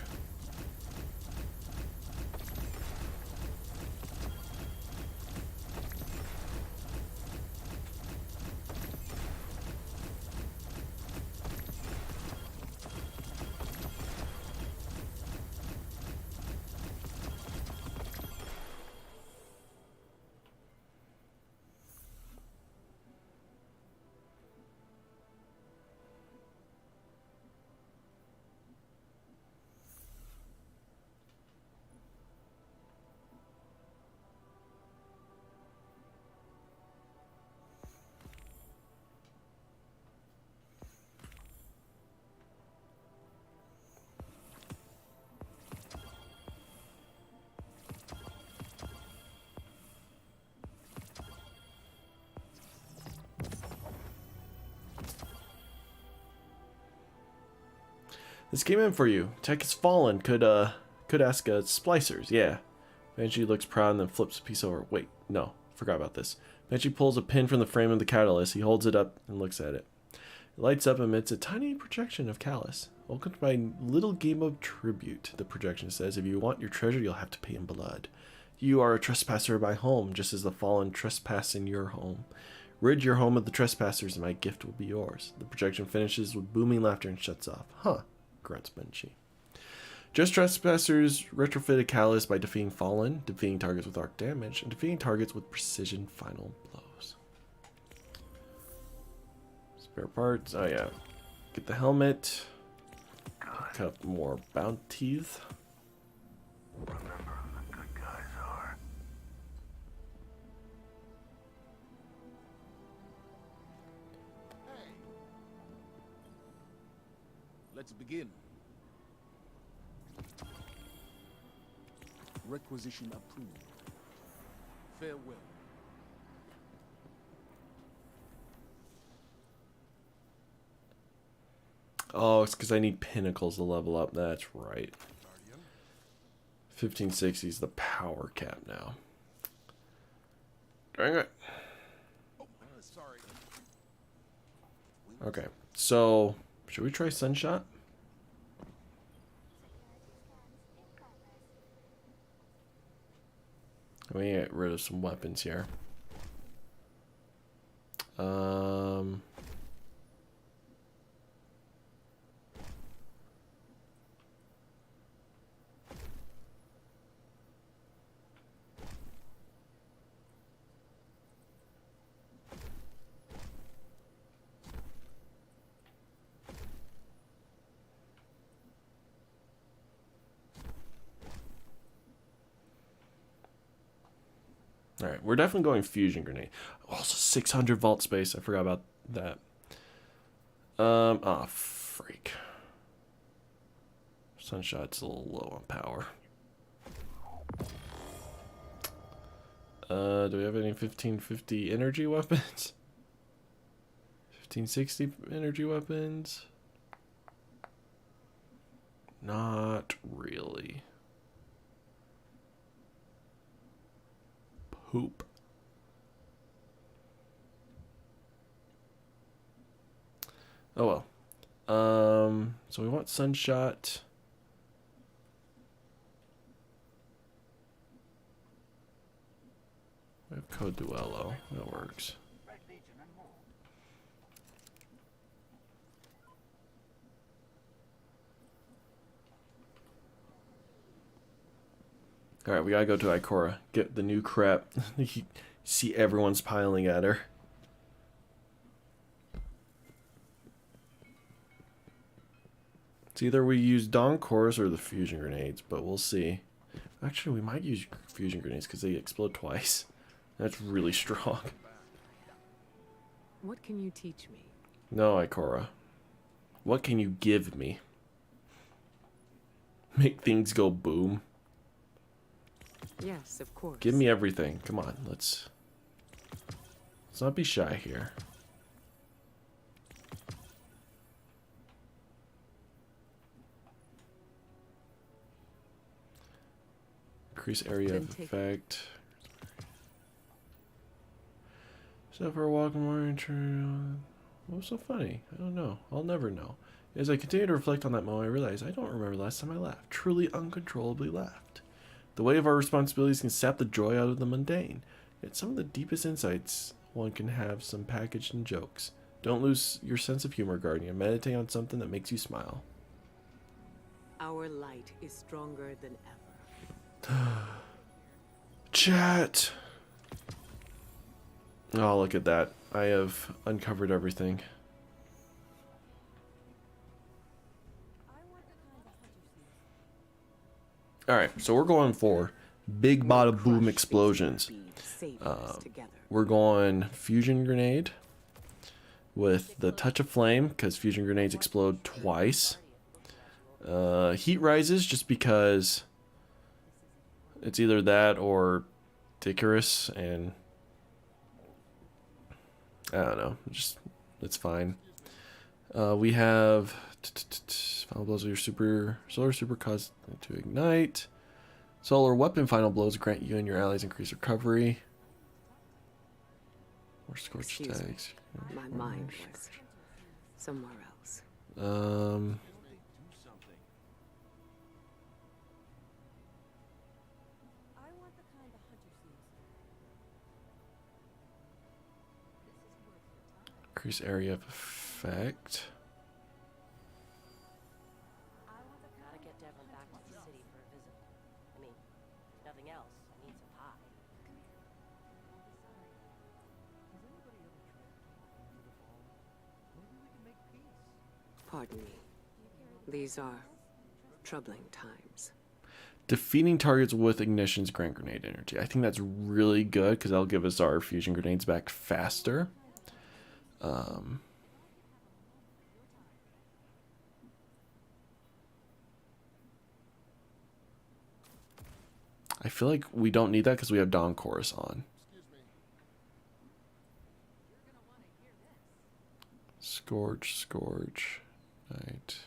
This came in for you. Tech has fallen. Could ask splicers. Yeah. Banshee looks proud and then flips a piece over. Wait, no. Forgot about this. Banshee pulls a pin from the frame of the catalyst. He holds it up and looks at it. It lights up and emits a tiny projection of Callus. Welcome to my little game of tribute, the projection says. If you want your treasure, you'll have to pay in blood. You are a trespasser in my home, just as the fallen trespass in your home. Rid your home of the trespassers and my gift will be yours. The projection finishes with booming laughter and shuts off. Huh. Grunts Banshee. Just trespassers retrofitted Callus by defeating Fallen, defeating targets with arc damage, and defeating targets with precision final blows. Spare parts. Oh yeah. Get the helmet. Pick up more bounties. Remember who the good guys are. Let's begin. Requisition approved. Farewell. Oh, it's because I need pinnacles to level up. That's right. 1560 is the power cap now. Dang it. Okay, so should we try Sunshot? Let me get rid of some weapons here. All right, we're definitely going fusion grenade. Also 600 vault space. I forgot about that. Ah, freak. Sunshot's a little low on power. Do we have any 1550 energy weapons? 1560 energy weapons? Not really. Poop. Oh well. So we want Sunshot. We have Code Duello. That works. Alright, we gotta go to Ikora. Get the new crap. You see everyone's piling at her. It's either we use Dawn Cores or the fusion grenades, but we'll see. Actually, we might use fusion grenades because they explode twice. That's really strong. What can you teach me? No, Ikora. What can you give me? Make things go boom. Yes, of course. Give me everything. Come on, let's not be shy here. Increase area of effect. So for a walk more intro. What's so funny? I don't know. I'll never know. As I continue to reflect on that moment, I realize I don't remember the last time I laughed. Truly uncontrollably laughed. The weight of our responsibilities can sap the joy out of the mundane. Yet some of the deepest insights one can have some packaged in jokes. Don't lose your sense of humor, Guardian. Meditate on something that makes you smile. Our light is stronger than ever. Chat. Oh, look at that. I have uncovered everything. Alright, so we're going for big bada boom explosions. We're going fusion grenade with the touch of flame because fusion grenades explode twice. Heat rises just because it's either that or Icarus, and I don't know, just it's fine. We have final blows of your solar super cause to ignite. Solar weapon final blows grant you and your allies increased recovery. Or scorch tags. My mind was somewhere else. Increase area of effect. Gotta get Devlin back to the city for a visit. I mean, if nothing else, I need some pie. Pardon me. These are troubling times. Defeating targets with ignitions grant grenade energy. I think that's really good because that'll give us our fusion grenades back faster. I feel like we don't need that because we have Dawn Chorus on. Scorch. Right.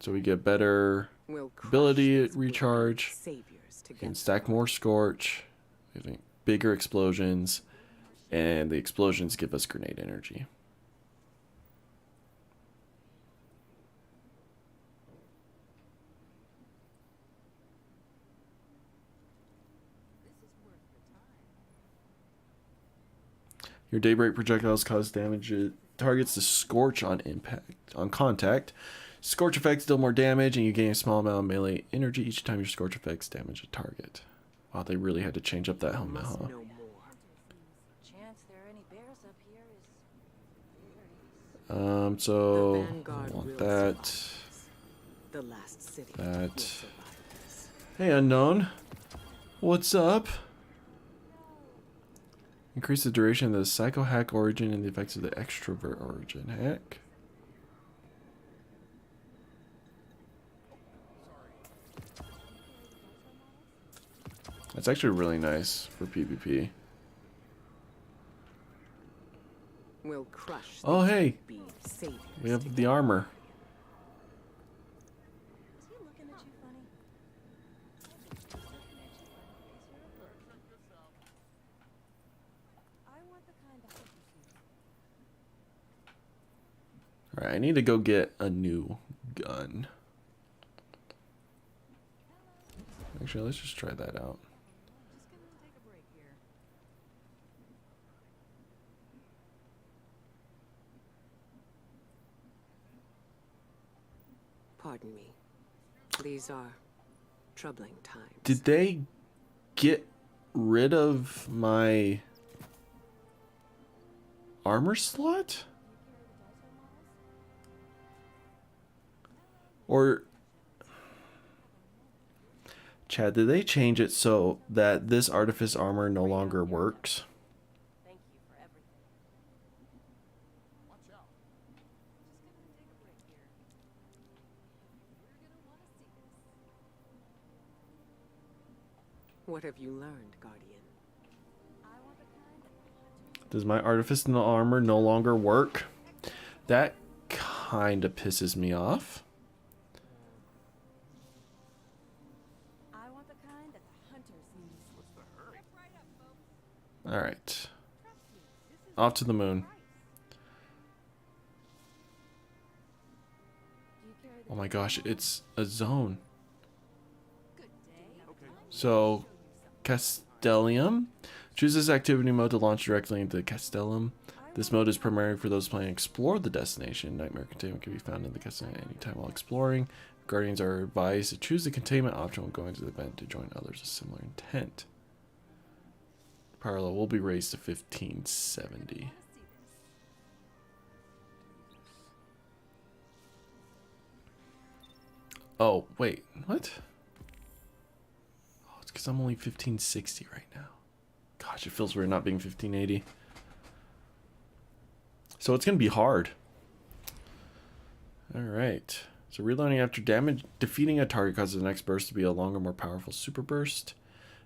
So we get better ability recharge. We can stack more Scorch. We have bigger explosions. And the explosions give us grenade energy. Your Daybreak projectiles cause damage. It targets the Scorch on impact, on contact. Scorch effects deal more damage, and you gain a small amount of melee energy each time your Scorch effects damage a target. Wow, they really had to change up that helmet, huh? So I want that. That. Hey, unknown. What's up? Increase the duration of the Psycho Hack origin and the effects of the Extrovert origin hack. That's actually really nice for PvP. We'll crush. Oh, hey. We have the armor. Alright, I need to go get a new gun. Actually, let's just try that out. Pardon me. These are troubling times. Did they get rid of my armor slot? Or, Chad, did they change it so that this Artifice armor no longer works? Thank you for everything. What have you learned, Guardian? Does my Artifice armor no longer work? That kind of pisses me off. Alright. Off to the moon. Oh my gosh, it's a zone. So, Castellium. Choose this activity mode to launch directly into Castellium. This mode is primarily for those playing Explore the destination. Nightmare containment can be found in the Castellium at any time while exploring. Guardians are advised to choose the containment option when going to the event to join others with similar intent. Power level will be raised to 1570. Oh, wait, what? Oh, it's because I'm only 1560 right now. Gosh, it feels weird not being 1580. So it's going to be hard. Alright. So reloading after damage. Defeating a target causes the next burst to be a longer, more powerful super burst.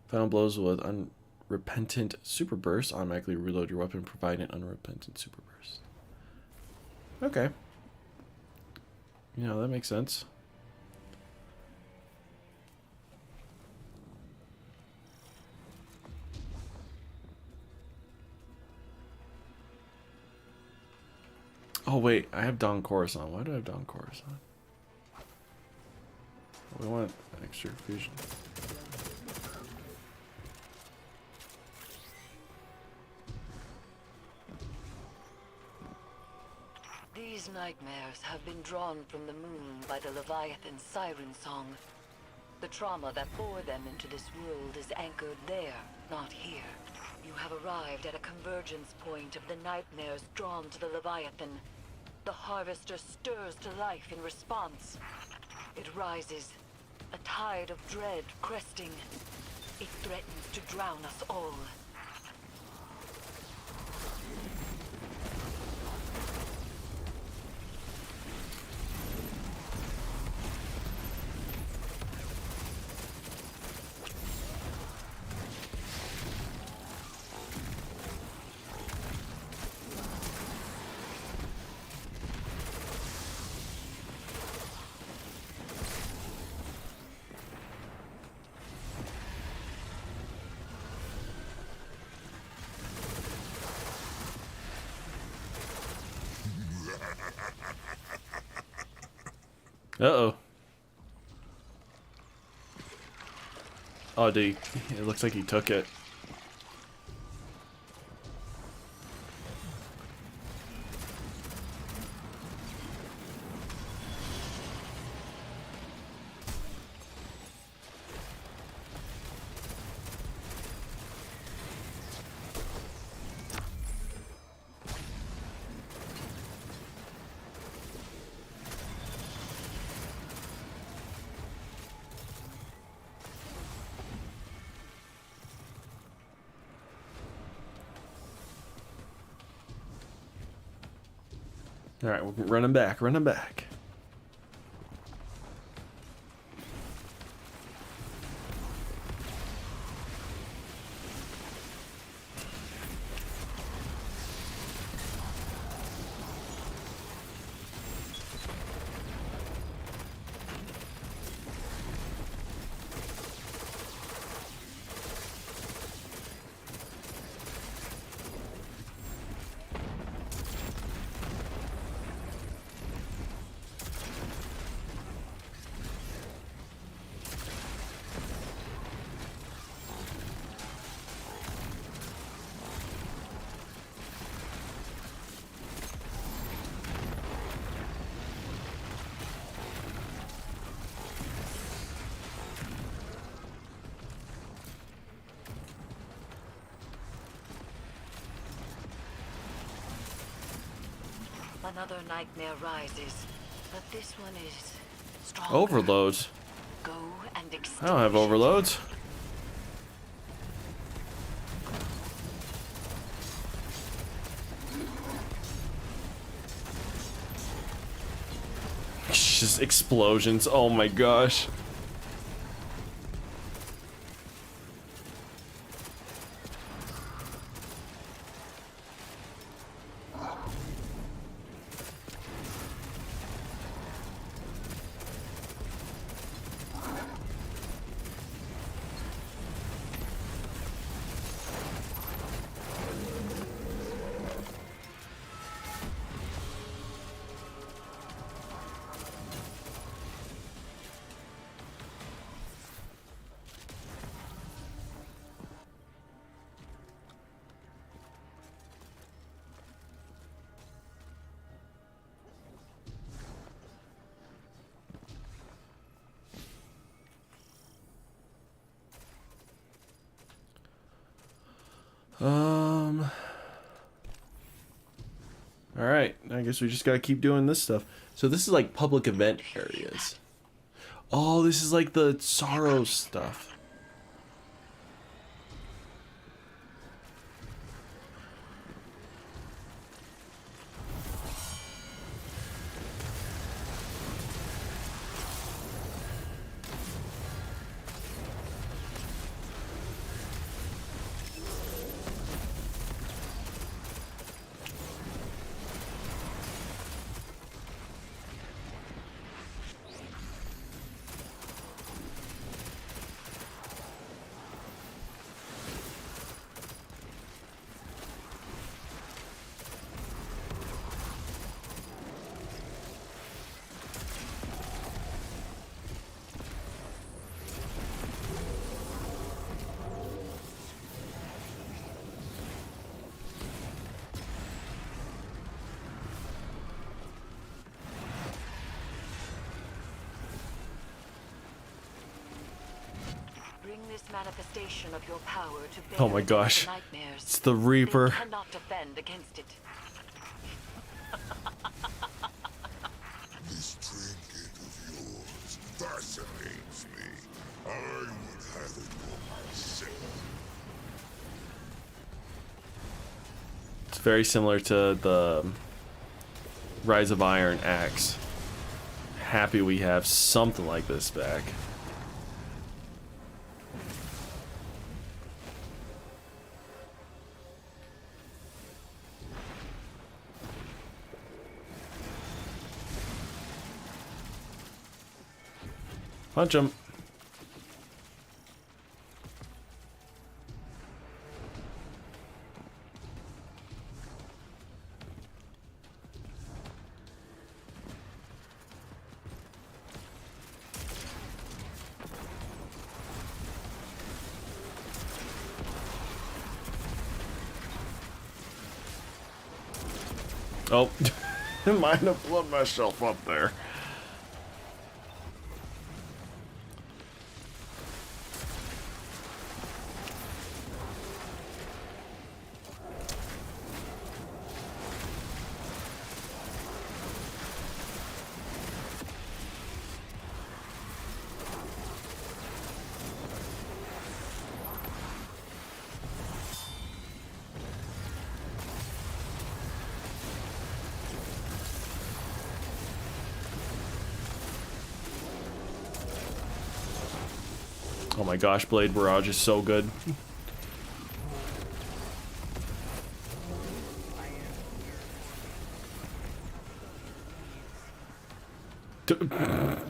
Final blows with unrepentant super burst. Automatically reload your weapon, provide an unrepentant super burst. Okay. You know, that makes sense. Oh wait, I have Dawn Chorus on. Why do I have Dawn Chorus on? We want extra fusion. These nightmares have been drawn from the moon by the Leviathan siren song. The trauma that bore them into this world is anchored there, not here. You have arrived at a convergence point of the nightmares drawn to the Leviathan. The Harvester stirs to life in response. It rises, a tide of dread cresting. It threatens to drown us all. Uh-oh. Oh, dude. It looks like he took it. Alright, we're running back, running back. Another nightmare rises, but this one is stronger. Overloads. Go and extinguish I don't have it. overloads. It's just explosions. Oh my gosh. Alright, I guess we just gotta keep doing this stuff. So this is like public event areas. Oh, this is like the sorrow stuff. Bring this manifestation of your power to bear Oh my against gosh. the nightmares. It's the Reaper. They cannot defend against it. This trinket of yours fascinates me. I would have it for myself. It's very similar to the Rise of Iron axe. Happy we have something like this back. Punch him. Oh, might have blown myself up there. Oh my gosh, Blade Barrage is so good.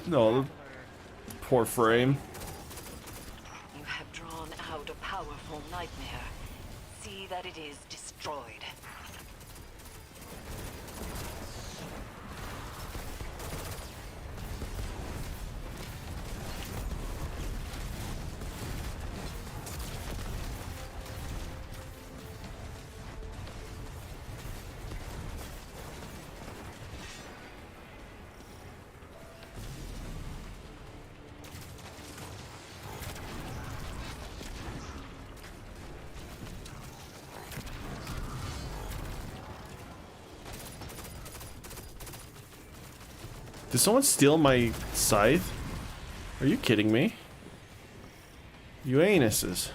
No, poor frame. You have drawn out a powerful nightmare. See that it is destroyed. Did someone steal my scythe? Are you kidding me? You anuses.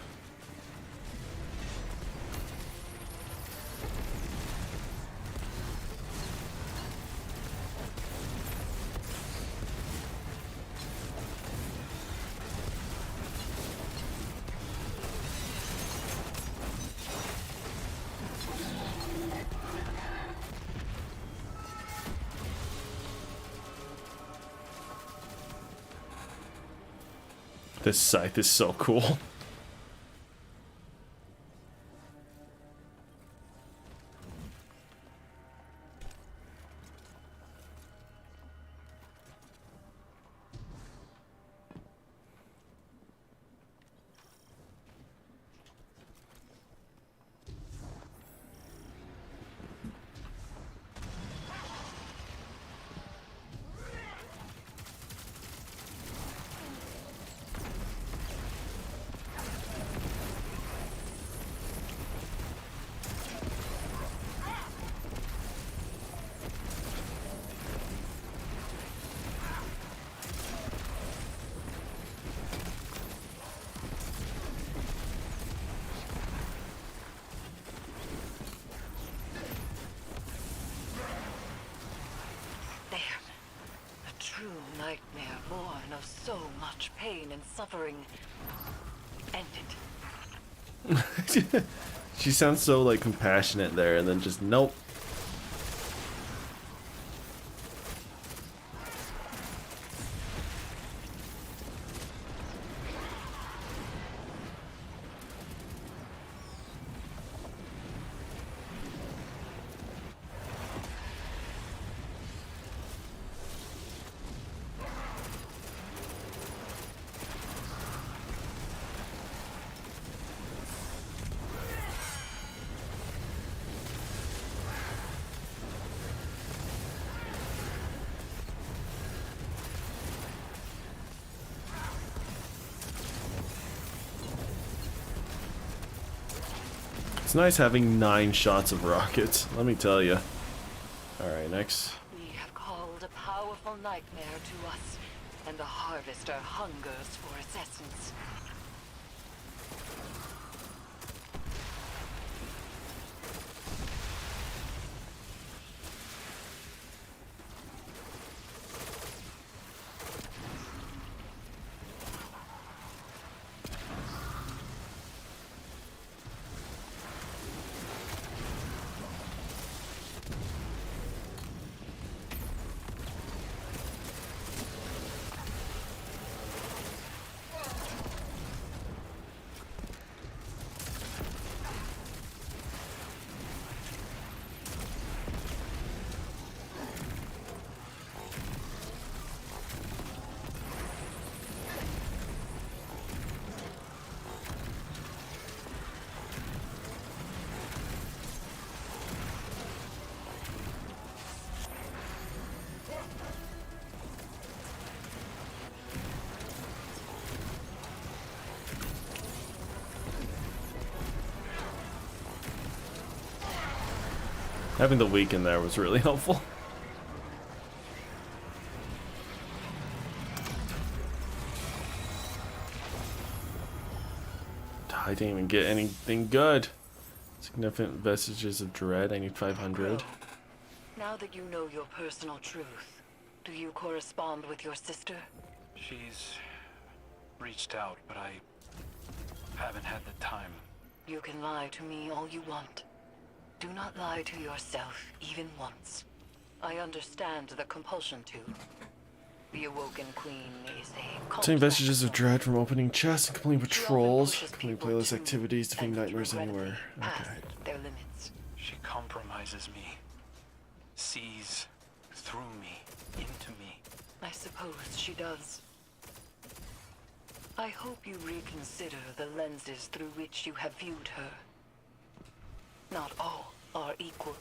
This scythe is so cool. Nightmare born of so much pain and suffering. Ended. She sounds so like compassionate there, and then just nope. It's nice having 9 shots of rockets, let me tell you. Alright, next. We have called a powerful nightmare to us, and the Harvester hungers for its essence. Having the week in there was really helpful. I didn't even get anything good. Significant vestiges of dread. I need 500. Now that you know your personal truth, do you correspond with your sister? She's reached out, but I haven't had the time. You can lie to me all you want. Do not lie to yourself, even once. I understand the compulsion to. The Awoken Queen is a cult. Obtain vestiges of dread from opening chests and completing patrols. Completing playlist activities, defeating nightmares anywhere. Okay. Their limits. She compromises me, sees through me, into me. I suppose she does. I hope you reconsider the lenses through which you have viewed her. Not all are equal.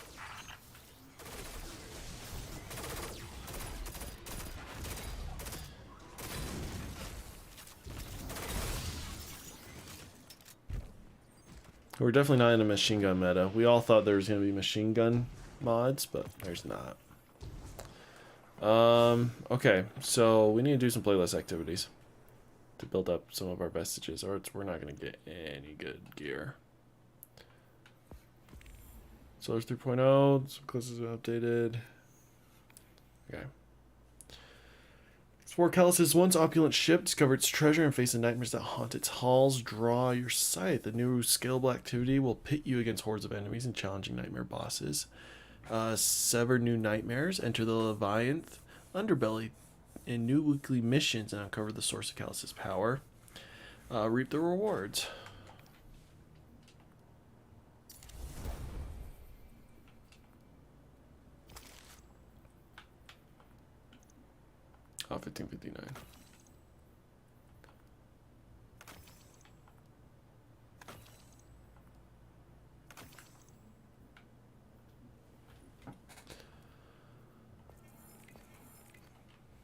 We're definitely not in a machine gun meta. We all thought there was going to be machine gun mods, but there's not. Okay, so we need to do some playlist activities to build up some of our vestiges, or we're not going to get any good gear. Solar's 3.0, some classes are updated. Okay. Explore Callus's once opulent ship, discover its treasure, and face the nightmares that haunt its halls. Draw your sight. The new scalable activity will pit you against hordes of enemies and challenging nightmare bosses. Sever new nightmares. Enter the Leviathan underbelly in new weekly missions and uncover the source of Callus's power. Reap the rewards. Oh, 1559.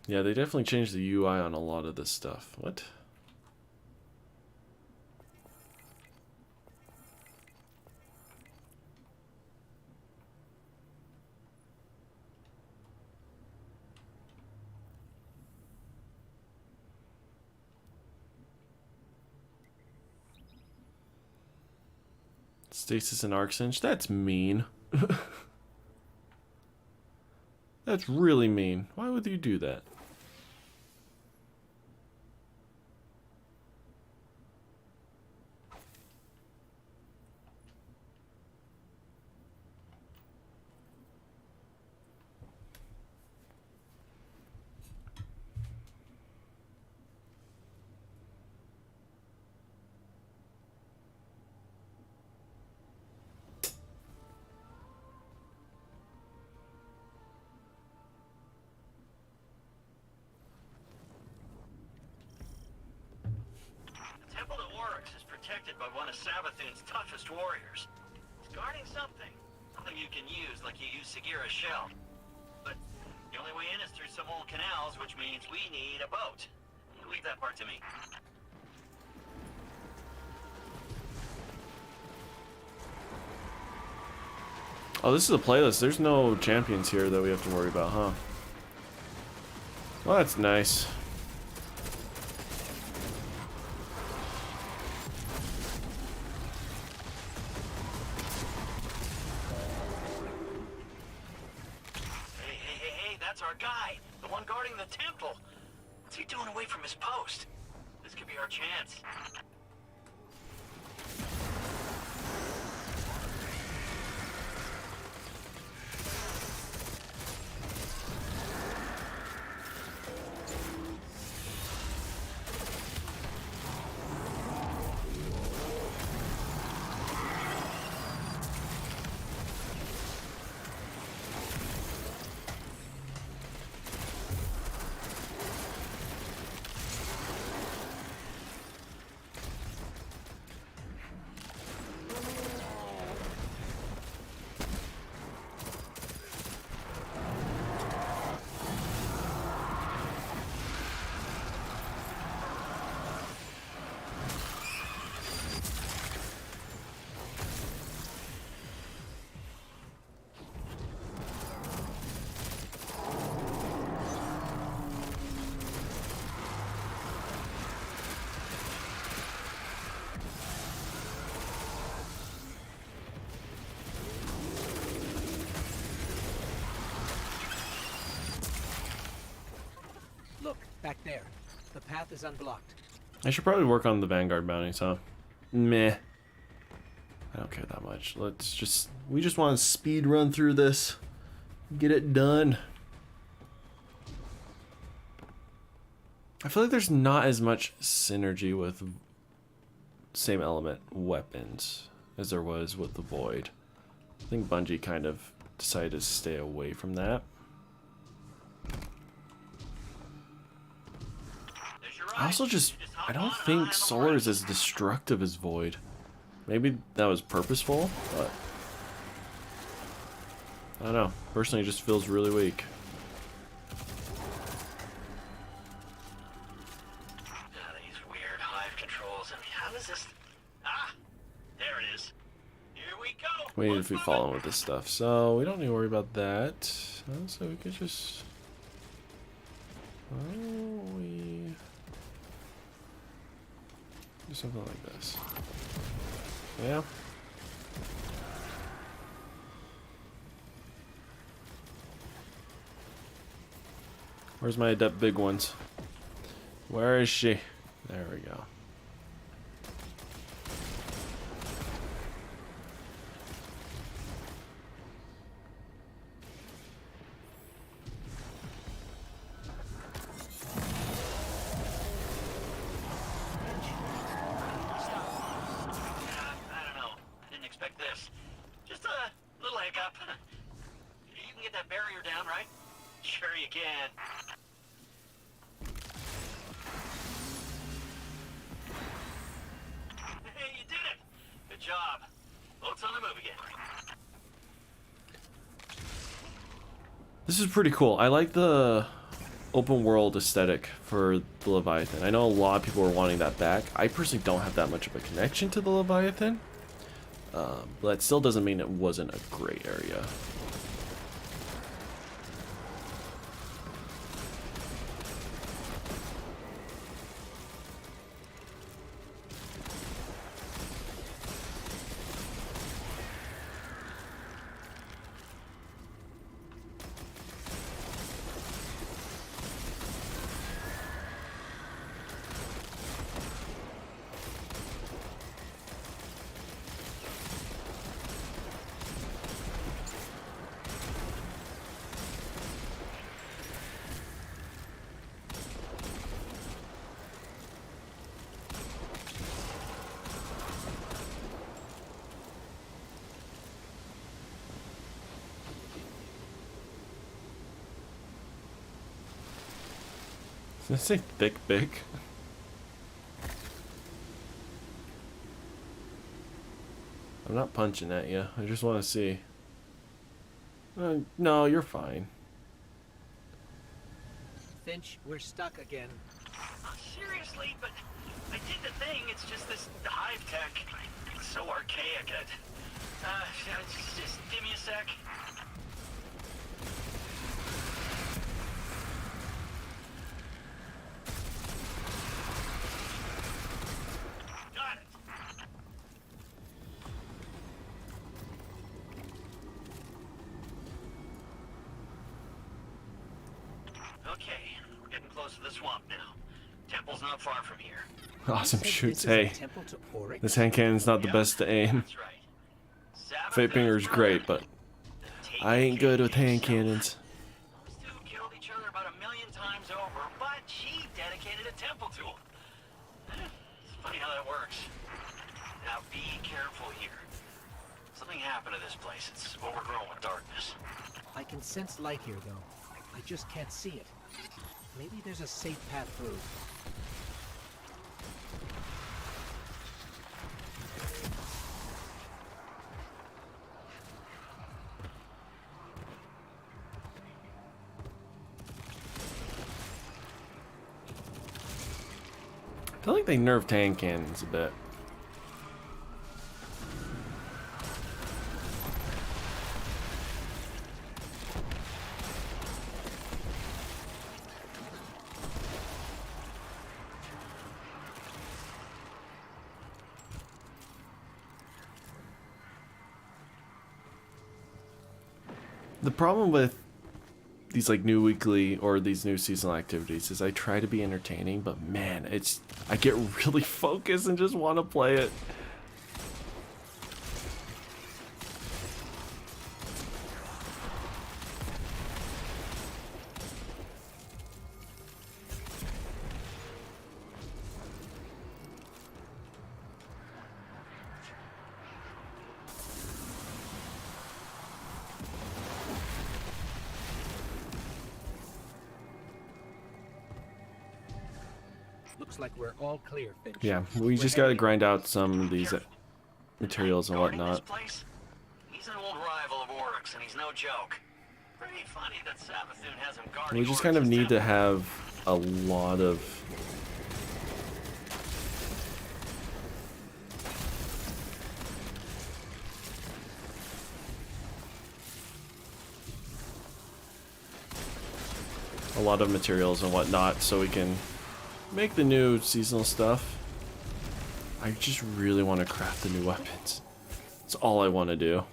Yeah, they definitely changed the UI on a lot of this stuff. What? Stasis and arc cinch. That's mean. That's really mean. Why would you do that? By one of Savathun's toughest warriors. He's guarding something you can use like you use Sagira's shell. But the only way in is through some old canals, which means we need a boat. Leave that part to me. Oh, this is a playlist. There's no champions here that we have to worry about, huh? Well, that's nice. That's our guy, the one guarding the temple. What's he doing away from his post? This could be our chance. Back there. The path is unblocked. I should probably work on the Vanguard bounties, huh? Meh. I don't care that much. We just want to speed run through this. Get it done. I feel like there's not as much synergy with same element weapons as there was with the Void. I think Bungie kind of decided to stay away from that. I also I don't think Solar is as destructive as Void. Maybe that was purposeful, but I don't know. Personally, it just feels really weak. These weird hive controls. I mean, how does this... Ah! There it is. Here we go! We need to be following with this stuff, so we don't need to worry about that. So we could just... we... do something like this. Yeah. Where's my adept big ones? Where is she? There we go. This is pretty cool. I like the open world aesthetic for the Leviathan. I know a lot of people are wanting that back. I personally don't have that much of a connection to the Leviathan. But that still doesn't mean it wasn't a great area. Did I say thick big? I'm not punching at you. I just want to see. No, you're fine. Finch, we're stuck again. Seriously, but I did the thing. It's just this hive tech. It's so archaic. Just give me a sec. Okay, we're getting close to the swamp now. Temple's not far from here. Awesome shoots. Hey, this hand cannon's not the best to aim. Fate Finger's great, but I ain't good with hand cannons. Those two killed each other about 1,000,000 times over, but she dedicated a temple to him. It's funny how that works. Now be careful here. Something happened to this place. It's overgrown with darkness. I can sense light here, though. I just can't see it. Maybe there's a safe path through. I feel like they nerfed hand cannons a bit. The problem with these like new weekly or these new seasonal activities is I try to be entertaining, but man, I get really focused and just want to play it. Looks like we're all clear, Finch. Yeah, we just gotta grind out some of these materials and whatnot. He's an old rival of Oryx, and he's no joke. Pretty funny that Savathun has him guarding. We just kind of need to have a lot of materials and whatnot so we can make the new seasonal stuff. I just really want to craft the new weapons. That's all I want to do.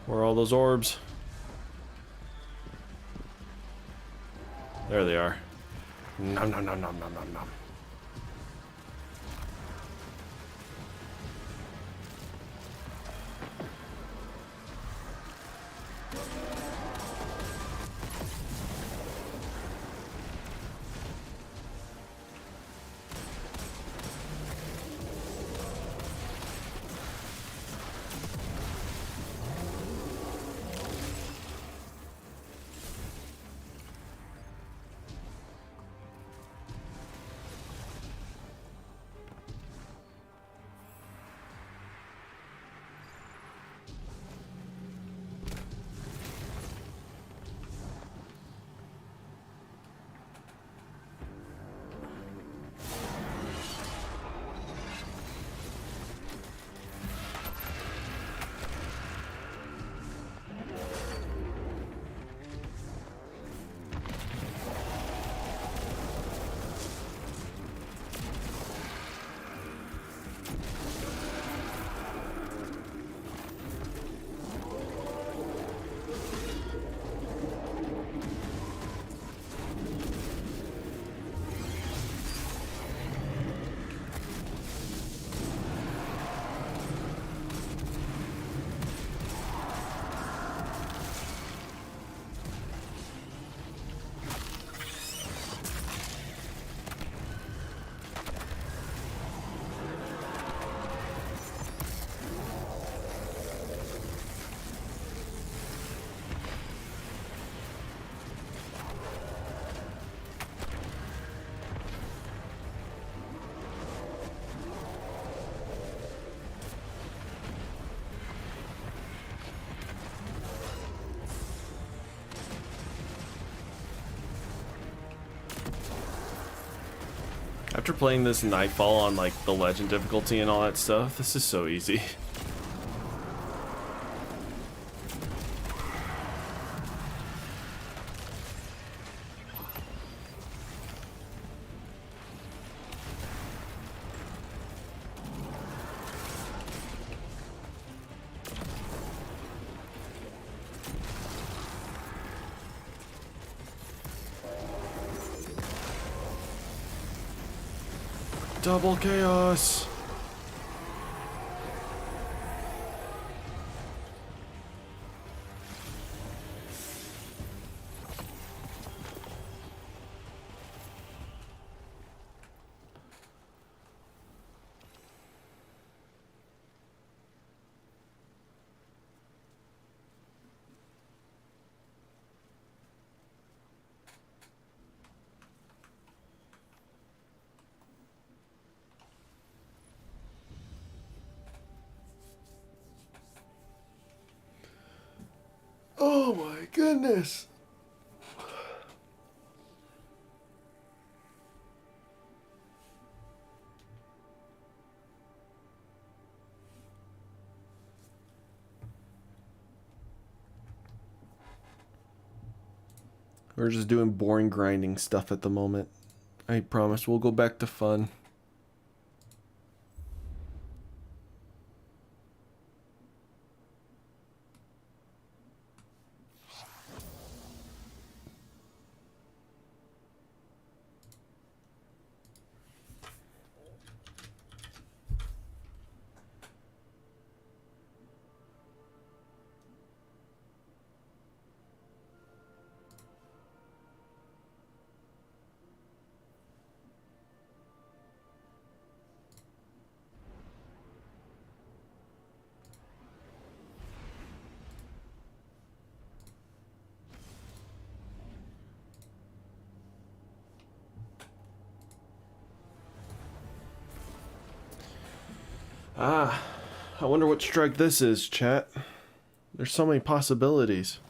Where are all those orbs? There they are. Nom nom nom nom nom nom nom. After playing this Nightfall on like the legend difficulty and all that stuff, this is so easy. Double chaos. Oh my goodness. We're just doing boring grinding stuff at the moment. I promise we'll go back to fun. Ah, I wonder what strike this is, chat. There's so many possibilities.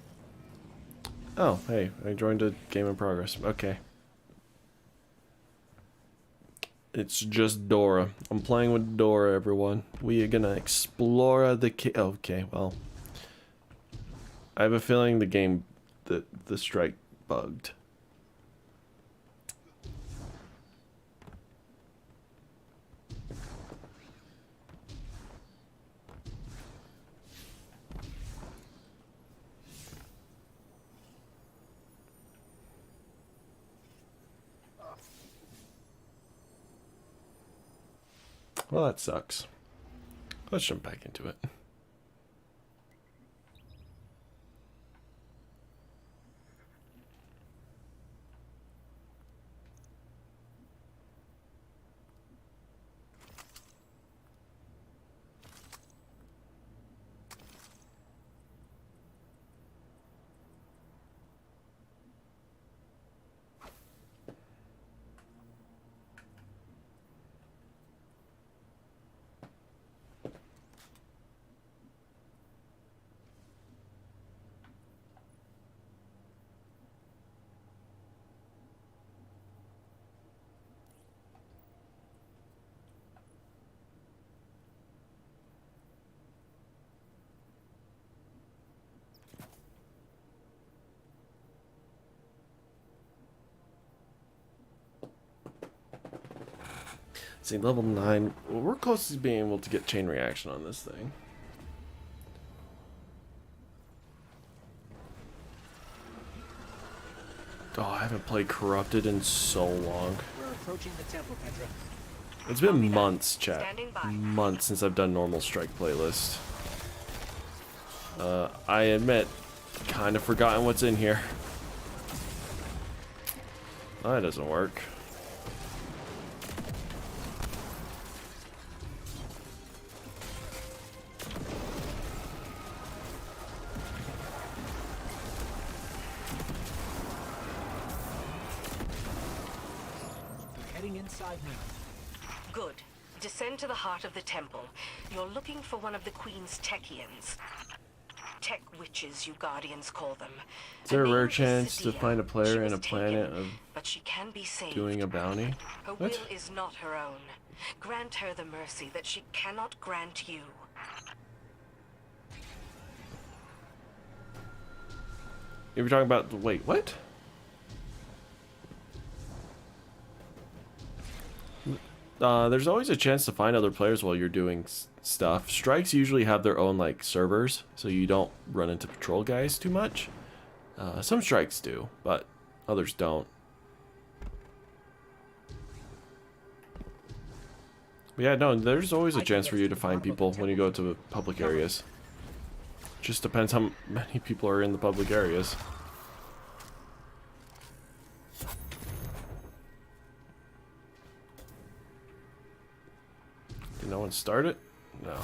Oh, hey, I joined a game in progress. Okay. It's just Dora. I'm playing with Dora, everyone. We are gonna explore the okay, well. I have a feeling the game, the strike bugged. Well, that sucks. Let's jump back into it. See, level 9. Well, we're close to being able to get chain reaction on this thing. Oh, I haven't played Corrupted in so long. We're approaching the temple, Petra. It's been months, chat. Months since I've done normal strike playlist. I admit, kind of forgotten what's in here. Oh, that doesn't work. Inside now. Good. Descend to the heart of the temple. You're looking for one of the Queen's Techians. Tech witches, you Guardians call them. Is there a Her rare name is chance to Sadia. find a She player was in a planet taken, of but she can be saved. doing a bounty? Her What? will is not her own. Grant her the mercy that she cannot grant you. You were talking about... Wait, what? There's always a chance to find other players while you're doing stuff. Strikes usually have their own like servers, so you don't run into patrol guys too much. Some strikes do, but others don't. But yeah, no, there's always a chance for you to find people when you go to public areas. Just depends how many people are in the public areas. Did no one start it? No.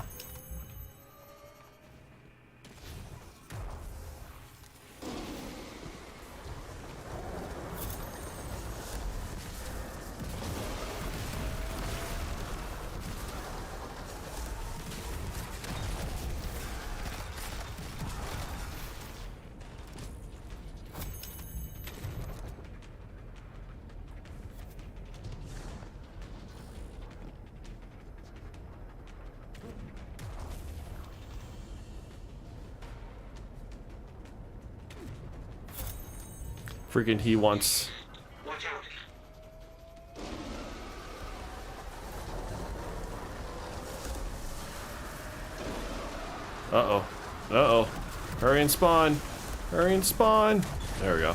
Freaking he wants... Watch out. Uh-oh. Uh-oh. Hurry and spawn. Hurry and spawn. There we go.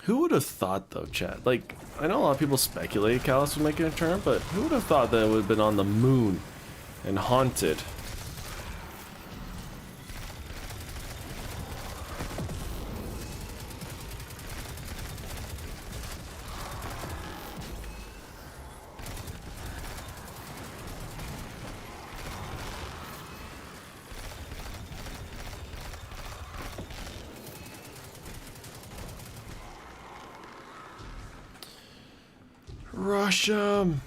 Who would have thought, though, Chad? Like, I know a lot of people speculate Callus would make a return, but who would have thought that it would have been on the moon and haunted? Rush 'em!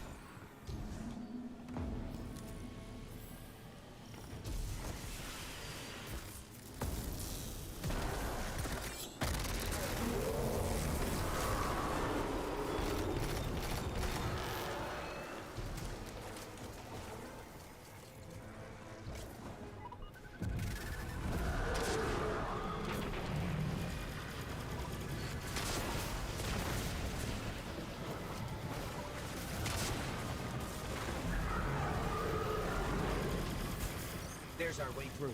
There's our way through.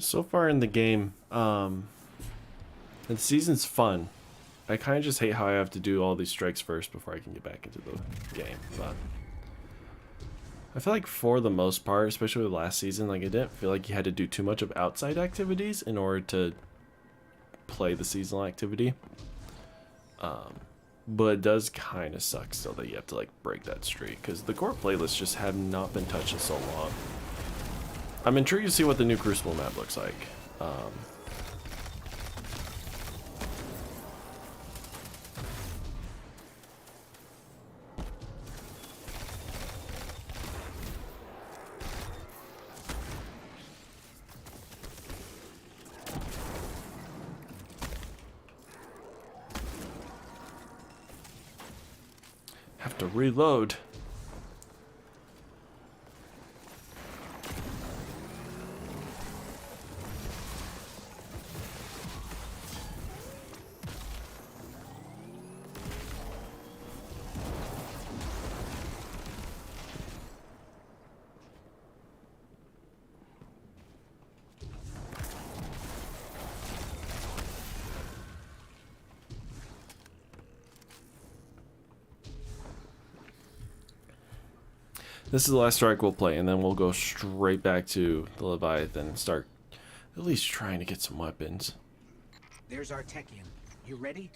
So far in the game, the season's fun. I kind of just hate how I have to do all these strikes first before I can get back into the game. But I feel like for the most part, especially with last season, like I didn't feel like you had to do too much of outside activities in order to play the seasonal activity. But it does kind of suck still that you have to like break that streak because the core playlists just have not been touched in so long. I'm intrigued to see what the new Crucible map looks like. Have to reload. This is the last strike we'll play, and then we'll go straight back to the Leviathan and start at least trying to get some weapons. There's our Techian. You ready?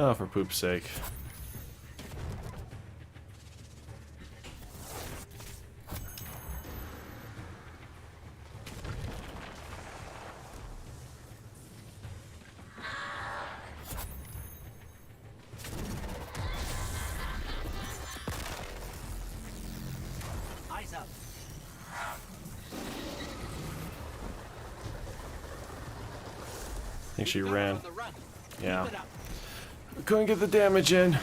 Oh, for poop's sake. Eyes up. I think she ran. On the run. Yeah. Keep it up. Couldn't get the damage in.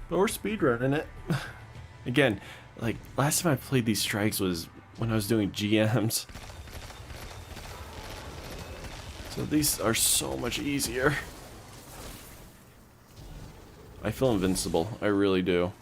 But we're speedrunning it. Again, like, last time I played these strikes was when I was doing GMs. So these are so much easier. I feel invincible. I really do.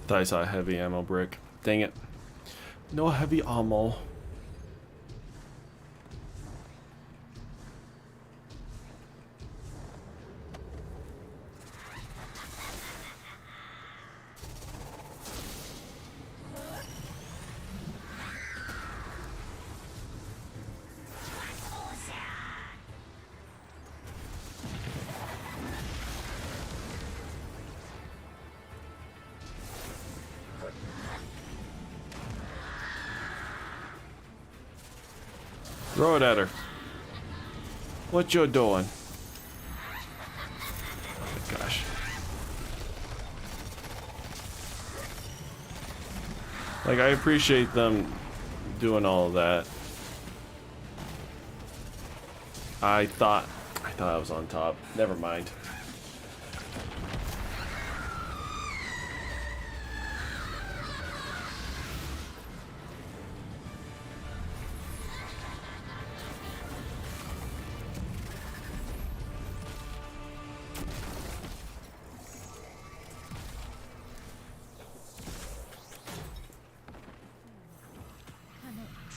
Thought I saw a heavy ammo brick. Dang it. No heavy ammo. Throw it at her. What you doing? Oh my gosh. Like, I appreciate them doing all of that. I thought I was on top. Never mind.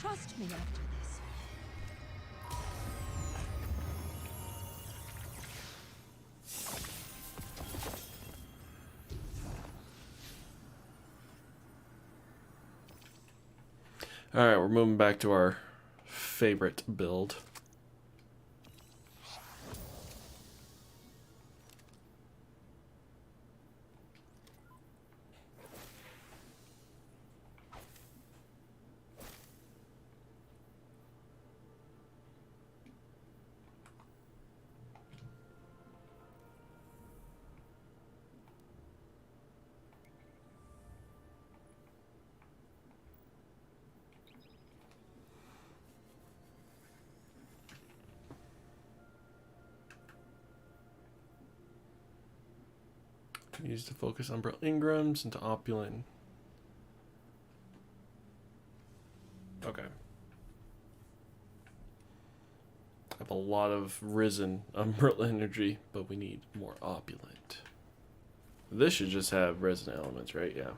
Trust me after this. Alright, we're moving back to our favorite build. Used to focus Umbrella Ingrams into opulent. Okay. I have a lot of risen Umbrella energy, but we need more opulent. This should just have resin elements, right? Yeah.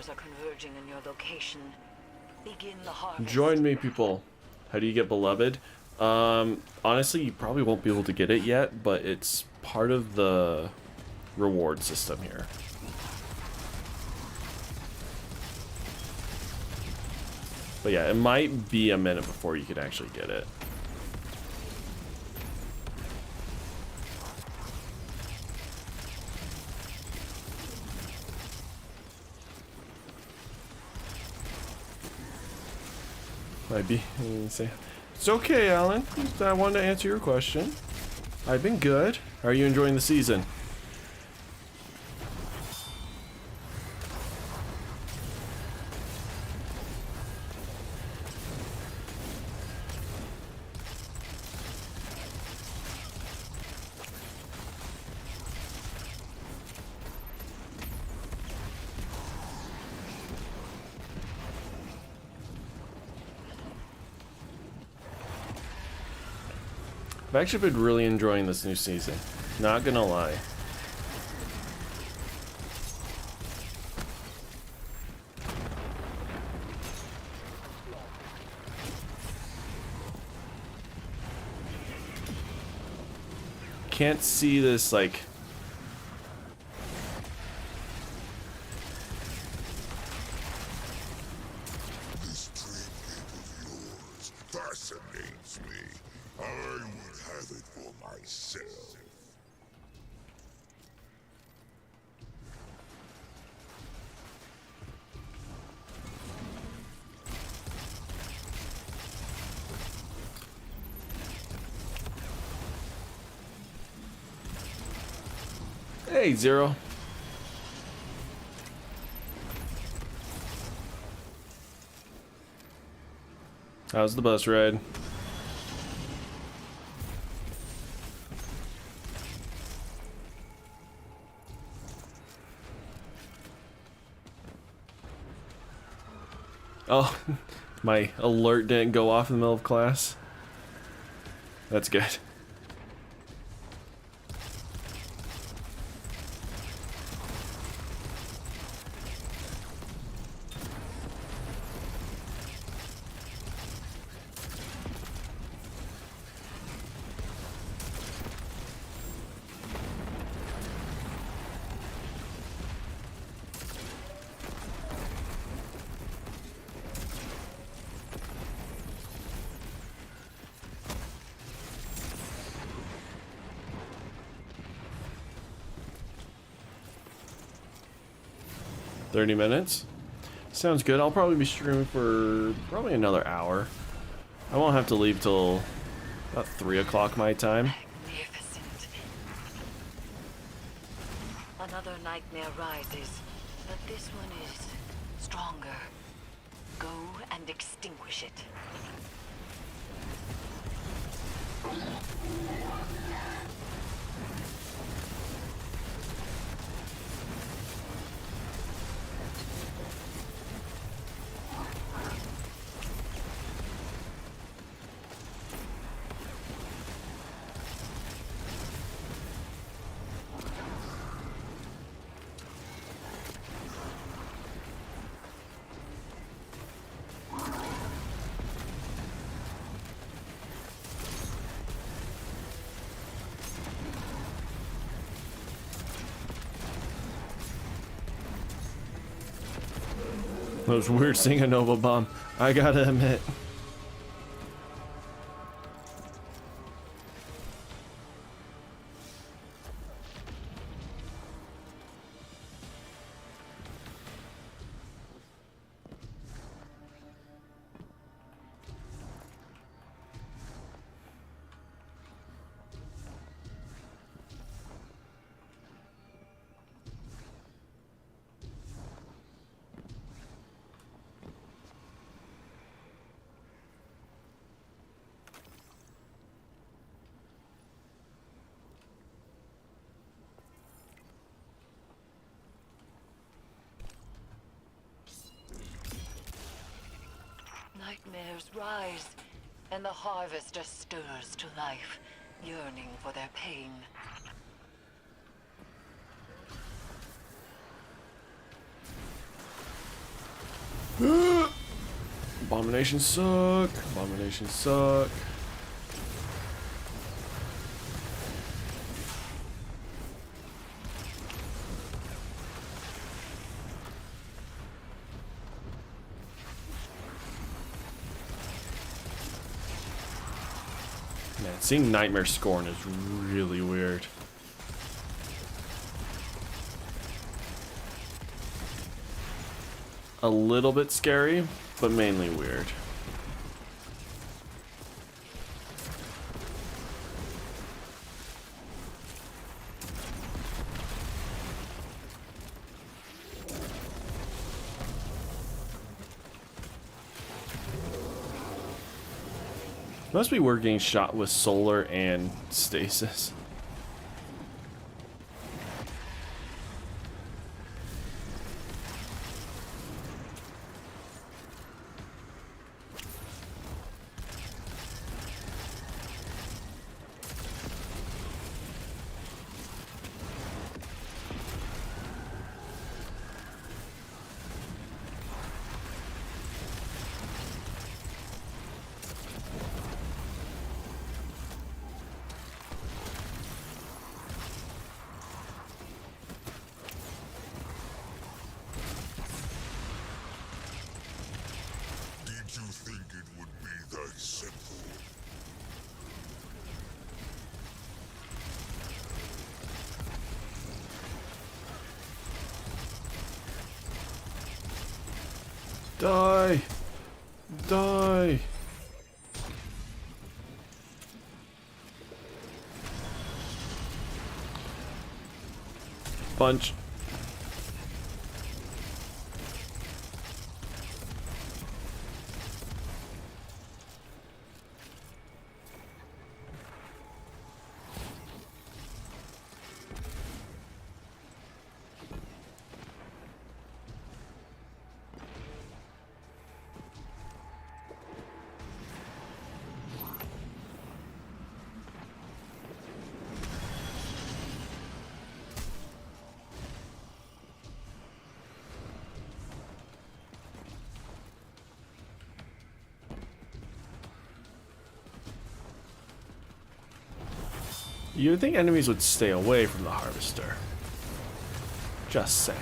Are converging in your location. Begin the harvest. Join me, people. How do you get Beloved? Honestly, you probably won't be able to get it yet, but it's part of the reward system here. But yeah, it might be a minute before you can actually get it. Might be. Say, it's okay, Alan. I wanted to answer your question. I've been good. How are you enjoying the season? I've actually been really enjoying this new season. Not gonna lie. Can't see this like This dreamlake of yours fascinates me. I would have it for myself. Hey, Zero. How's the bus ride? Oh, my alert didn't go off in the middle of class. That's good. $30 minutes. Sounds good. I'll probably be streaming for probably another hour. I won't have to leave till about 3 o'clock my time. Magnificent. Another nightmare rises, but this one is stronger. Go and extinguish it. That was weird seeing a Nova Bomb, I gotta admit. Nightmares rise, and the harvester stirs to life, yearning for their pain. Abominations suck. Abominations suck. Man, seeing Nightmare Scorn is really weird. A little bit scary, but mainly weird. Must be we're getting shot with solar and stasis. Did you think it would be that simple? Die! Die! Punch. You would think enemies would stay away from the harvester. Just saying.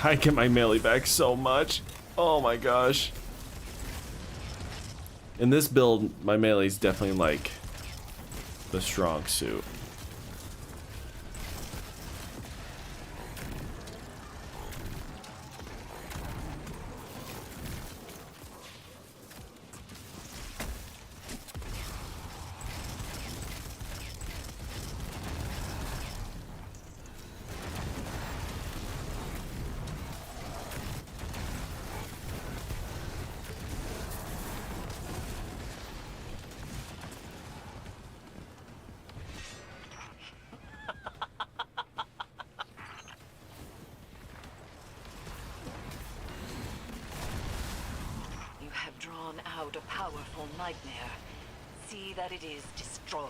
I get my melee back so much. Oh my gosh. In this build, my melee is definitely like the strong suit. Out a powerful nightmare. See that it is destroyed.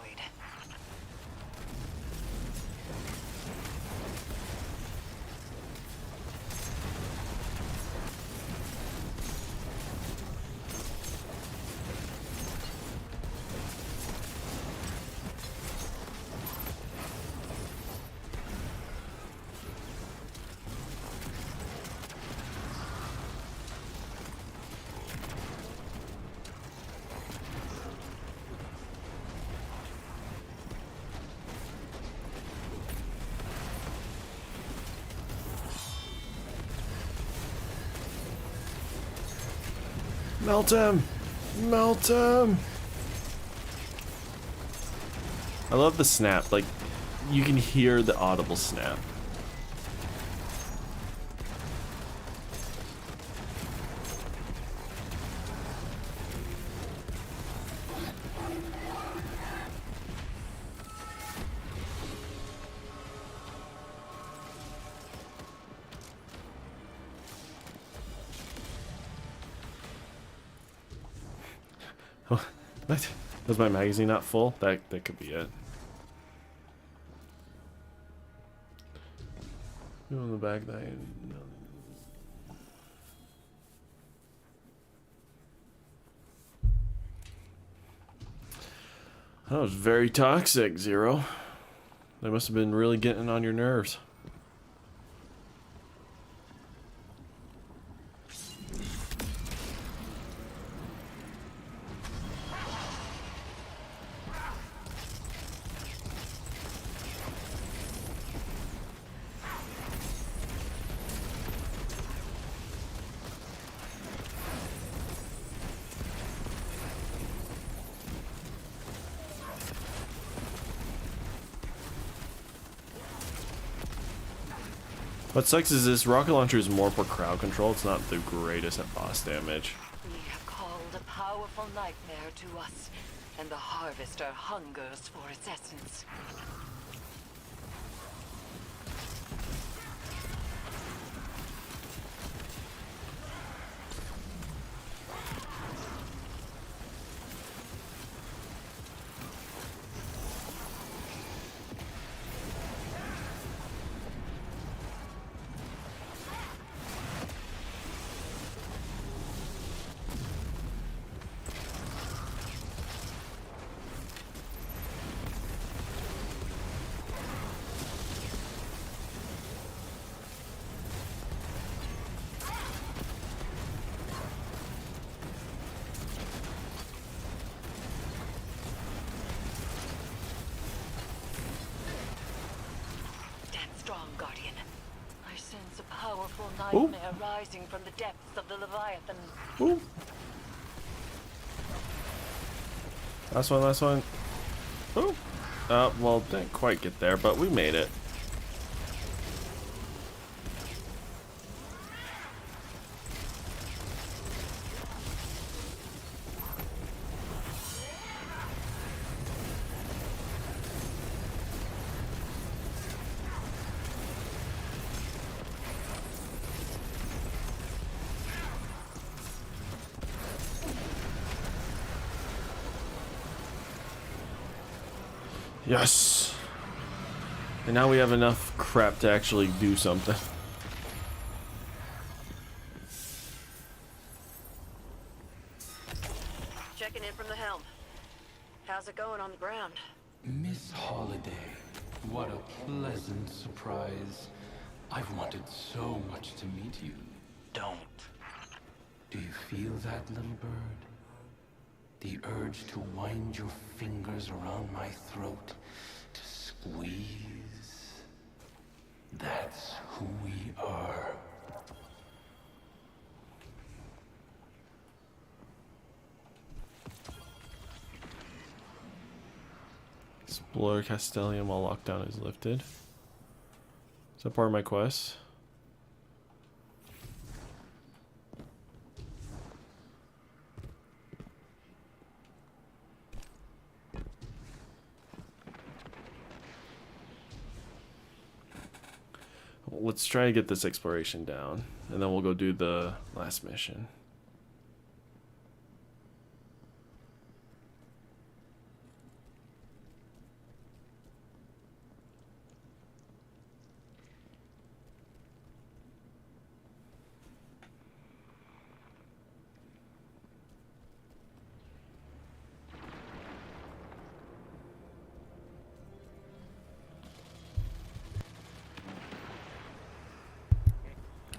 Melt him! Melt him! I love the snap. Like, you can hear the audible snap. Oh, what? Was my magazine not full? That could be it. On the back that that was very toxic, Zero. They must have been really getting on your nerves. What sucks is this rocket launcher is more for crowd control. It's not the greatest at boss damage. We have called a powerful nightmare to us, and the Harvester hungers for its essence. Strong, Guardian. I sense a powerful nightmare rising from the depths of the Leviathan. Ooh. Last one, last one. Ooh. Well, didn't quite get there, but we made it. Yes. And now we have enough crap to actually do something. Checking in from the helm. How's it going on the ground? Miss Holiday, what a pleasant surprise. I've wanted so much to meet you. Don't. Do you feel that, little bird? The urge to wind your fingers around my throat, to squeeze. That's who we are. Explore Castellium while lockdown is lifted. Is that part of my quest? Let's try to get this exploration down, and then we'll go do the last mission.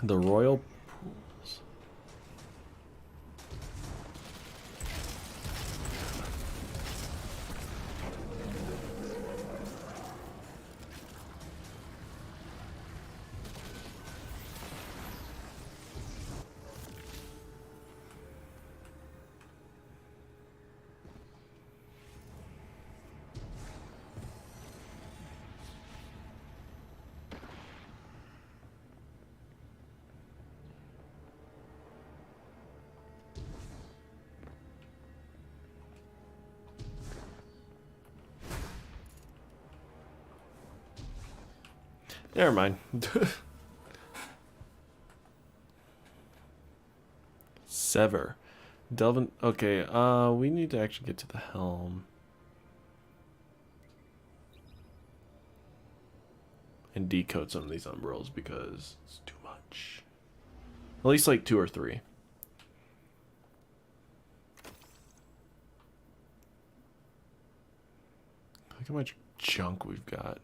The Royal Pools. Never mind. Sever. Delvin. Okay, we need to actually get to the helm. And decode some of these umbrals because it's too much. At least like 2 or 3. Look how much junk we've got.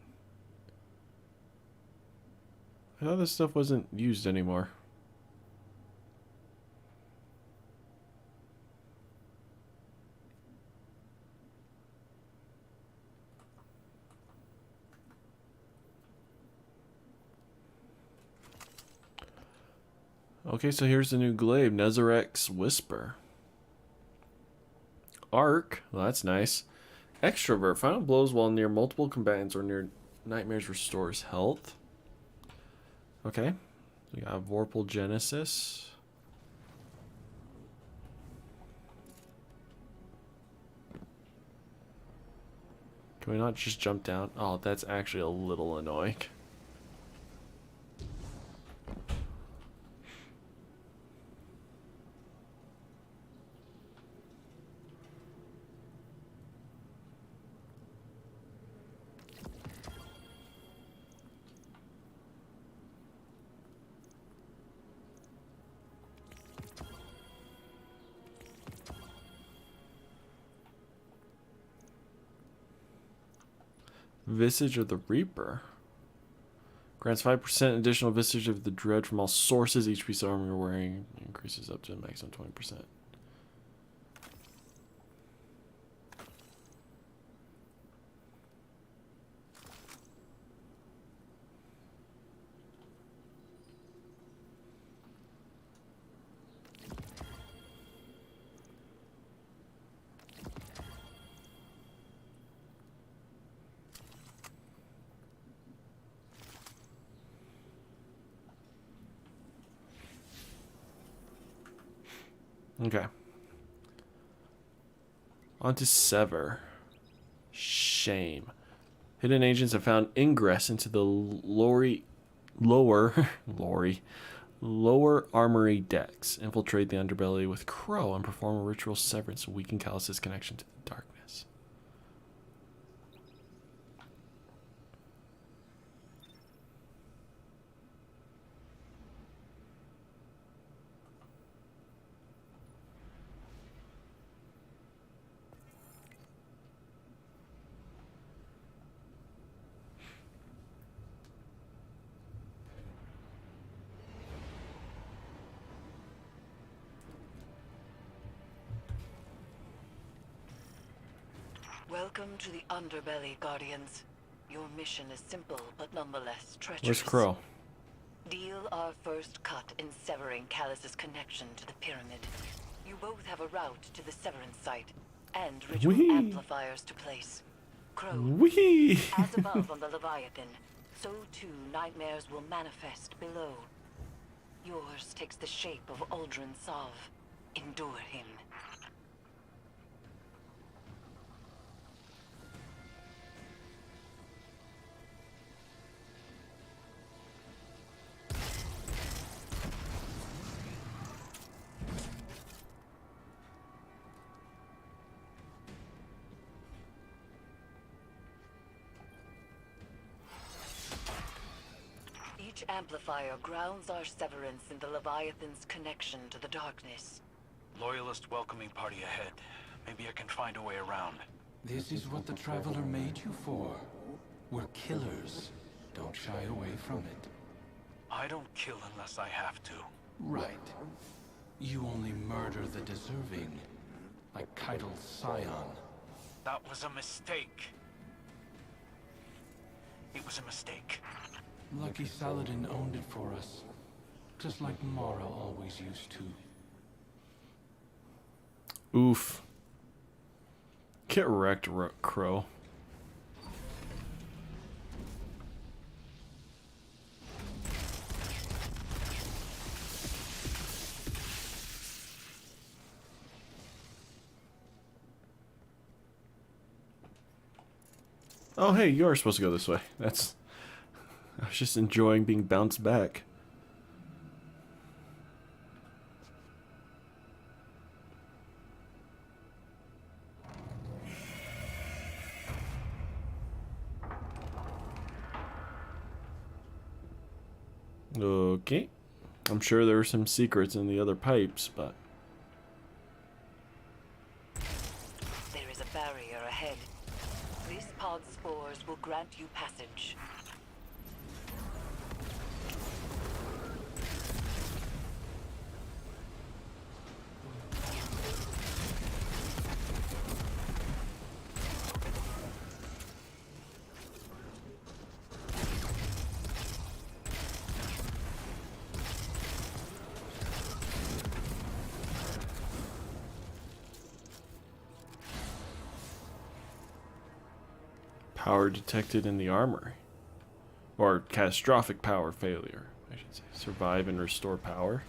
I thought this stuff wasn't used anymore. Okay, so here's the new glaive, Nezarek's Whisper. Arc, well, that's nice. Extrovert, final blows while near multiple combatants or near nightmares restores health. Okay, we got Vorpal Genesis. Can we not just jump down? Oh, that's actually a little annoying. Visage of the Reaper. Grants 5% additional Visage of the Dread from all sources. Each piece of armor you're wearing increases up to a maximum 20%. Okay. On to Sever. Shame. Hidden agents have found ingress into the lower armory decks. Infiltrate the underbelly with Crow and perform a ritual severance to weaken Callus's connection to the darkness. Welcome to the underbelly, Guardians. Your mission is simple, but nonetheless treacherous. Where's Crow? Deal our first cut in severing Callus's connection to the pyramid. You both have a route to the severance site and ritual amplifiers to place. Crow, as above on the Leviathan, so too nightmares will manifest below. Yours takes the shape of Uldren Sov. Endure him. Each amplifier grounds our severance in the Leviathan's connection to the darkness. Loyalist welcoming party ahead. Maybe I can find a way around. This is what the Traveler made you for. We're killers. Don't shy away from it. I don't kill unless I have to. Right. You only murder the deserving. Like Keitel's scion. That was a mistake. It was a mistake. Lucky Saladin owned it for us. Just like Mara always used to. Oof. Get wrecked, Crow. Oh, hey, you are supposed to go this way. That's... I was just enjoying being bounced back. Okay. I'm sure there were some secrets in the other pipes, but... There is a barrier ahead. This pod's spores will grant you passage. Power detected in the armory. Or catastrophic power failure, I should say. Survive and restore power.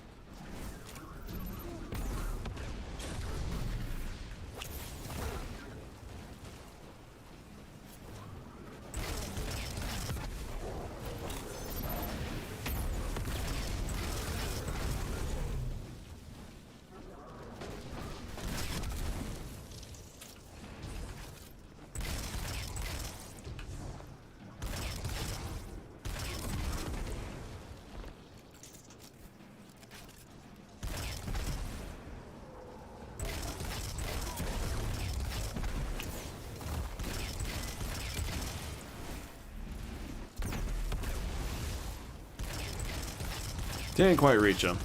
Didn't quite reach him.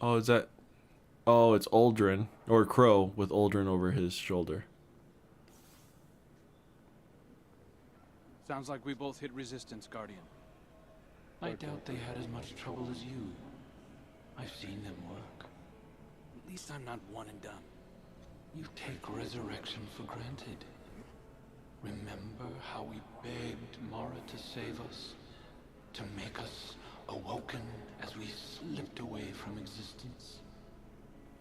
Oh, is that... Oh, it's Aldrin. Or Crow with Aldrin over his shoulder. Sounds like we both hit resistance, Guardian. I doubt they had as much trouble as you. I've seen them work. At least I'm not one and done. You take resurrection for granted. Remember how we begged Mara to save us? To make us awoken as we slipped away from existence?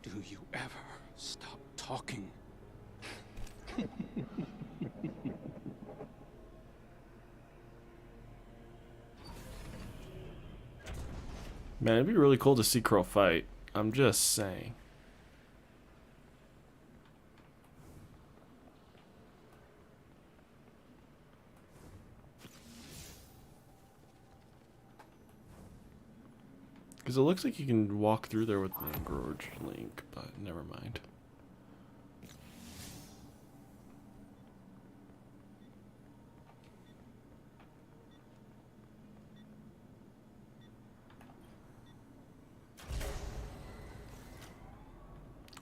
Do you ever stop talking? Man, it'd be really cool to see Crow fight. I'm just saying. Because it looks like you can walk through there with the Gorge Link, but never mind.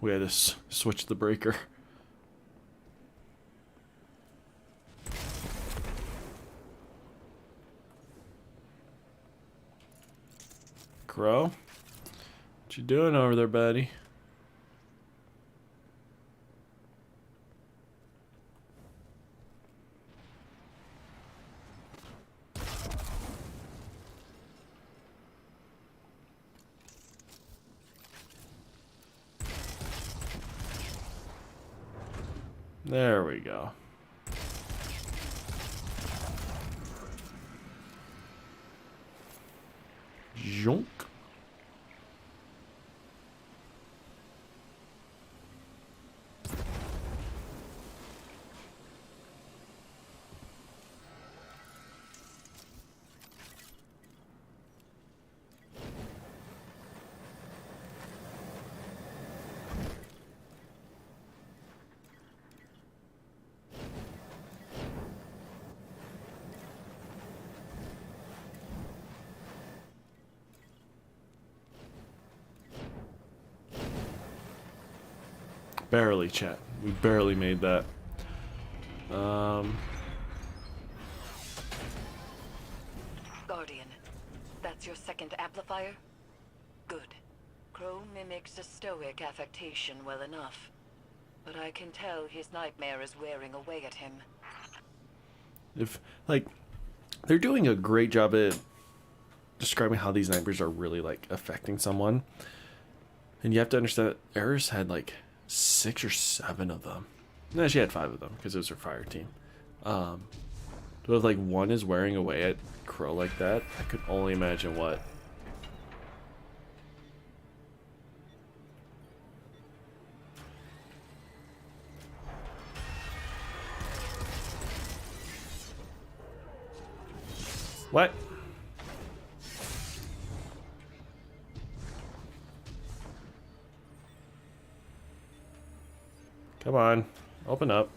We had to switch the breaker. Crow? What you doing over there, buddy? There we go. Jonk. Barely, chat. We barely made that. Guardian, that's your second amplifier? Good. Crow mimics a stoic affectation well enough. But I can tell his nightmare is wearing away at him. If, like, they're doing a great job at describing how these nightmares are really, like, affecting someone. And you have to understand that Eris had, like, 6 or 7 of them. No, she had 5 of them because it was her fire team. But if like one is wearing away at Crow like that, I could only imagine what. What? Come on, open up.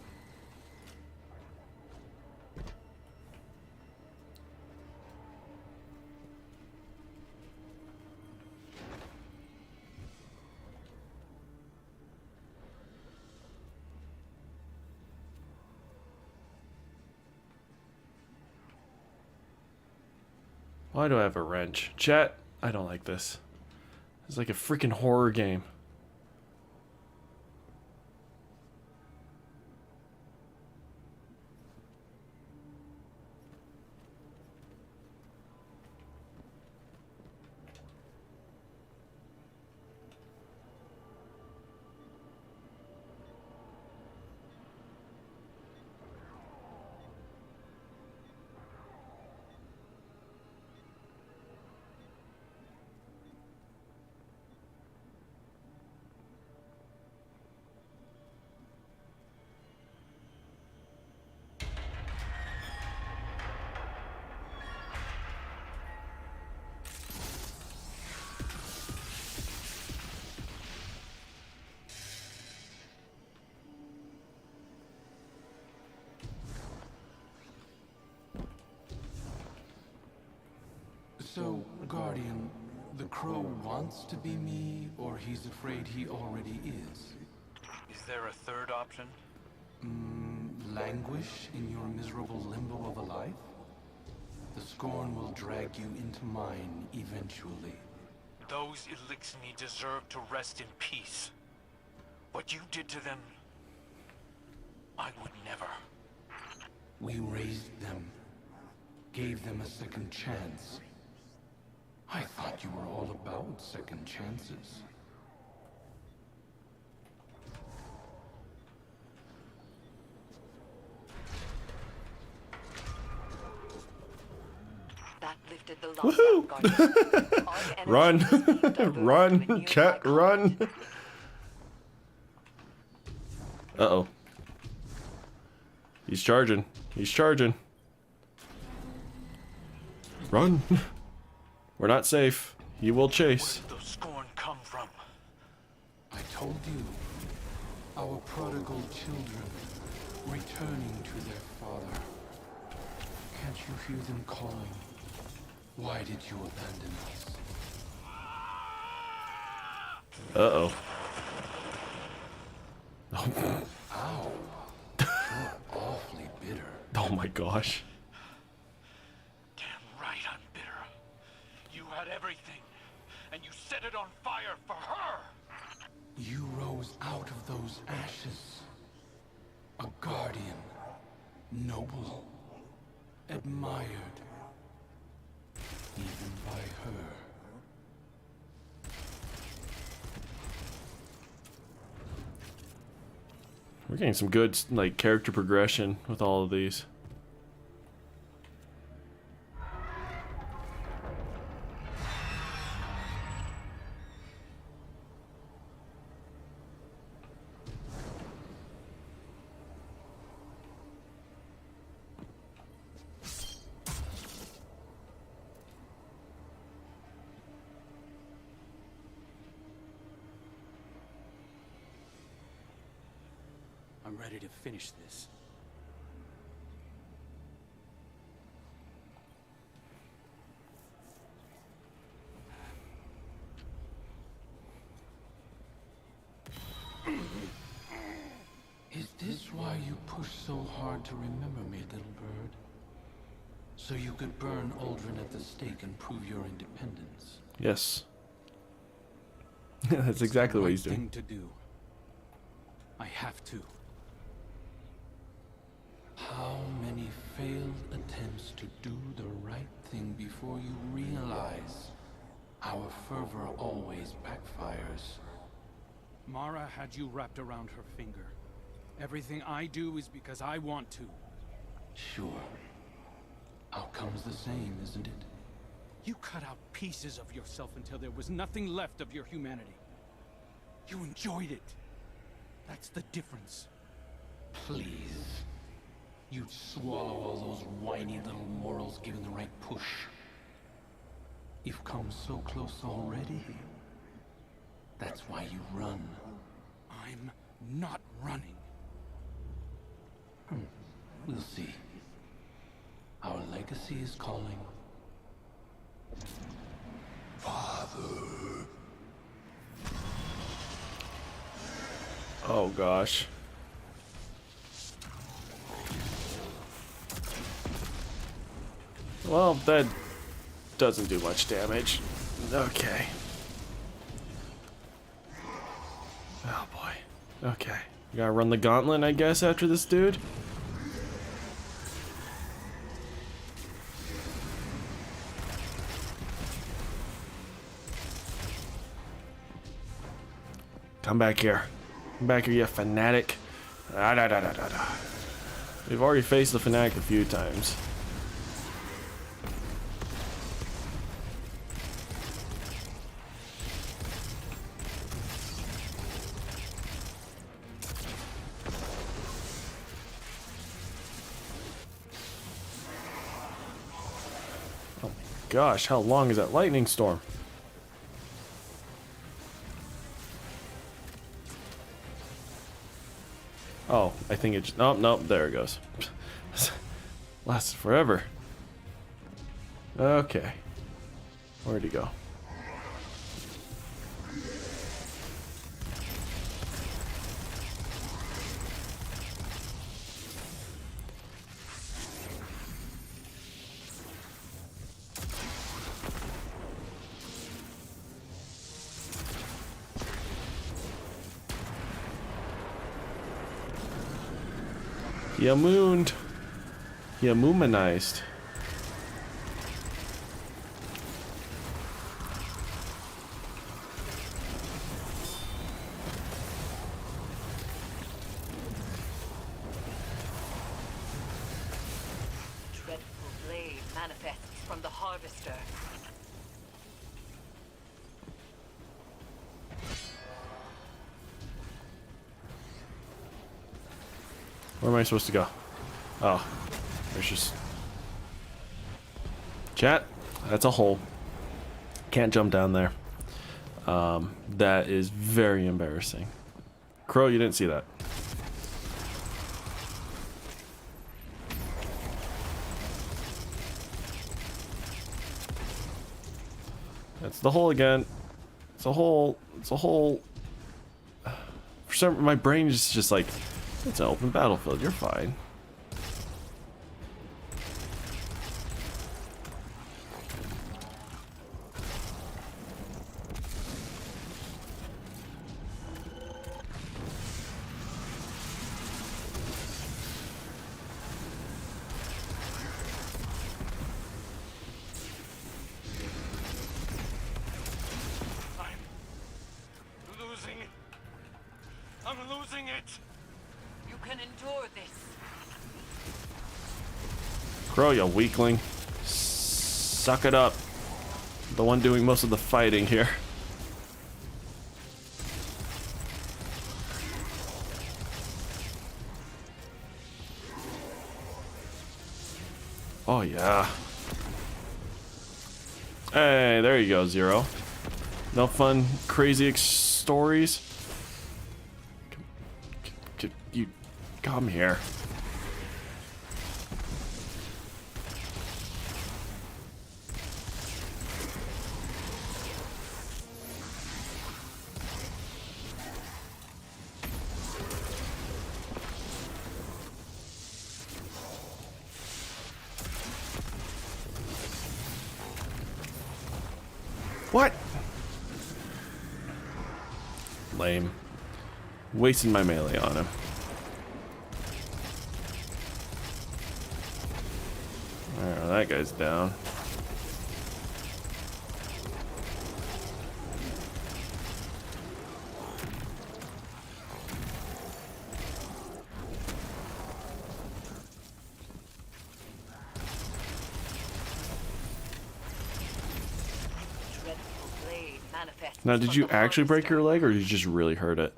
Why do I have a wrench? Chat, I don't like this. It's like a freaking horror game. So, Guardian, the crow wants to be me, or he's afraid he already is? Is there a third option? Languish in your miserable limbo of a life? The scorn will drag you into mine eventually. Those Elixni deserve to rest in peace. What you did to them, I would never. We raised them, gave them a second chance. I thought you were all about second chances. That lifted the Woohoo! Run! Run! Chat, run! Uh-oh. He's charging. He's charging. Run! We're not safe. He will chase. Where did the scorn come from? I told you. Our prodigal children, returning to their father. Can't you hear them calling? Why did you abandon us? Uh-oh. Ow. You're awfully bitter. Oh my gosh. Damn right I'm bitter. You had everything, and you set it on fire for her! You rose out of those ashes. A guardian. Noble. Admired. Even by her. We're getting some good, like, character progression with all of these. I'm ready to finish this. Is this why you push so hard to remember me, little bird? So you could burn Aldrin at the stake and prove your independence? Yes. That's exactly what he's Thing doing. to do. I have to. How many failed attempts to do the right thing before you realize our fervor always backfires? Mara had you wrapped around her finger. Everything I do is because I want to. Sure. Outcome's the same, isn't it? You cut out pieces of yourself until there was nothing left of your humanity. You enjoyed it. That's the difference. Please. You'd swallow all those whiny little morals given the right push. You've come so close already. That's why you run. I'm not running. We'll see. Our legacy is calling. Father. Oh gosh. Well, dead. doesn't do much damage. Okay. Oh boy. Okay. We gotta run the gauntlet, I guess, after this dude. Come back here. Come back here, you fanatic. Ah, da, da, da, da, da. We've already faced the fanatic a few times. Oh my gosh, how long is that lightning storm? Oh, I think it just... Nope, nope, there it goes. Lasted forever. Okay. Where'd he go? He mooned. He moomanized. Dreadful blade manifests from the harvester. Where am I supposed to go? Oh, there's just... Chat, that's a hole. Can't jump down there. That is very embarrassing. Crow, you didn't see that. That's the hole again. It's a hole. It's a hole. For some, my brain is just like, it's an open battlefield. You're fine. I'm losing it. You can endure this. Crow, you weakling. Suck it up. The one doing most of the fighting here. Oh yeah. Hey, there you go, Zero. No fun, crazy stories. You come here. What? Lame. Wasting my melee on him. Alright, well, that guy's down. Now, did you actually break your leg, or did you just really hurt it?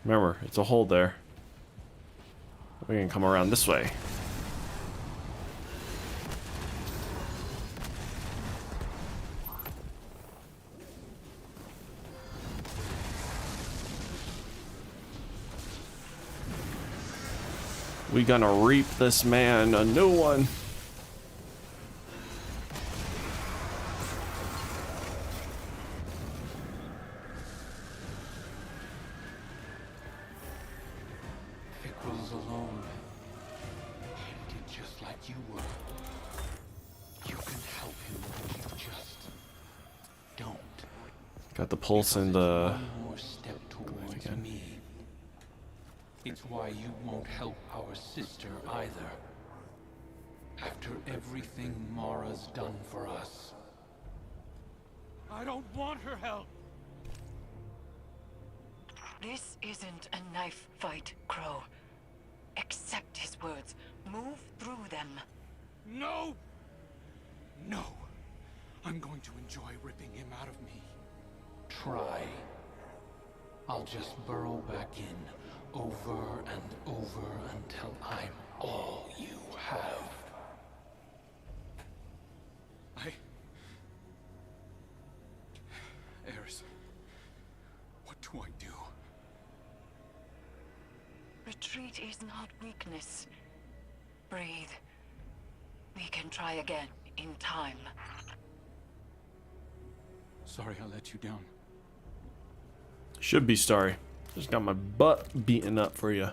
Remember, it's a hole there. We can come around this way. We gonna reap this man a new one. Vic was alone. He did just like you were. You can help him if you just don't. Got the pulse and the... One more step towards me. It's why you won't help our sister either. After everything Mara's done for us. I don't want her help. This isn't a knife fight, Crow. Accept his words. Move through them. No! No! I'm going to enjoy ripping him out of me. Try. I'll just burrow back in, over and over until I'm all you have. Eris, what do I do? Retreat is not weakness. Breathe. We can try again in time. Sorry I let you down. Should be sorry. Just got my butt beaten up for you. Is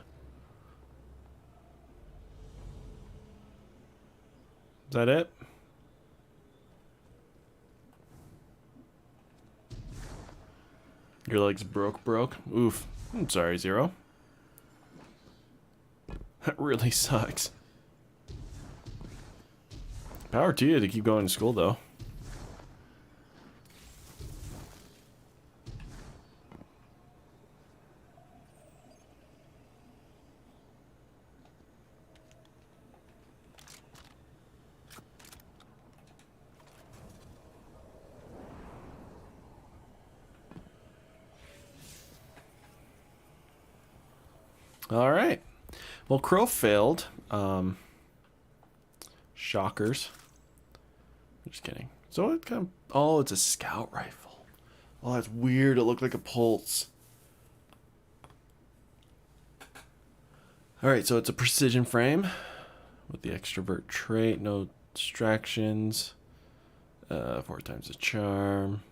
that it? Your legs broke? Oof. I'm sorry, Zero. That really sucks. Power to you to keep going to school, though. All right. Well, Crow failed. Shockers. Just kidding. So it kind of... Oh, it's a scout rifle. Oh, that's weird. It looked like a pulse. All right, so it's a precision frame with the extrovert trait. No distractions. 4 times the charm.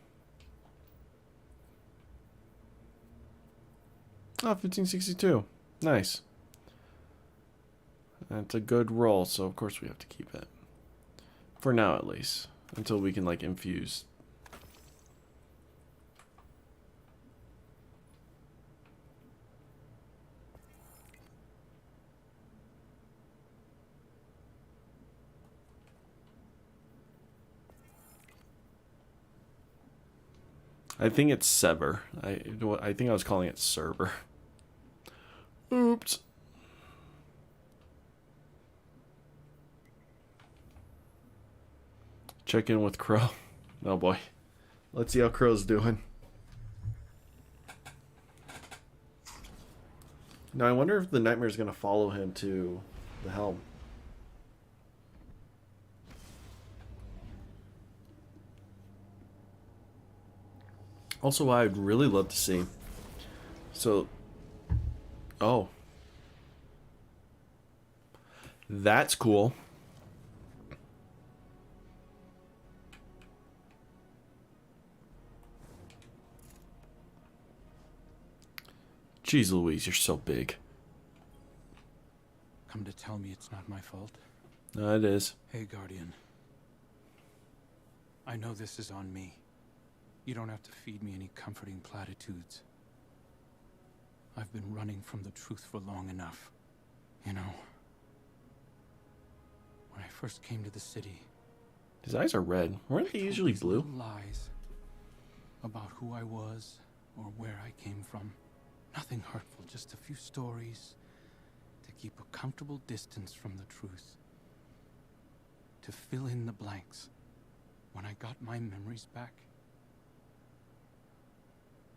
Oh, 1562. Nice. That's a good roll, so of course we have to keep it. For now, at least. Until we can, like, infuse. I think it's Sever. I think I was calling it Server. Oops. Check in with Crow. Oh boy. Let's see how Crow's doing. Now I wonder if the nightmare is going to follow him to the helm. Also, what I'd really love to see. So, oh. That's cool. Jeez Louise, you're so big. Come to tell me it's not my fault? No, it is. Hey, Guardian. I know this is on me. You don't have to feed me any comforting platitudes. I've been running from the truth for long enough. You know, when I first came to the city... His eyes are red. Weren't they usually blue? Lies about who I was or where I came from. Nothing hurtful, just a few stories to keep a comfortable distance from the truth. To fill in the blanks. When I got my memories back,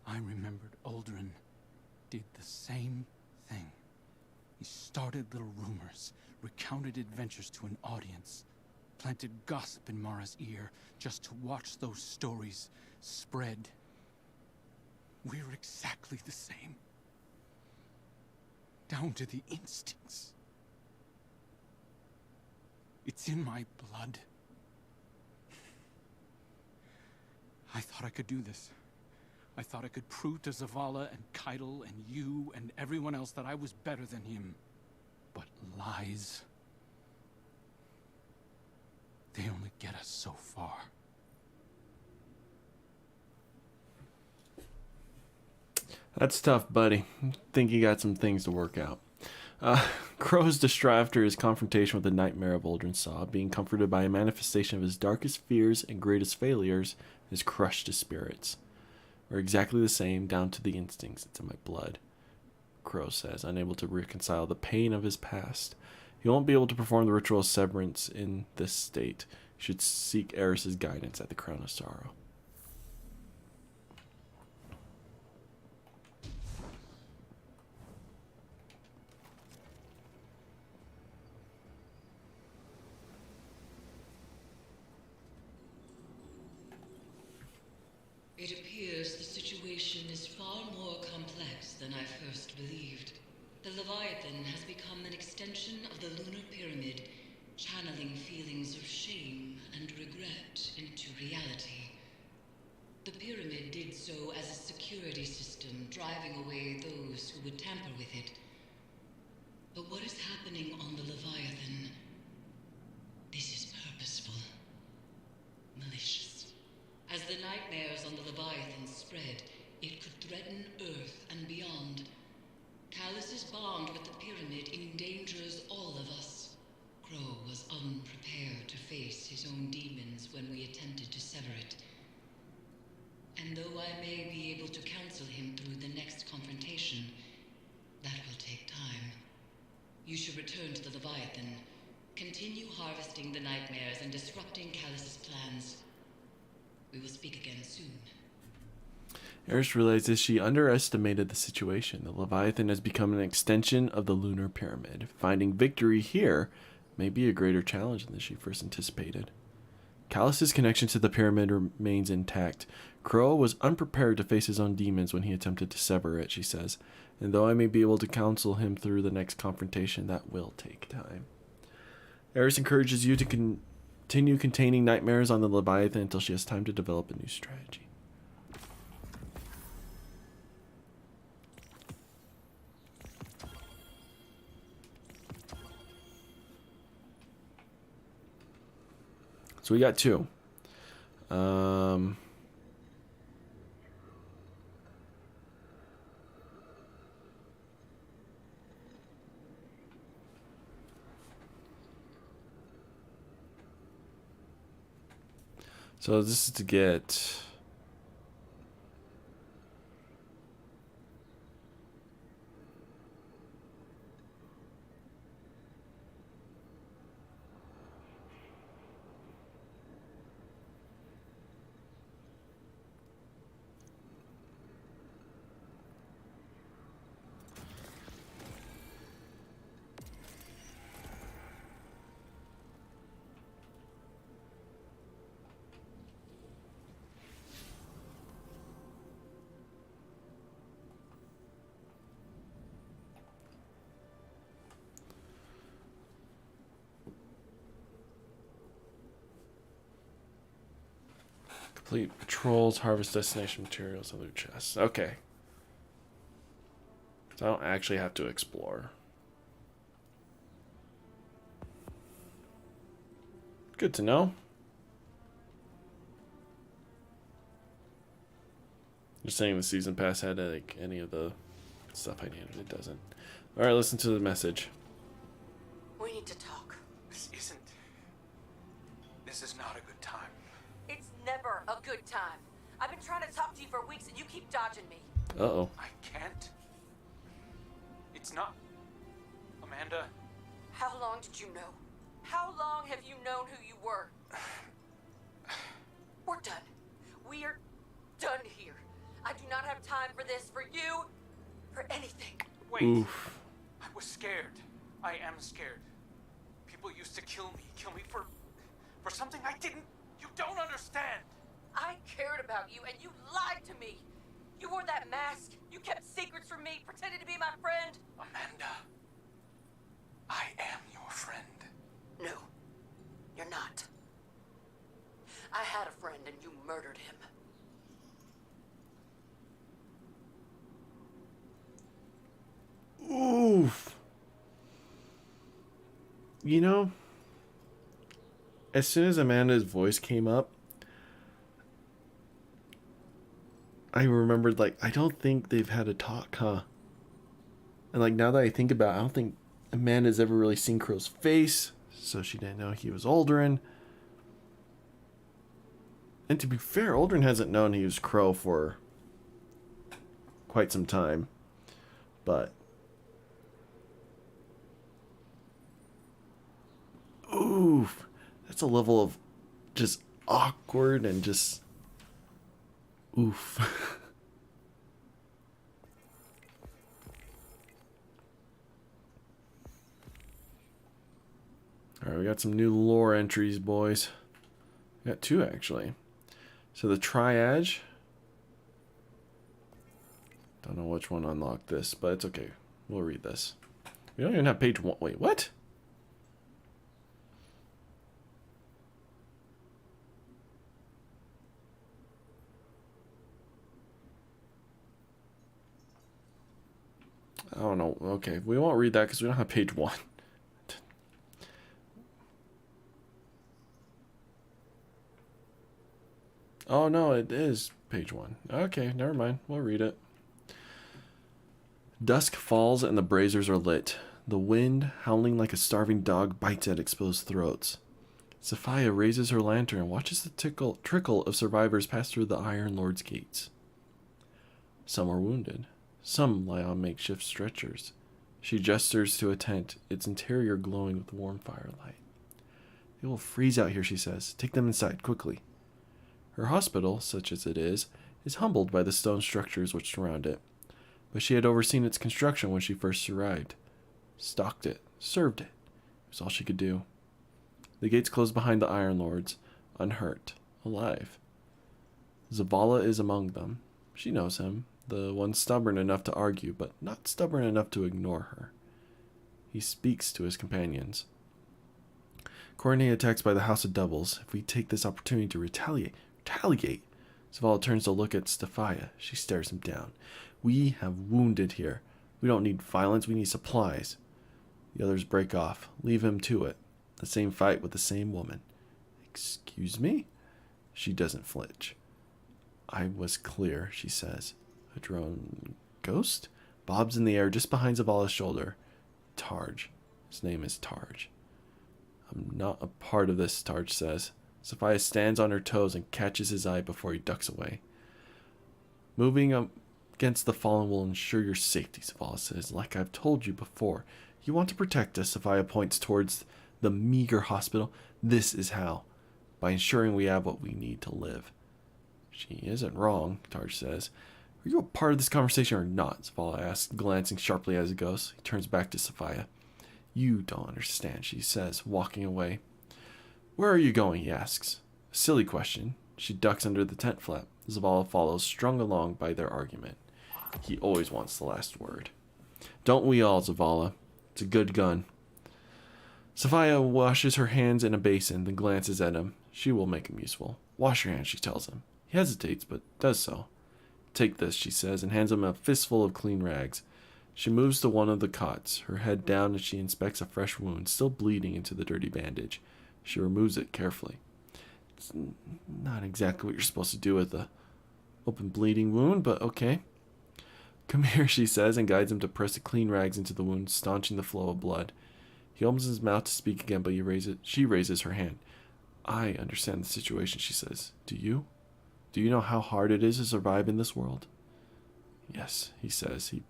I remembered Aldrin did the same thing. He started little rumors, recounted adventures to an audience, planted gossip in Mara's ear just to watch those stories spread. We're exactly the same. Down to the instincts. It's in my blood. I thought I could do this. I thought I could prove to Zavala and Keitel and you and everyone else that I was better than him. But lies. they only get us so far. That's tough, buddy. I think you got some things to work out. Crow's distraught after his confrontation with the nightmare of Uldren Saw, being comforted by a manifestation of his darkest fears and greatest failures, has crushed his spirits. We're exactly the same, down to the instincts. It's in my blood, Crow says, unable to reconcile the pain of his past. He won't be able to perform the ritual of severance in this state. He should seek Eris's guidance at the Crown of Sorrow. It appears the situation is far more complex than I first believed. The Leviathan has become an extension of the lunar pyramid, channeling feelings of shame and regret into reality. The pyramid did so as a security system, driving away those who would tamper with it. But what is happening on the Leviathan? This is purposeful, malicious. As the nightmares on the Leviathan spread, it could threaten Earth and beyond. Callus's bond with the pyramid endangers all of us. Crow was unprepared to face his own demons when we attempted to sever it. And though I may be able to counsel him through the next confrontation, that will take time. You should return to the Leviathan. Continue harvesting the nightmares and disrupting Callus's plans. We will speak again soon. Eris realizes she underestimated the situation. The Leviathan has become an extension of the lunar pyramid. Finding victory here may be a greater challenge than she first anticipated. Callus's connection to the pyramid remains intact. Crow was unprepared to face his own demons when he attempted to sever it, she says. And though I may be able to counsel him through the next confrontation, that will take time. Eris encourages you to continue containing nightmares on the Leviathan until she has time to develop a new strategy. So we got two. So this is to get complete patrols, harvest destination materials, and loot chests. Okay. So I don't actually have to explore. Good to know. Just saying the season pass had like any of the stuff I needed. It doesn't. Alright, listen to the message. We need to talk. This is not a good time. It's never a good time. I've been trying to talk to you for weeks and you keep dodging me. Uh-oh. I can't. It's not... Amanda... How long did you know? How long have you known who you were? We're done. We're done here. I do not have time for this, for you, for anything. Wait. Oof. I was scared. I am scared. People used to kill me for something I didn't... You don't understand. I cared about you and you lied to me. You wore that mask. You kept secrets from me, pretended to be my friend. Amanda, I am your friend. No, you're not. I had a friend and you murdered him. Oof. You know, as soon as Amanda's voice came up, I remembered, like, I don't think they've had a talk, huh? And, like, now that I think about it, I don't think Amanda's ever really seen Crow's face, so she didn't know he was Aldrin. And to be fair, Aldrin hasn't known he was Crow for quite some time. But oof, that's a level of just awkward and just oof. Alright, we got some new lore entries, boys. We got 2 actually. So the Triage. Don't know which one unlocked this, but it's okay. We'll read this. We don't even have page 1. Wait, what? I don't know. Okay, we won't read that because we don't have page 1. Oh no, it is page 1. Okay, never mind. We'll read it. Dusk falls and the braziers are lit. The wind, howling like a starving dog, bites at exposed throats. Sophia raises her lantern and watches the trickle of survivors pass through the Iron Lord's gates. Some are wounded. Some lie on makeshift stretchers. She gestures to a tent, its interior glowing with warm firelight. They will freeze out here, she says. Take them inside, quickly. Her hospital, such as it is humbled by the stone structures which surround it. But she had overseen its construction when she first arrived. Stocked it, served it. It was all she could do. The gates closed behind the Iron Lords, unhurt, alive. Zavala is among them. She knows him, the one stubborn enough to argue, but not stubborn enough to ignore her. He speaks to his companions. Coordinate attacks by the House of Devils. If we take this opportunity to retaliate. Zavala turns to look at Stafia. She stares him down. We have wounded here. We don't need violence, we need supplies. The others break off. Leave him to it. The same fight with the same woman. Excuse me? She doesn't flinch. I was clear, she says. A drone ghost? Bobs in the air just behind Zavala's shoulder. Tarj. His name is Tarj. I'm not a part of this, Tarj says. Sophia stands on her toes and catches his eye before he ducks away. Moving against the fallen will ensure your safety, Zavala says. Like I've told you before, you want to protect us, Sophia points towards the meager hospital. This is how. By ensuring we have what we need to live. She isn't wrong, Tarj says. Are you a part of this conversation or not? Zavala asks, glancing sharply as it goes. He turns back to Sophia. You don't understand, she says, walking away. Where are you going? He asks. A silly question. She ducks under the tent flap. Zavala follows, strung along by their argument. He always wants the last word. Don't we all, Zavala? It's a good gun. Sophia washes her hands in a basin, then glances at him. She will make him useful. Wash your hands, she tells him. He hesitates, but does so. Take this, she says, and hands him a fistful of clean rags. She moves to one of the cots, her head down as she inspects a fresh wound, still bleeding into the dirty bandage. She removes it carefully. It's not exactly what you're supposed to do with a open bleeding wound, but okay. Come here, she says, and guides him to press the clean rags into the wound, staunching the flow of blood. He opens his mouth to speak again, but she raises her hand. I understand the situation, she says. Do you? Do you know how hard it is to survive in this world? Yes, he says. He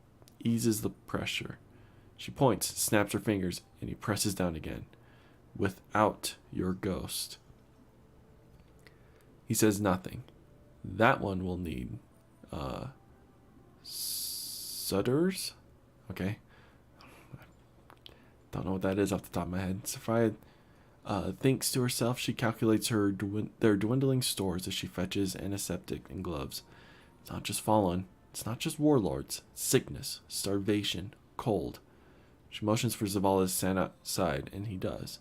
eases the pressure. She points, snaps her fingers, and he presses down again. Without your ghost. He says nothing. That one will need sudders? Okay. Don't know what that is off the top of my head. Sophia thinks to herself. She calculates their dwindling stores as she fetches antiseptic and gloves. It's not just fallen. It's not just warlords. Sickness, starvation, cold. She motions for Zavala to stand outside, and he does.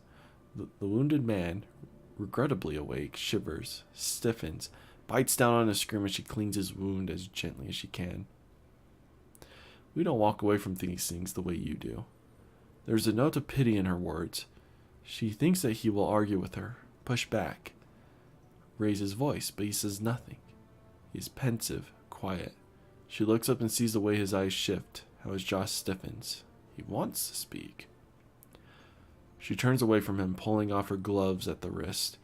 The wounded man, regrettably awake, shivers, stiffens, bites down on his scream as she cleans his wound as gently as she can. We don't walk away from these things the way you do. There's a note of pity in her words. She thinks that he will argue with her, push back, raise his voice, but he says nothing. He's pensive, quiet. She looks up and sees the way his eyes shift, how his jaw stiffens. He wants to speak. She turns away from him, pulling off her gloves at the wrist.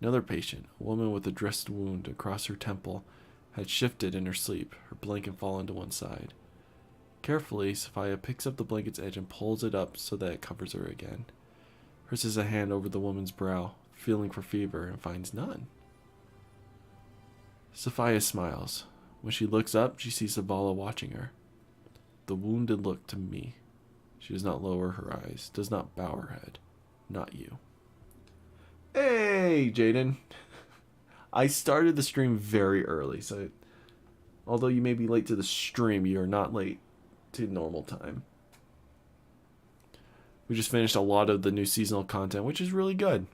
Another patient, a woman with a dressed wound across her temple, had shifted in her sleep, her blanket fallen to one side. Carefully, Sophia picks up the blanket's edge and pulls it up so that it covers her again. Presses a hand over the woman's brow, feeling for fever, and finds none. Sophia smiles. When she looks up, she sees Zavala watching her. The wounded look to me. She does not lower her eyes, does not bow her head. Not you. Hey, Jaden. I started the stream very early, so although you may be late to the stream, you are not late to normal time. We just finished a lot of the new seasonal content, which is really good.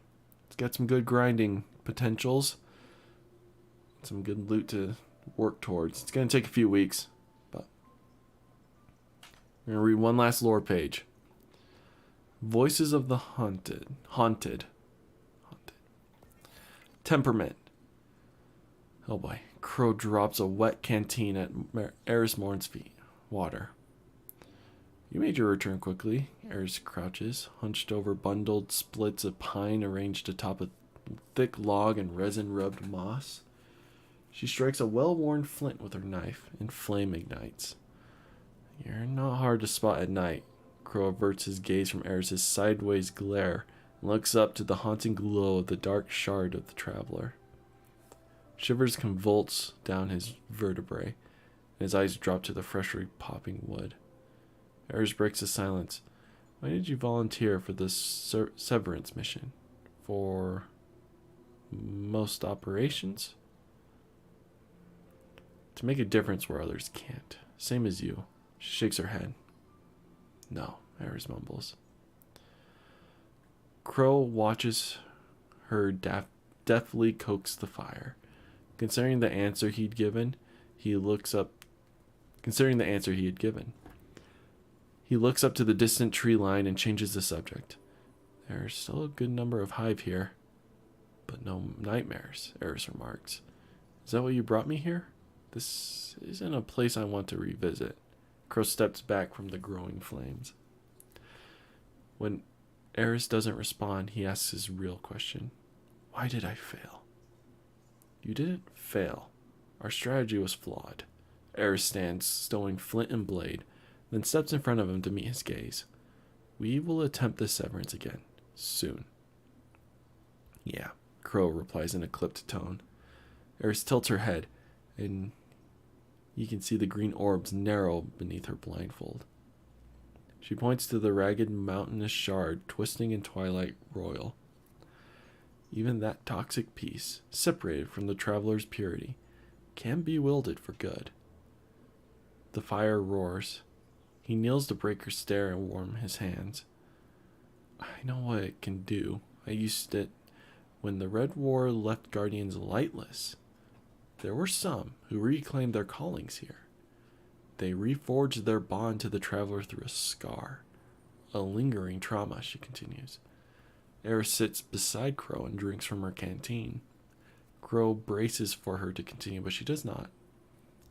It's got some good grinding potentials. Some good loot to work towards. It's going to take a few weeks, but I'm going to read one last lore page. Voices of the Haunted. Temperament. Oh boy. Crow drops a wet canteen at Eris Morn's feet. Water. You made your return quickly. Eris crouches, hunched over bundled splits of pine arranged atop a thick log and resin-rubbed moss. She strikes a well-worn flint with her knife, and flame ignites. You're not hard to spot at night. Crow averts his gaze from Eris's sideways glare and looks up to the haunting glow of the dark shard of the traveler. Shivers convulse down his vertebrae, and his eyes drop to the freshly popping wood. Eris breaks the silence. Why did you volunteer for this severance mission? For most operations? To make a difference where others can't. Same as you. She shakes her head. No, Eris mumbles. Crow watches her deftly coax the fire. Considering the answer he had given, he looks up to the distant tree line and changes the subject. There's still a good number of hive here, but no nightmares, Eris remarks. Is that what you brought me here? This isn't a place I want to revisit. Crow steps back from the growing flames. When Eris doesn't respond, he asks his real question. Why did I fail? You didn't fail. Our strategy was flawed. Eris stands, stowing flint and blade, then steps in front of him to meet his gaze. We will attempt this severance again, soon. Yeah, Crow replies in a clipped tone. Eris tilts her head, and you can see the green orbs narrow beneath her blindfold. She points to the ragged mountainous shard twisting in twilight royal. Even that toxic piece, separated from the traveler's purity, can be wielded for good. The fire roars. He kneels to break her stare and warm his hands. I know what it can do. I used it when the Red War left Guardians lightless. There were some who reclaimed their callings here. They reforged their bond to the traveler through a scar. A lingering trauma, she continues. Eris sits beside Crow and drinks from her canteen. Crow braces for her to continue, but she does not.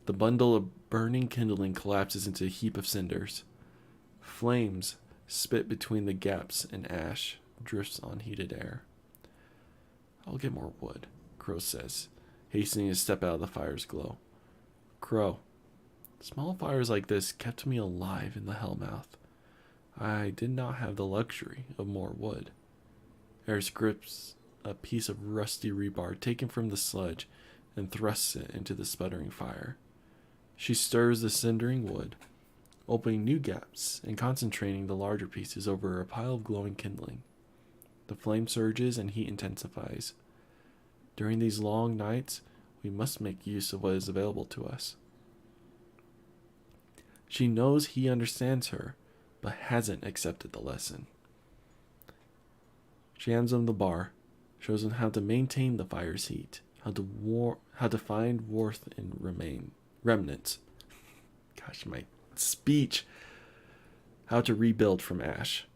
The bundle of burning kindling collapses into a heap of cinders. Flames spit between the gaps, and ash drifts on heated air. I'll get more wood, Crow says, hastening to step out of the fire's glow. Crow, small fires like this kept me alive in the Hellmouth. I did not have the luxury of more wood. Eris grips a piece of rusty rebar taken from the sledge and thrusts it into the sputtering fire. She stirs the cindering wood, opening new gaps and concentrating the larger pieces over a pile of glowing kindling. The flame surges and heat intensifies. During these long nights, we must make use of what is available to us. She knows he understands her, but hasn't accepted the lesson. She hands him the bar, shows him how to maintain the fire's heat, how to find warmth in remnants. Gosh, my speech. How to rebuild from ash.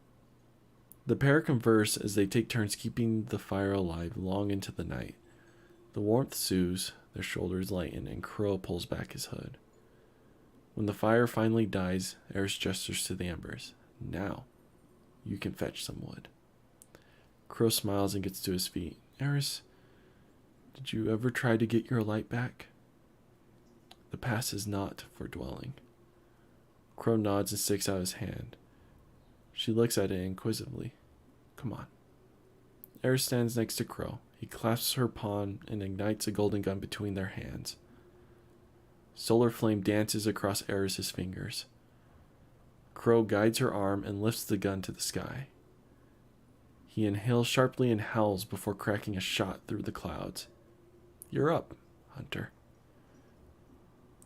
The pair converse as they take turns keeping the fire alive long into the night. The warmth soothes, their shoulders lighten, and Crow pulls back his hood. When the fire finally dies, Eris gestures to the embers. Now, you can fetch some wood. Crow smiles and gets to his feet. Eris, did you ever try to get your light back? The past is not for dwelling. Crow nods and sticks out his hand. She looks at it inquisitively. Come on. Eris stands next to Crow. He clasps her pawn and ignites a golden gun between their hands. Solar flame dances across Eris's fingers. Crow guides her arm and lifts the gun to the sky. He inhales sharply and howls before cracking a shot through the clouds. You're up, Hunter.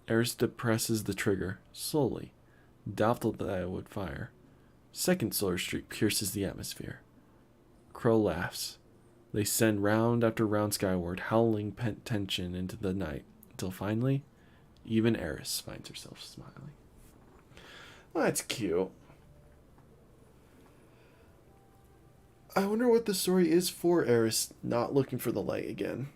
Eris depresses the trigger, slowly, doubtful that it would fire. Second solar streak pierces the atmosphere. Crow laughs. They send round after round skyward, howling pent tension into the night, until finally, even Eris finds herself smiling. Well, that's cute. I wonder what the story is for Eris not looking for the light again.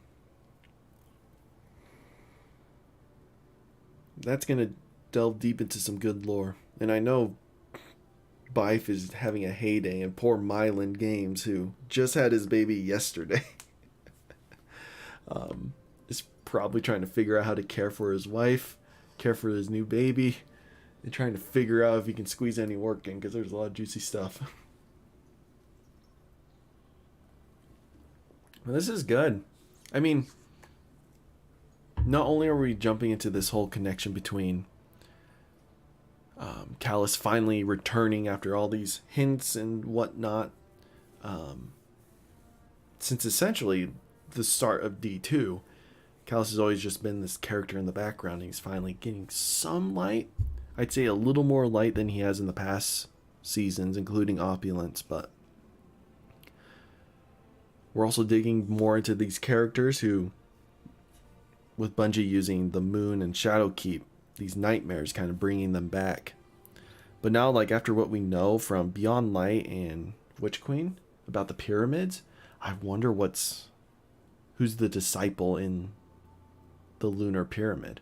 That's going to delve deep into some good lore. And I know Bife is having a heyday, and poor Mylan Games, who just had his baby yesterday, is probably trying to figure out how to care for his wife, care for his new baby, and trying to figure out if he can squeeze any work in, because there's a lot of juicy stuff. Well, this is good. I mean, not only are we jumping into this whole connection between Callus finally returning after all these hints and whatnot, since essentially the start of D2, Callus has always just been this character in the background, and he's finally getting some light. I'd say a little more light than he has in the past seasons, including Opulence, but we're also digging more into these characters who, with Bungie using the Moon and Shadowkeep, these nightmares kind of bringing them back. But now, like, after what we know from Beyond Light and Witch Queen about the pyramids, I wonder who's the disciple in the lunar pyramid,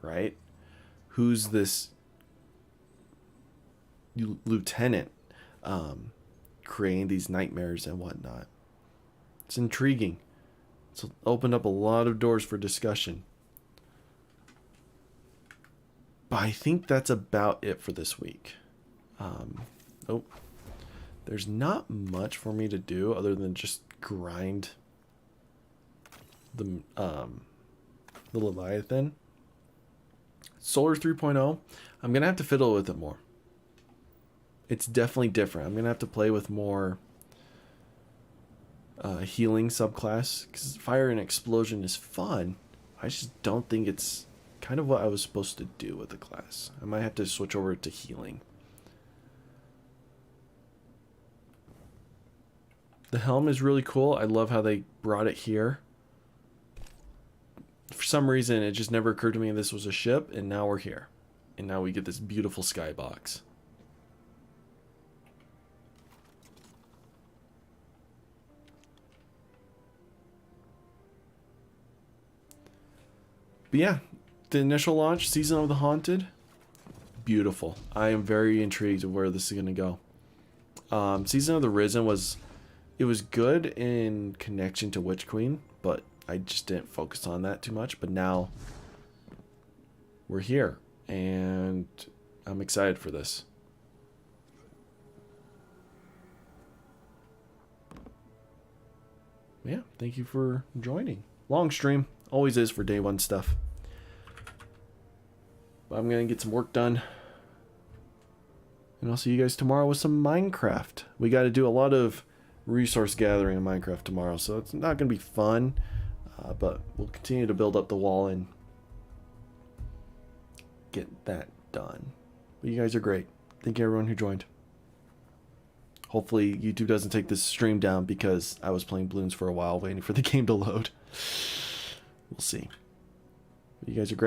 right? Who's this lieutenant creating these nightmares and whatnot? It's intriguing. It's opened up a lot of doors for discussion. But I think that's about it for this week. There's not much for me to do other than just grind the Leviathan. Solar 3.0, I'm going to have to fiddle with it more. It's definitely different. I'm going to have to play with more healing subclass, because fire and explosion is fun. I just don't think it's kind of what I was supposed to do with the class. I might have to switch over to healing. The helm is really cool. I love how they brought it here. For some reason, it just never occurred to me this was a ship, and now we're here. And now we get this beautiful skybox. But yeah, the initial launch, Season of the Haunted, beautiful. I am very intrigued of where this is going to go. Season of the Risen was good in connection to Witch Queen, but I just didn't focus on that too much. But now we're here, and I'm excited for this. Yeah, thank you for joining. Long stream, always is for day one stuff. But I'm going to get some work done. And I'll see you guys tomorrow with some Minecraft. We got to do a lot of resource gathering in Minecraft tomorrow, so it's not going to be fun. But we'll continue to build up the wall and get that done. But you guys are great. Thank you everyone who joined. Hopefully YouTube doesn't take this stream down because I was playing Bloons for a while waiting for the game to load. We'll see. But you guys are great.